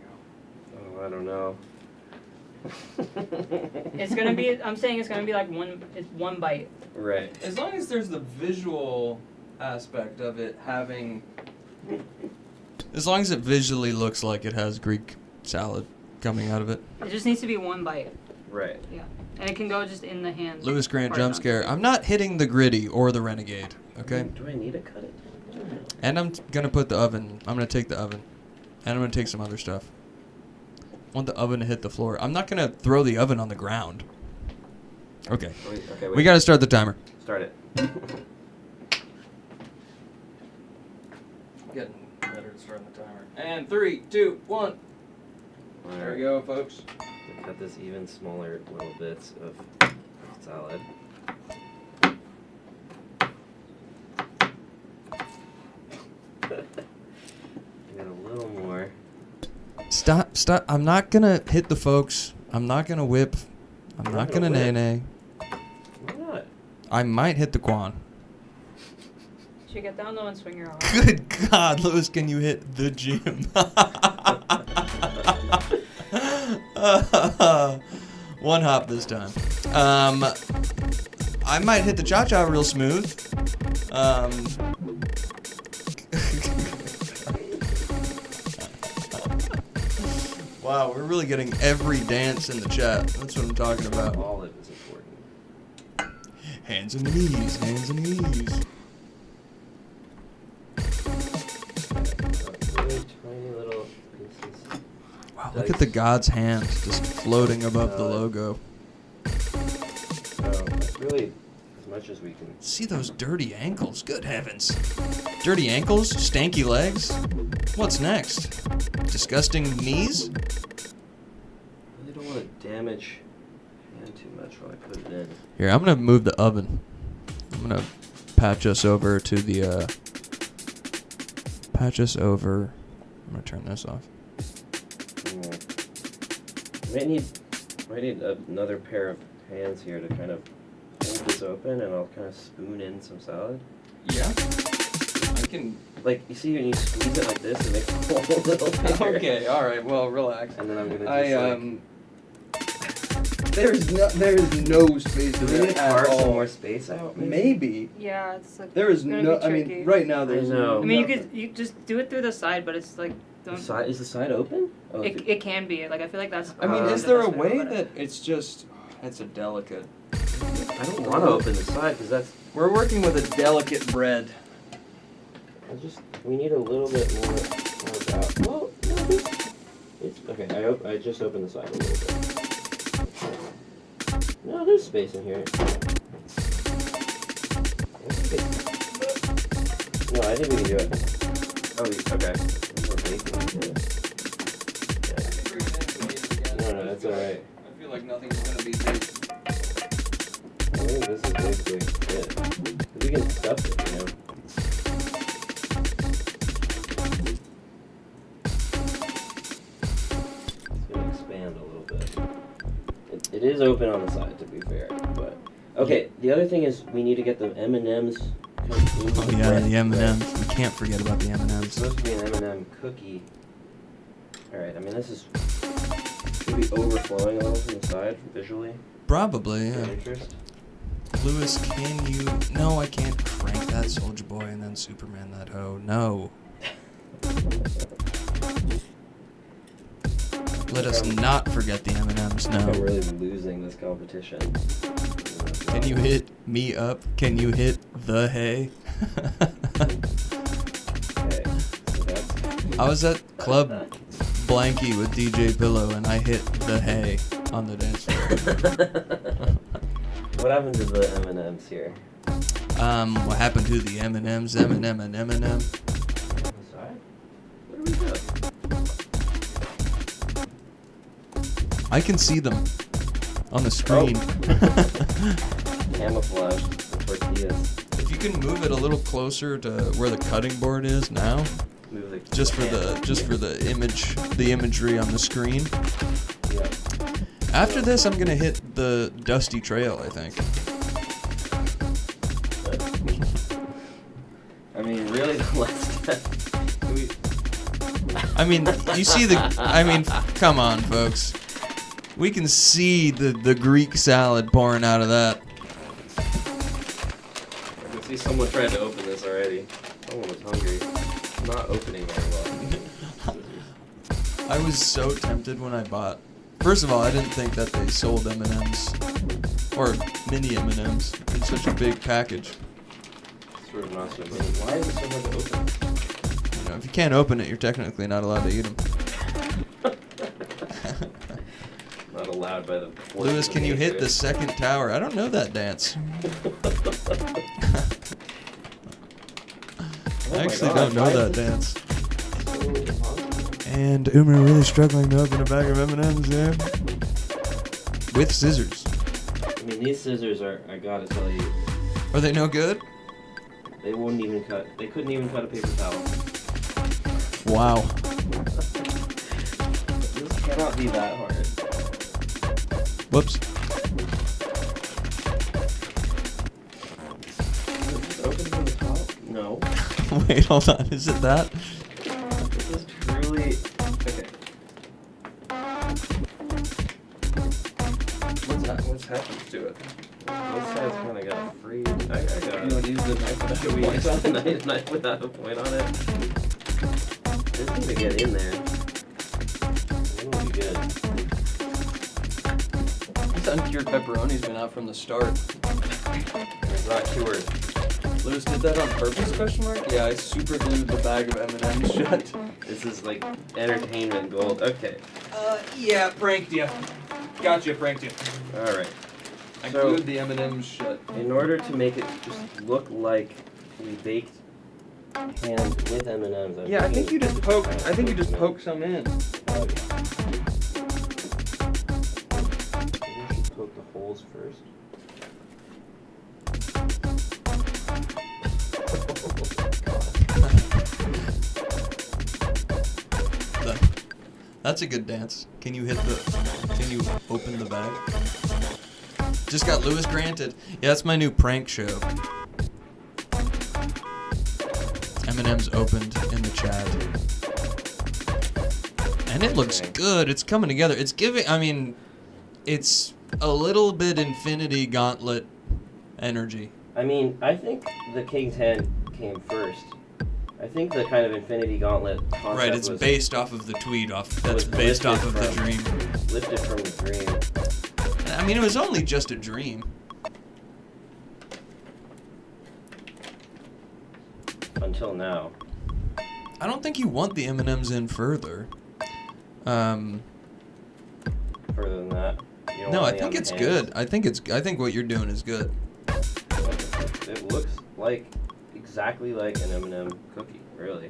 go. Oh, I don't know. It's gonna be. I'm saying it's gonna be like one bite. Right. As long as there's the visual aspect of it having... As long as it visually looks like it has Greek salad coming out of it. It just needs to be one bite. Right. Yeah, and it can go just in the hand. Lewis Grant Part jump on. scare. I'm not hitting the gritty or the renegade, okay? Do I need to cut it? And I'm gonna put the oven. I'm gonna take the oven. And I'm gonna take some other stuff. I want the oven to hit the floor. I'm not gonna throw the oven on the ground. Okay. Wait. We gotta start the timer. Start it. Getting better at starting the timer. And 3, 2, 1. There we go, folks. Cut this even smaller little bits of salad. Get a little more. Stop. I'm not gonna hit the folks. I'm not gonna whip. I'm You're not not gonna gonna whip? nay-nay. Why not? I might hit the Ʂ𝗀. Should you get down low and swing your arm? Good God, Lewis, can you hit the gym? One hop this time. I might hit the cha-cha real smooth. Wow, we're really getting every dance in the chat. That's what I'm talking about. Olive is important. Hands and knees, hands and knees. Really tiny little pieces. Wow, look at the god's hand just floating above the logo. So that's really as much as we can. See those dirty ankles, good heavens. Dirty ankles, stanky legs. What's next? Disgusting knees? I really don't want to damage hand too much while I put it in. Here, I'm gonna move the oven. I'm gonna patch us over to the, patch us over. I'm gonna turn this off. Might need another pair of hands here to kind of hold this open, and I'll kind of spoon in some salad. Yeah? I can... Like, you see when you squeeze it like this, it makes a whole little bigger. Okay, alright, well, relax. And then I'm gonna just There is no space do we there need to at carve some all. more space out? Maybe. Yeah, it's like. There is gonna no... be I mean, tricky. right now there's know. I mean, nothing. you just do it through the side, but it's like don't. Is the side open? Oh, It can be like I feel like that's. I mean, Uh, is the there a best to go way about it. that it's just... It's a delicate... I don't want to open the side because that's. We're working with a delicate bread. We need a little bit more carved out. Well, no, it's okay. I just opened the side a little bit. No, there's space in here. I think we can do it. Oh, okay. More bacon. Yeah. No, that's alright. I feel like nothing's gonna be big. I think this is basically it. We can stuff it, you know. It's gonna expand a little bit. It is open on the side, to be fair, but okay. The other thing is we need to get the M&Ms. Oh yeah, the M&Ms. We can't forget about the It's M&Ms. supposed to be an M&M cookie Alright, I mean, this is maybe overflowing a little from the side visually. Probably, For yeah. interest. Lewis, can you... No, I can't crank that Soulja Boy and then Superman that hoe. No. Let us not forget the M&Ms, no. I'm really losing this competition. Can you hit me up? Can you hit the hay? Okay, so that's... I was at Club Blanky with DJ Pillow and I hit the hay on the dance floor. What happened to the M&Ms here? What happened to the M&Ms? Eminem and Eminem. On the side? Where do we go? I can see them on the screen. Camouflage the tortillas. If you can move it a little closer to where the cutting board is now, Move the just for the image, the imagery on the screen. Yeah. After this, I'm gonna hit the dusty trail, I think. I mean, really, the last step. I mean, you see come on, folks. We can see the Greek salad pouring out of that. I can see someone tried to open this already. Someone was hungry. Not opening very well. I was so tempted when I bought. First of all, I didn't think that they sold M&Ms or mini M&Ms in such a big package. Sort of not so many. Why is it so hard to open? You know, if you can't open it, you're technically not allowed to eat them. Not allowed by the. Lewis, can you hit the second tower? I don't know that dance. I actually don't know that dance. And umru really struggling to open a bag of M&Ms there. With scissors. I mean, these scissors are, I gotta tell you, Are they no good? they wouldn't even cut, they couldn't even cut a paper towel. Wow. This cannot be that hard. Whoops. Is it open from the top? No. Wait, hold on. Is it that? This is truly, okay. What's happened to it? This side's kind of got a freeze. I got it. You want to use the knife without a point? Knife without a point on it? This needs to get in there. It will be good. This uncured pepperoni's been out from the start. It's not cured. Lewis did that on purpose, question mark? Yeah, I super glued the bag of M&M's shut. This is like entertainment gold. Okay. Yeah, pranked you. Gotcha, pranked you. Alright. I So- glued the M&M's shut. In order to make it just look like we baked ham with M&Ms. Yeah, I think you just poke some in. Oh, yeah. Maybe we should poke the holes first. That's a good dance. Can you open the bag? Just got Lewis granted. Yeah, that's my new prank show. M&M's opened in the chat. And it looks good. It's coming together. It's it's a little bit Infinity Gauntlet energy. I mean, I think the King's Hand came first. I think the kind of Infinity Gauntlet concept Right, it's was based off of the tweet that's was based off of lifted the dream. lifted from the dream. I mean, it was only just a dream. Until now. I don't think you want the M&Ms in further. Further than that. You don't No, want I any think on the it's hands. good. I think what you're doing is good. It looks like exactly like an M&M cookie, really.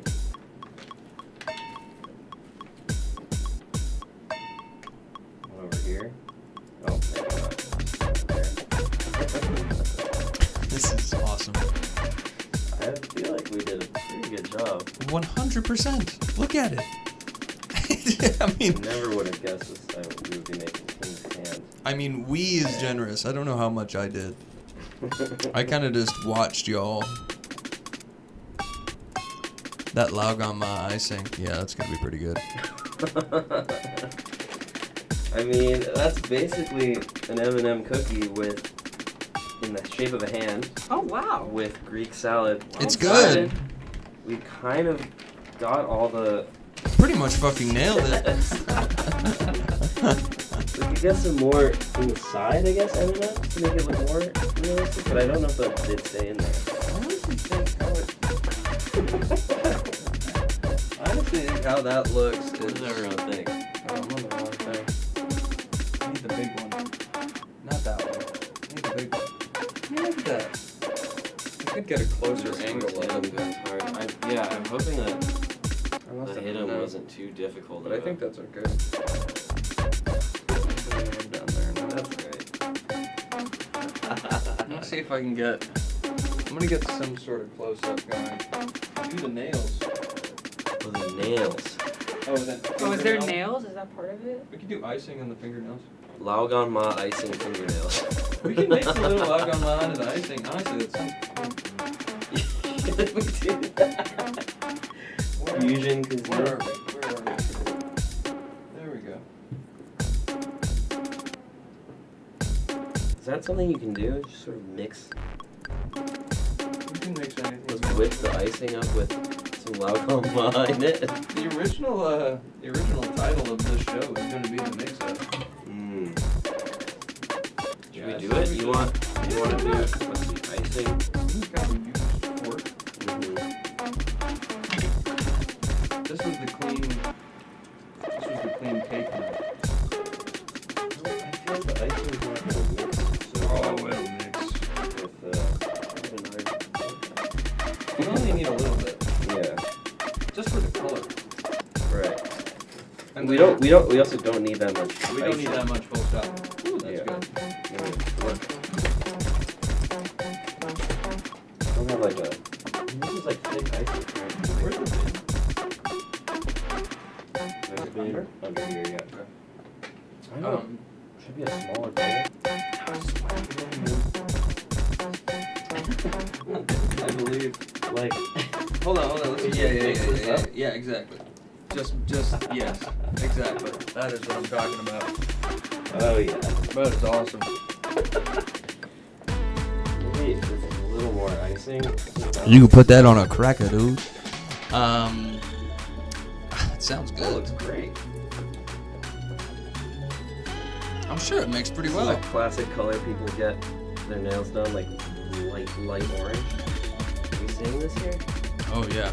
One over here. Oh, maybe not. There. This is awesome. I feel like we did a pretty good job. 100%. Look at it. I mean, Never would have guessed this time we would be making King's Hand. I mean, we is generous. I don't know how much I did. I kind of just watched y'all. That 𝗂𝗄𝘄𝗃 icing. Yeah, that's gonna be pretty good. I mean, that's basically an M&M cookie with, in the shape of a hand, Oh wow. with Greek salad. It's inside. good. We kind of got all the. Pretty much fucking nailed it. We could get some more inside, I guess, M&M to make it look more realistic, but I don't know if that did stay in there. Honestly, think how that looks What does is. everyone think? I'm on the wrong thing. I need the big one. Not that one. I need the big one. Look at that. I could get a closer angle of it. Yeah, I'm hoping that Unless the I hit-em know. wasn't too difficult. But I think that's okay. Down there. that's great. Let's see if I can get. I'm gonna get some sort of close up going. Do the nails. Oh, the nails. Oh, then. Oh, is there nails? Is that part of it? We could do icing on the fingernails. 𝗂𝗄𝘄𝗃 icing fingernails. We can mix a little 𝗂𝗄𝘄𝗃 into the icing. Honestly, that sounds cool. We do that. Fusion Where cuisine. are we? There we go. Is that something you can do? Just sort of mix, You can mix anything. just whip the icing up with some 𝗂𝗄𝘄𝗃 in it. The original title of this show is going to be the mix-up. Should we do it? You want to do, let's see, icing? Who's got a used fork? This was the clean cake knife. I feel like the icing's not going to mix. So it'll mix. with, You only need a little bit, yeah, just for the color. right. And We also don't need that much. We don't need that much full stop. Ooh, that's Yeah. good. Don't have like a. This is like thick icing, right? Where's the bin? There's a bin under here, yeah. Okay. I don't know. Should be a smaller bowl. I believe. Like, Hold on. Let's see. Mix this up? Yeah, exactly. Just yes, exactly. That is what I'm talking about. oh yeah. That is awesome. Maybe with a little more icing. You can put that on a cracker, dude. It sounds That good. looks great. I'm sure it makes pretty This is well. a classic color people get their nails done, like light orange. Are we seeing this here? Oh yeah.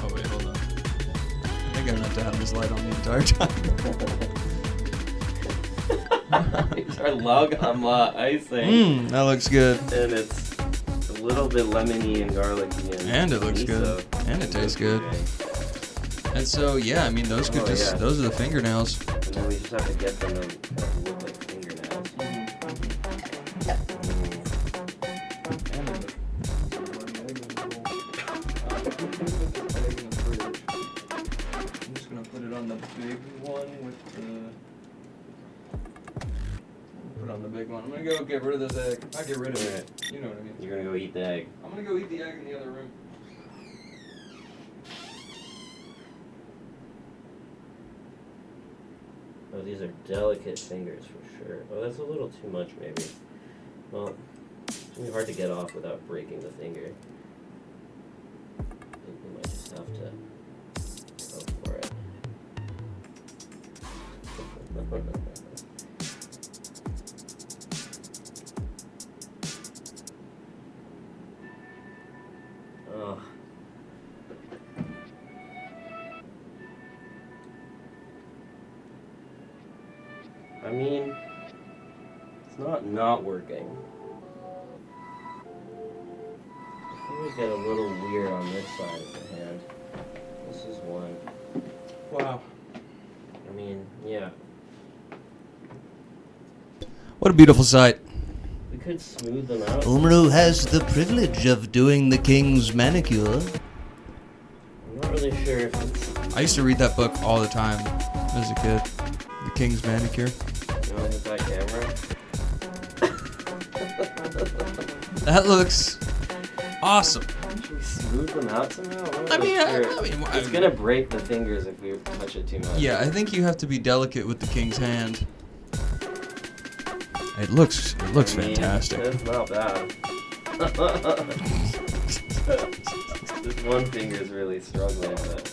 Oh wait, hold on. I think I meant to have this light on the entire time. These are 𝗂𝗄𝘄𝗃 icing. That looks good. And it's a little bit lemony and garlicky And it looks miso. good. And it tastes good. And so yeah, I mean those could Oh, just yeah. those are the fingernails. And then we just have to get them to look like fingernails. I'm just gonna put it on the big one with the. Put on the big one. I'm gonna go get rid of this egg. I'll get rid of it. You know what I mean. You're gonna go eat the egg. I'm gonna go eat the egg in the other room. Oh, these are delicate fingers for sure. Oh, that's a little too much maybe. Well, it's gonna be hard to get off without breaking the finger. I think we might just have to go for it. Oh. I mean, it's not working. I think we get a little weird on this side of the hand. This is one. Wow. I mean, yeah. What a beautiful sight. We could smooth them out. Umru has the privilege of doing the king's manicure. I'm not really sure if it's. I used to read that book all the time as a kid. The King's Manicure. You want to hit that camera? That looks awesome. Should we see smooth them out somehow? I mean, It's gonna break the fingers if we touch it too much. Yeah, I think you have to be delicate with the king's hand. It looks fantastic. It's not bad. This one finger's really struggling with it.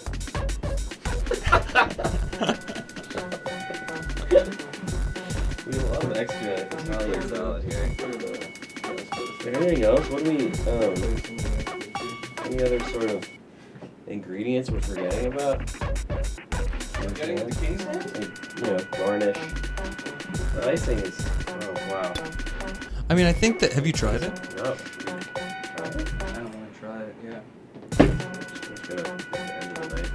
We have a lot of extra Italian salad here. Anything else? What do we, any other sort of ingredients we're forgetting about? Getting the king's hand? Garnish. The icing is, oh wow. I mean, I think that. Have you tried it? No. I don't want to try it, yeah. Just gonna get the end of the knife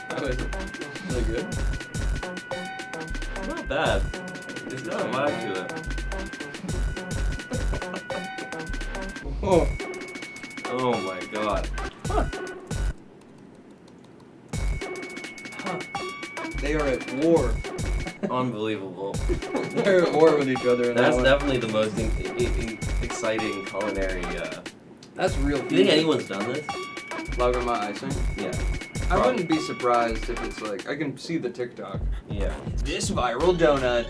That was really good. here. Not bad. It's got a vibe to it. Oh. Oh my god. They are at war. Unbelievable. They're at war with each other. In That's that one. definitely the most exciting culinary. That's real. Do you think anyone's done this? Lager my icing? Yeah. I wouldn't be surprised if it's like, I can see the TikTok. Yeah. This viral donut.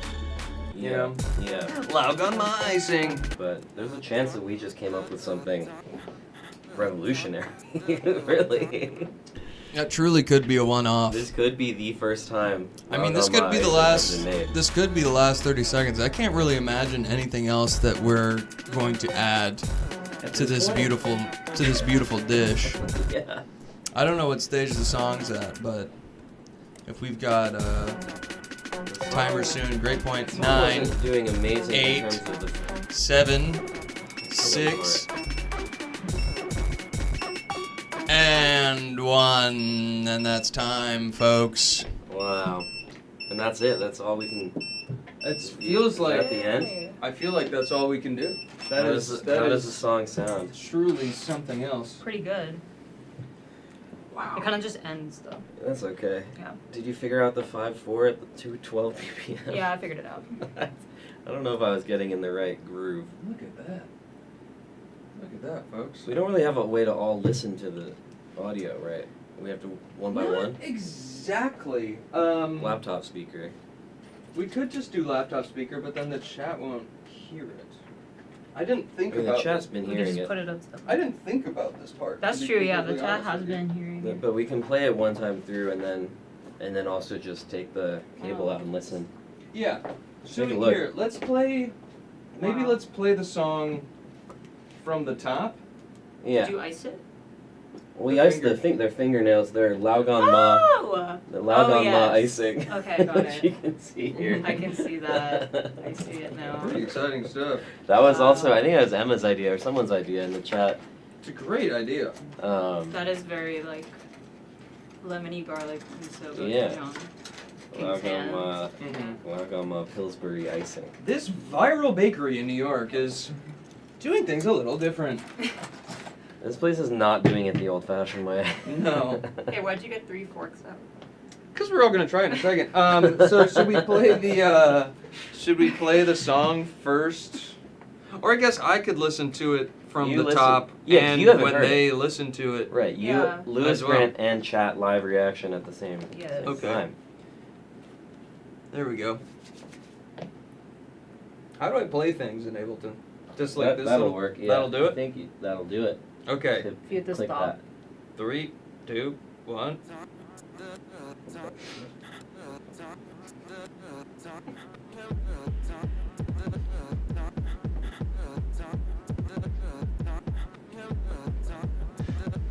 Yeah. Yeah. Laug on my icing. But there's a chance that we just came up with something revolutionary. Really. That truly could be a one-off. This could be the first time. I mean, this could be the last. This could be the last 30 seconds. I can't really imagine anything else that we're going to add to this beautiful dish. Yeah. I don't know what stage the song's at, but if we've got timer soon, great point. 9, Doing amazing 8, in terms of the 7, 6, and 1, and that's time, folks. Wow. And that's it. That's all we can. It feels Is like that the end? I feel like that's all we can do. How does the song sound? truly something else. Pretty good. Wow. It kind of just ends though. That's okay. Yeah. Did you figure out the 5/4 at the 212 BPM? Yeah, I figured it out. I don't know if I was getting in the right groove. Look at that. Look at that, folks. We don't really have a way to all listen to the audio, right? We have to one by one. Exactly. Laptop speaker. We could just do laptop speaker, but then the chat won't hear it. I didn't think I mean, about the chat's this. been We could hearing just it. put it up to the. I didn't think about this part. That's to be true. Yeah, the completely chat honest has with you. been hearing it. But we can play it one time through and then also just take the cable Oh. out and listen. Yeah. So Take a look. here, let's play. Maybe Wow. let's play the song from the top. Yeah. Did you ice it? We the iced finger- their fingernails. They're Laugon Ma. Oh! The Laugon Ma yes. icing. Okay, got Which you it. can see here. I can see that. I see it now. Pretty exciting stuff. That was also, Wow. I think that was Emma's idea or someone's idea in the chat. It's a great idea. That is very like lemony garlic and so good. Yeah. John. King's hand. Laugon Ma Pillsbury icing. This viral bakery in New York is doing things a little different. This place is not doing it the old-fashioned way. No. Okay, why'd you get 3 forks out? Because we're all gonna try in a second. So should we play the song first? Or I guess I could listen to it from You the listen- top, yeah, and you haven't when heard they listen to it. Right, you, Yeah. Lewis As well. Grant and chat live reaction at the same Yes. Okay. time. There we go. How do I play things in Ableton? Just like this. That'll little- work. Yeah, That'll do I it. think that'll do it. Okay. Click- If you hit the click stop. 3, 2, 1.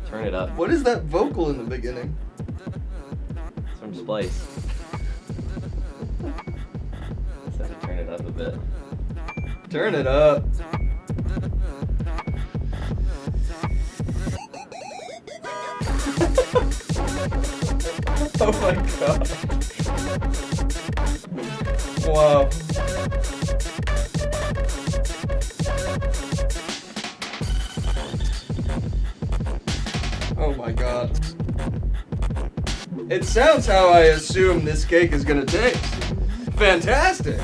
Turn it up. What is that vocal in the beginning? It's from Splice. Just have to turn it up a bit. Turn it up. Oh my god. Wow. Oh my god. It sounds how I assume this cake is gonna taste. Fantastic.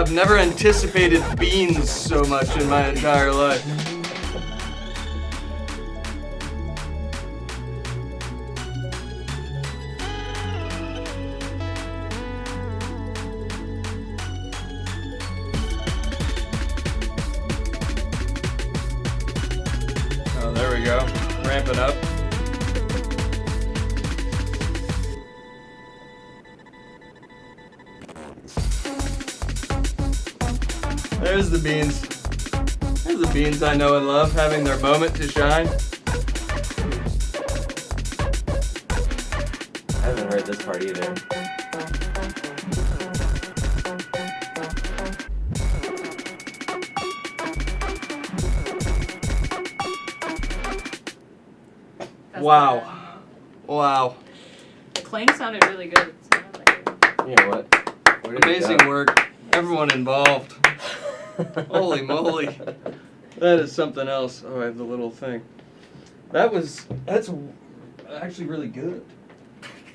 I've never anticipated beans so much in my entire life. Oh, there we go. Ramp it up. There's the beans. There's the beans I know and love, having their moment to shine. I haven't heard this part either. Wow. Wow. The clang sounded really good. It sounded like You know what? Where did it Amazing go? work. Everyone involved. Holy moly. That is something else. Oh, I have the little thing. That's actually really good.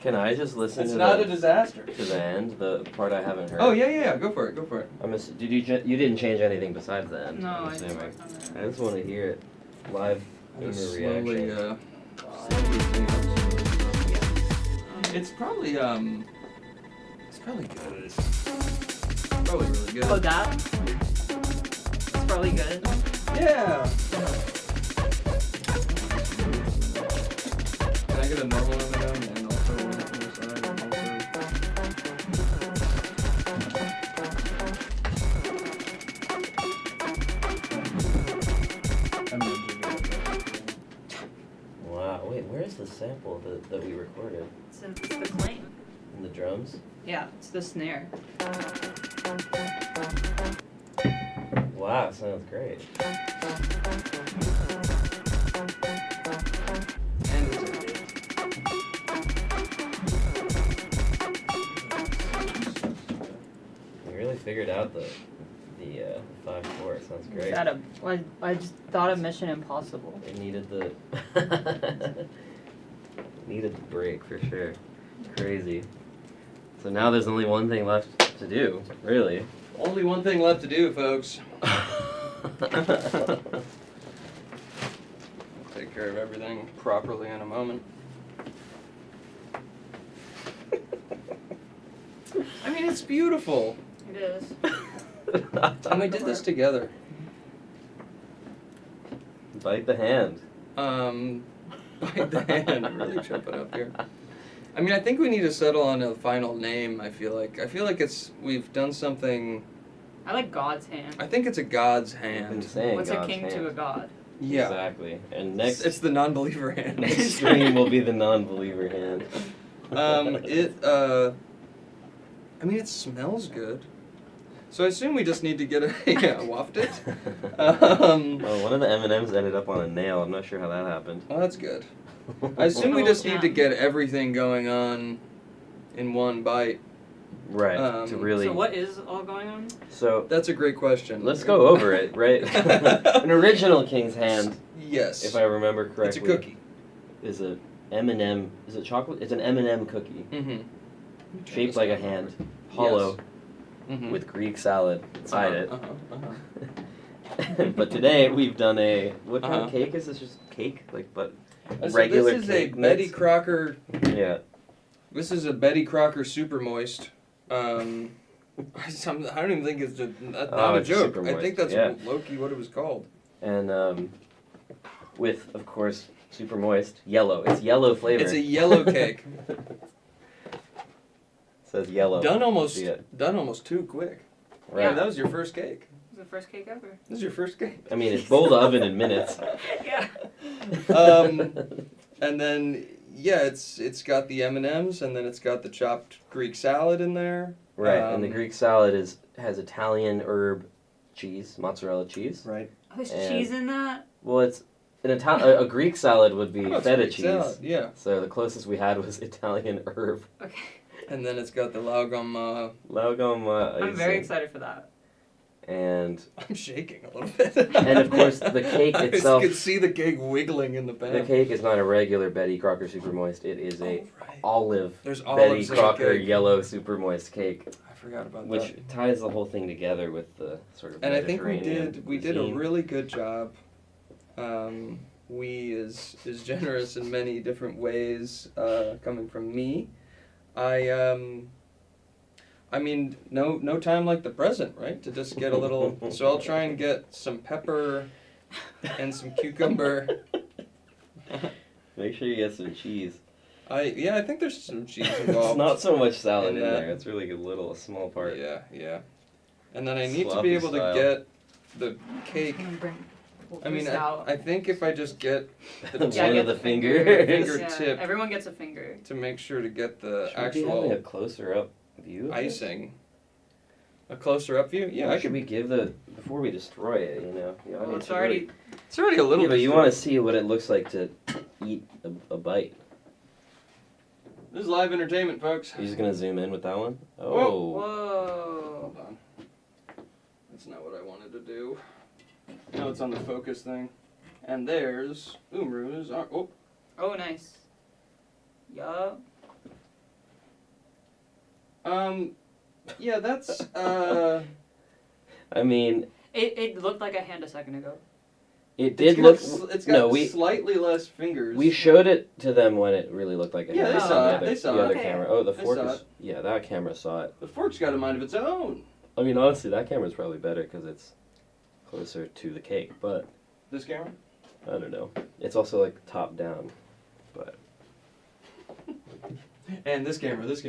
Can I just listen It's to not the, a disaster. to the end, the part I haven't heard? Oh, yeah. Go for it. Go for it. Did you didn't change anything besides the end? no, I'm I just assuming. worked on that. I just want to hear it live in the Just reaction. slowly clean up some of this stuff. It's probably good. It's probably really good. Oh, that? It's probably good. Yeah. Can I get a normal M&M and also one from the side and Wow, wait, where's the sample that we recorded? It's the clang. In the drums? Yeah, it's the snare. Wow, sounds great. And it's a hit. You really figured out the 5/4. It sounds great. I just thought of Mission Impossible. It needed the needed the break for sure. Crazy. So now there's only one thing left to do, really. Only one thing left to do, folks. Take care of everything properly in a moment. I mean, it's beautiful. It is. And we did this together. Bite the hand. Bite the hand. Really jumping up here. I mean, I think we need to settle on a final name. I feel like we've done something. I like God's hand. I think it's a God's You've been hand. saying What's God's a king hand. to a god? Yeah. Exactly. And next It's the non-believer hand. next stream will be the non-believer hand. I mean, it smells good. So I assume we just need to get waft it. Oh, one of the M&Ms ended up on a nail. I'm not sure how that happened. Well, that's good. I assume we just need to get everything going on in one bite. Right. To really. So what is all going on? So That's a great question. let's go over it. Right. An original king's hand, Yes. if I remember correctly, It's a cookie. is a M&M. Is it chocolate? It's an M&M cookie, Mm-hmm. shaped like a hand, hollow, Mm-hmm. with Greek salad inside it. Uh-huh. But today we've done what kind Uh-huh. of cake is this? Just cake, like but So regular this is cake a Betty mix? Crocker. Yeah. This is a Betty Crocker super moist. I don't even think it's not Oh, a it's joke. super I think moist, that's yeah. low-key what it was called. And with of course super moist yellow. It's yellow flavor. It's a yellow cake. Says yellow. Done almost See it. too quick. Right. Yeah, that was your first cake. It was the first cake ever. This is your first cake. I mean, it's boiled oven in minutes. Yeah. And then it's got the M&Ms, and then it's got the chopped Greek salad in there. Right, and the Greek salad has Italian herb cheese, mozzarella cheese. Right. Oh, there's And- cheese in that? Well, it's a Greek salad would be Oh, it's feta Greek cheese. salad, yeah. So the closest we had was Italian herb. Okay. And then it's got the laugom. Laugom. I'm very excited for that. And I'm shaking a little bit. And of course, the cake itself. I could see the cake wiggling in the pan. The cake is not a regular Betty Crocker Super Moist. It is a olive There's Betty olives in the Crocker cake. yellow Super Moist cake, I forgot about which that. ties the whole thing together with the sort of And I think Mediterranean we did a cuisine. really good job. We is generous in many different ways. Coming from me, I mean, no time like the present, right? To just get a little. So I'll try and get some pepper and some cucumber. Make sure you get some cheese. I think there's some cheese involved. It's not so much salad in And, there. It's really a small part. Yeah. And then I need to Sloppy be able style. to get the cake. I'm gonna bring I mean, this out. I think if I just get the One Yeah, of get the the fingers. finger Yeah, tip everyone gets a finger. to make sure to get the Should we be having a actual closer up view of this? icing. A closer up view? Yeah, Or I should could. we give before we destroy it, the Well, audience it's should already. It's already a little yeah, but bit. you want to see what it looks like to eat a bite. This is live entertainment, folks. You're just gonna zoom in with that one? Whoa. Oh. Whoa. Hold on. That's not what I wanted to do. No, it's on the focus thing. And there's umru's. Oh, Oh, nice. Yeah. yeah, that's I mean, It looked like a hand a second ago. it did look. It's got No, we slightly less fingers. we showed it to them when it really looked like a Yeah, hand they on saw the it. other, They saw the it. other Okay. camera. Oh, the They fork saw is. Yeah, that camera saw it. The fork's got a mind of its own. I mean, honestly, that camera's probably better because it's closer to the cake. But This camera? I don't know. It's also like top down. But And this camera. there's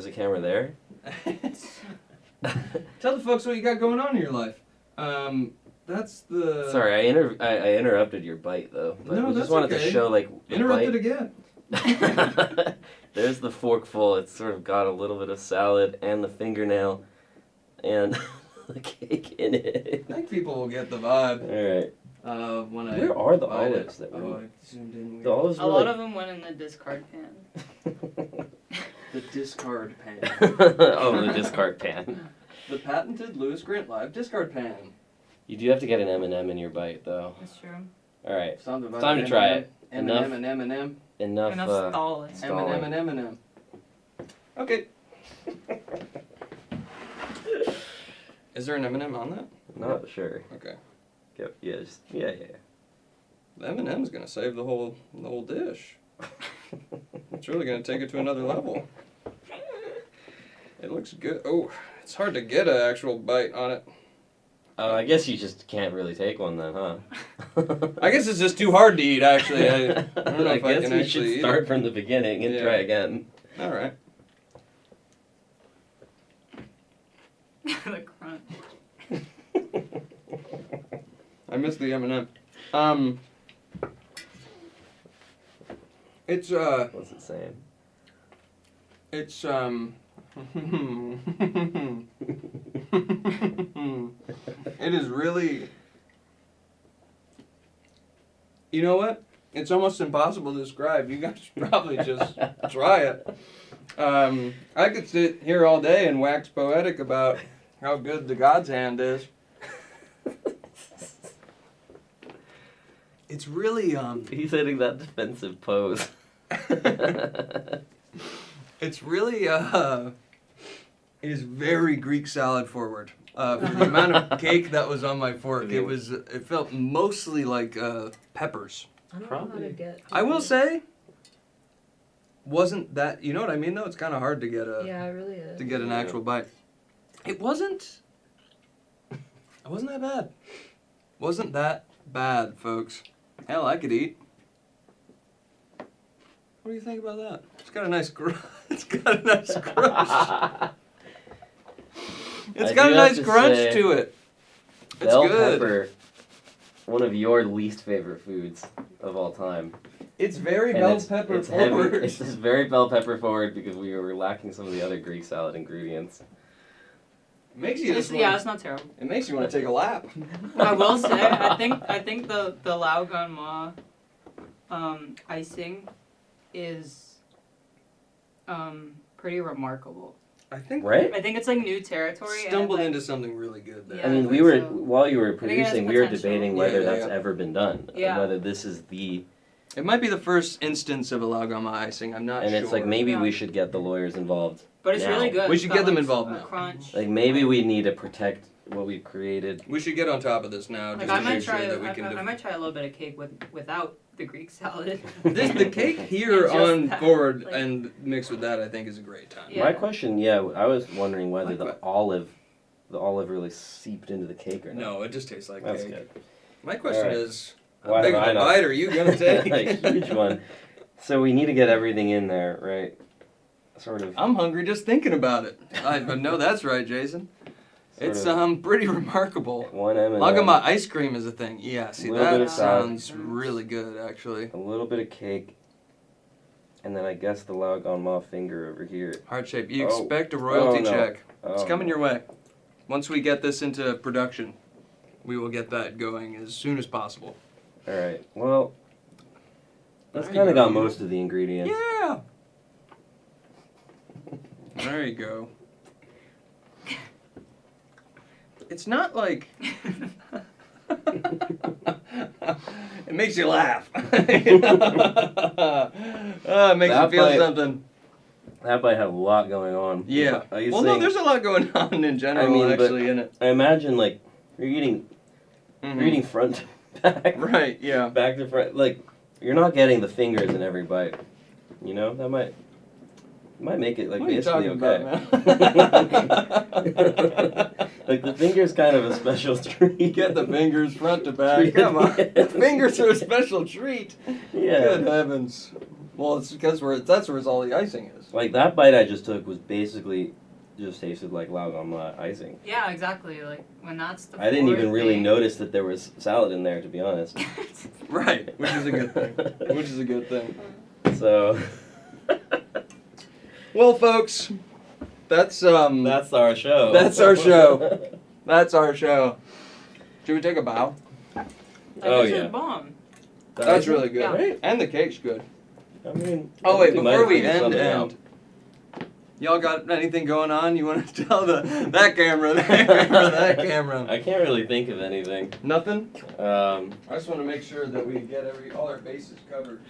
a camera there. Tell the folks what you got going on in your life. That's the. Sorry, I interrupted your bite though. But No, we that's just wanted okay. to show like the Interrupted bite. again. There's the forkful. It's sort of got a little bit of salad and the fingernail and the cake in it. I think people will get the vibe. All right. When I. Where are the bite it. olives that were? Oh, I zoomed in. The olives A were lot like... of them went in the discard pan. The discard pan. Oh, the discard pan. The patented LewisGrantLive discard pan. You do have to get an M&M in your bite though. That's true. All right. It's time to try it. Enough. M&M. Enough. Enough stalling. Stalling. M&M. Okay. Is there an M&M on that? Not sure. Okay. Yep. Yeah. Yeah. The M&M's gonna save the whole dish. It's really gonna take it to another level. It looks good. Oh, it's hard to get an actual bite on it. I guess you just can't really take one then, huh? I guess it's just too hard to eat. Actually, I don't know I if I guess can we actually should eat start it. from the beginning and Yeah. try again. All right. The crunch. I missed the M&M. It's What's it saying? It's it is really. You know what? It's almost impossible to describe. You guys should probably just try it. I could sit here all day and wax poetic about how good the God's hand is. It's really He's hitting that defensive pose. It's really it is very Greek salad forward. For the amount of cake that was on my fork, it felt mostly like peppers. I don't Probably. know how to get. I will say, wasn't that, you know what I mean though? It's kind of hard to get Yeah, it really is. to get an actual bite. It wasn't that bad. Wasn't that bad, folks. Hell, I could eat. What do you think about that? It's got a nice It's got a nice crunch. It's I got do a have nice to crunch say, to it. It's Bell good. pepper, one of your least favorite foods of all time. It's very And bell it's pepper heavy. forward. It's just very bell pepper forward because we were lacking some of the other Greek salad ingredients. Makes you just Yeah, it's not terrible. It makes you want to take a lap. I will say, I think the 𝗂𝗚𝗄𝗰𝗀 icing is pretty remarkable. I think right? I think it's like new territory. stumbled and, into something really good there. Yeah, I mean, I we think were so. while you were think it has producing, we were potential. debating whether Yeah, that's yeah. ever been done. Yeah. Whether this is the, It might be the first instance of a 𝗂𝗄𝘂 icing. I'm not and sure. it's like maybe Yeah. we should get the lawyers involved. But it's now. really good. We It's should got, get them like, involved a now. Crunch. Like maybe we need to protect what we've created. We should get on top of this now, Like just I to might make sure try. that we can. I might try a little bit of cake without the Greek salad. The cake here Just on that, board like- and mixed with that, I think, is a great time. Yeah. My question, I was wondering whether Like the what? olive really seeped into the cake or not. No, it just tastes like That's cake. good. My question Alright. is, how Why big have of I a not- bite are you gonna take? A huge one. So we need to get everything in there, right? Sort of. I'm hungry just thinking about it. I know that's right, Jason. Sort It's of pretty remarkable. one M&M, 𝗂𝗂𝘂 ice cream is a thing. Yeah, see Little bit that of salad. sounds really good actually. a little bit of cake, and then I guess the 𝗂𝗂𝘂 finger over here. Heart shape. You Oh. expect a royalty Oh, no. check. It's Oh, coming no. your way. Once we get this into production, we will get that going as soon as possible. All right. Well, that's There you kind of go. got most of the ingredients. Yeah. There you go. It's not like it makes you laugh. It makes That you feel bite- something. That might have a lot going on. Yeah. Are you Well, no, saying- there's a lot going on in general, I mean, but- actually, in it. I imagine like you're eating front to back, Right. Yeah. back to front. Like you're not getting the fingers in every bite. You know that might make it like What are you basically talking okay. about, man? Like the finger's kind of a special treat. Get the fingers front to back. Come on. Fingers are a special treat. Yeah. Good heavens. Well, it's because that's where all the icing is. Like that bite I just took was basically just tasted like 𝗂𝗂𝘂 icing. Yeah, exactly. Like when that's the. I didn't even fourth really thing. notice that there was salad in there, to be honest. Right, which is a good thing. Which is a good thing. So Well, folks, that's that's our show. That's our show. That's our show. Should we take a bow? Oh, This yeah. is bomb. That's really good. Yeah. Right? And the cake's good. I mean. Oh wait, we might before we figure something out. end, y'all got anything going on? You want to tell that camera, that camera? I can't really think of anything. Nothing. I I just want to make sure that we get all our bases covered.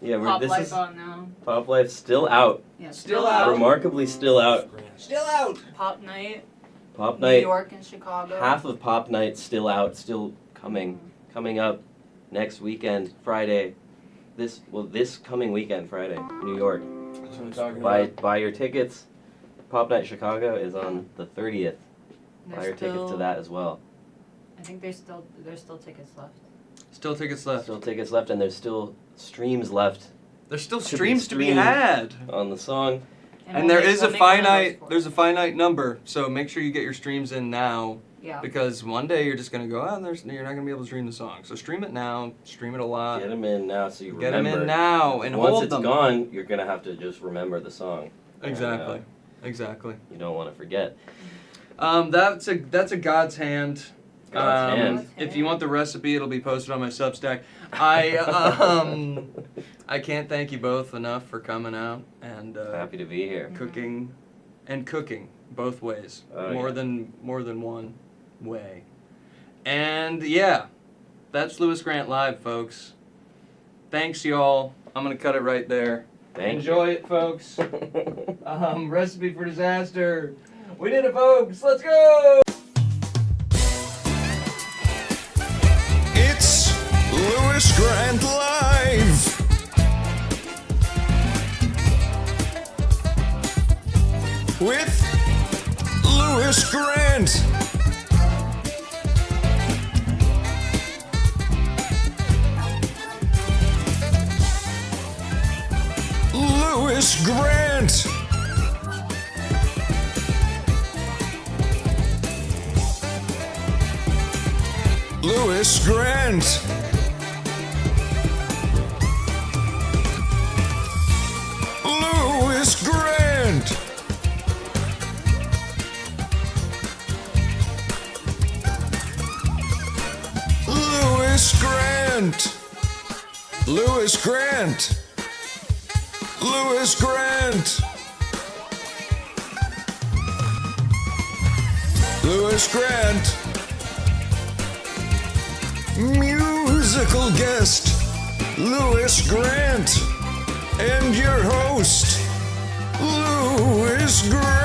Yeah, Pop this life is on now. Pop Life still out. Yeah, Still out. Remarkably still out. Still out. Pop night. Pop New Night. York and Chicago. Half of Pop Night still out, still coming up next weekend, Friday. This coming weekend, Friday, New York. That's what I'm talking Buy your tickets. Pop Night Chicago is on the 30th. Buy There's your tickets to that as well. I think there's still tickets left. Still tickets left. Still tickets left, and there's still streams left There's still To be streams to be streamed. had. on the song. And we'll there make- is we'll a make one of those finite for there's a you. finite number, so make sure you get your streams in now Yeah. because one day you're just gonna go, oh, you're not gonna be able to stream the song. So stream it now, stream it a lot. Get them in now, so you Get them remember. in now and Once hold it's them. gone, you're gonna have to just remember the song. Exactly. Exactly. You don't want to forget. That's a God's hand. God's hand. If you want the recipe, it'll be posted on my Substack. I can't thank you both enough for coming out and Happy to be here. cooking both ways, Oh, more yeah. than one way. And yeah, that's Lewis Grant Live, folks. Thanks, y'all. I'm gonna cut it right there. Enjoy it, folks. Recipe for Disaster. We did it, folks. Let's go. It's Lewis Grant Live. With Lewis Grant. Lewis Grant. Lewis Grant. Lewis Grant. Lewis Grant. Lewis Grant. Lewis Grant. Lewis Grant. Musical guest, Lewis Grant. And your host, Lewis Grant.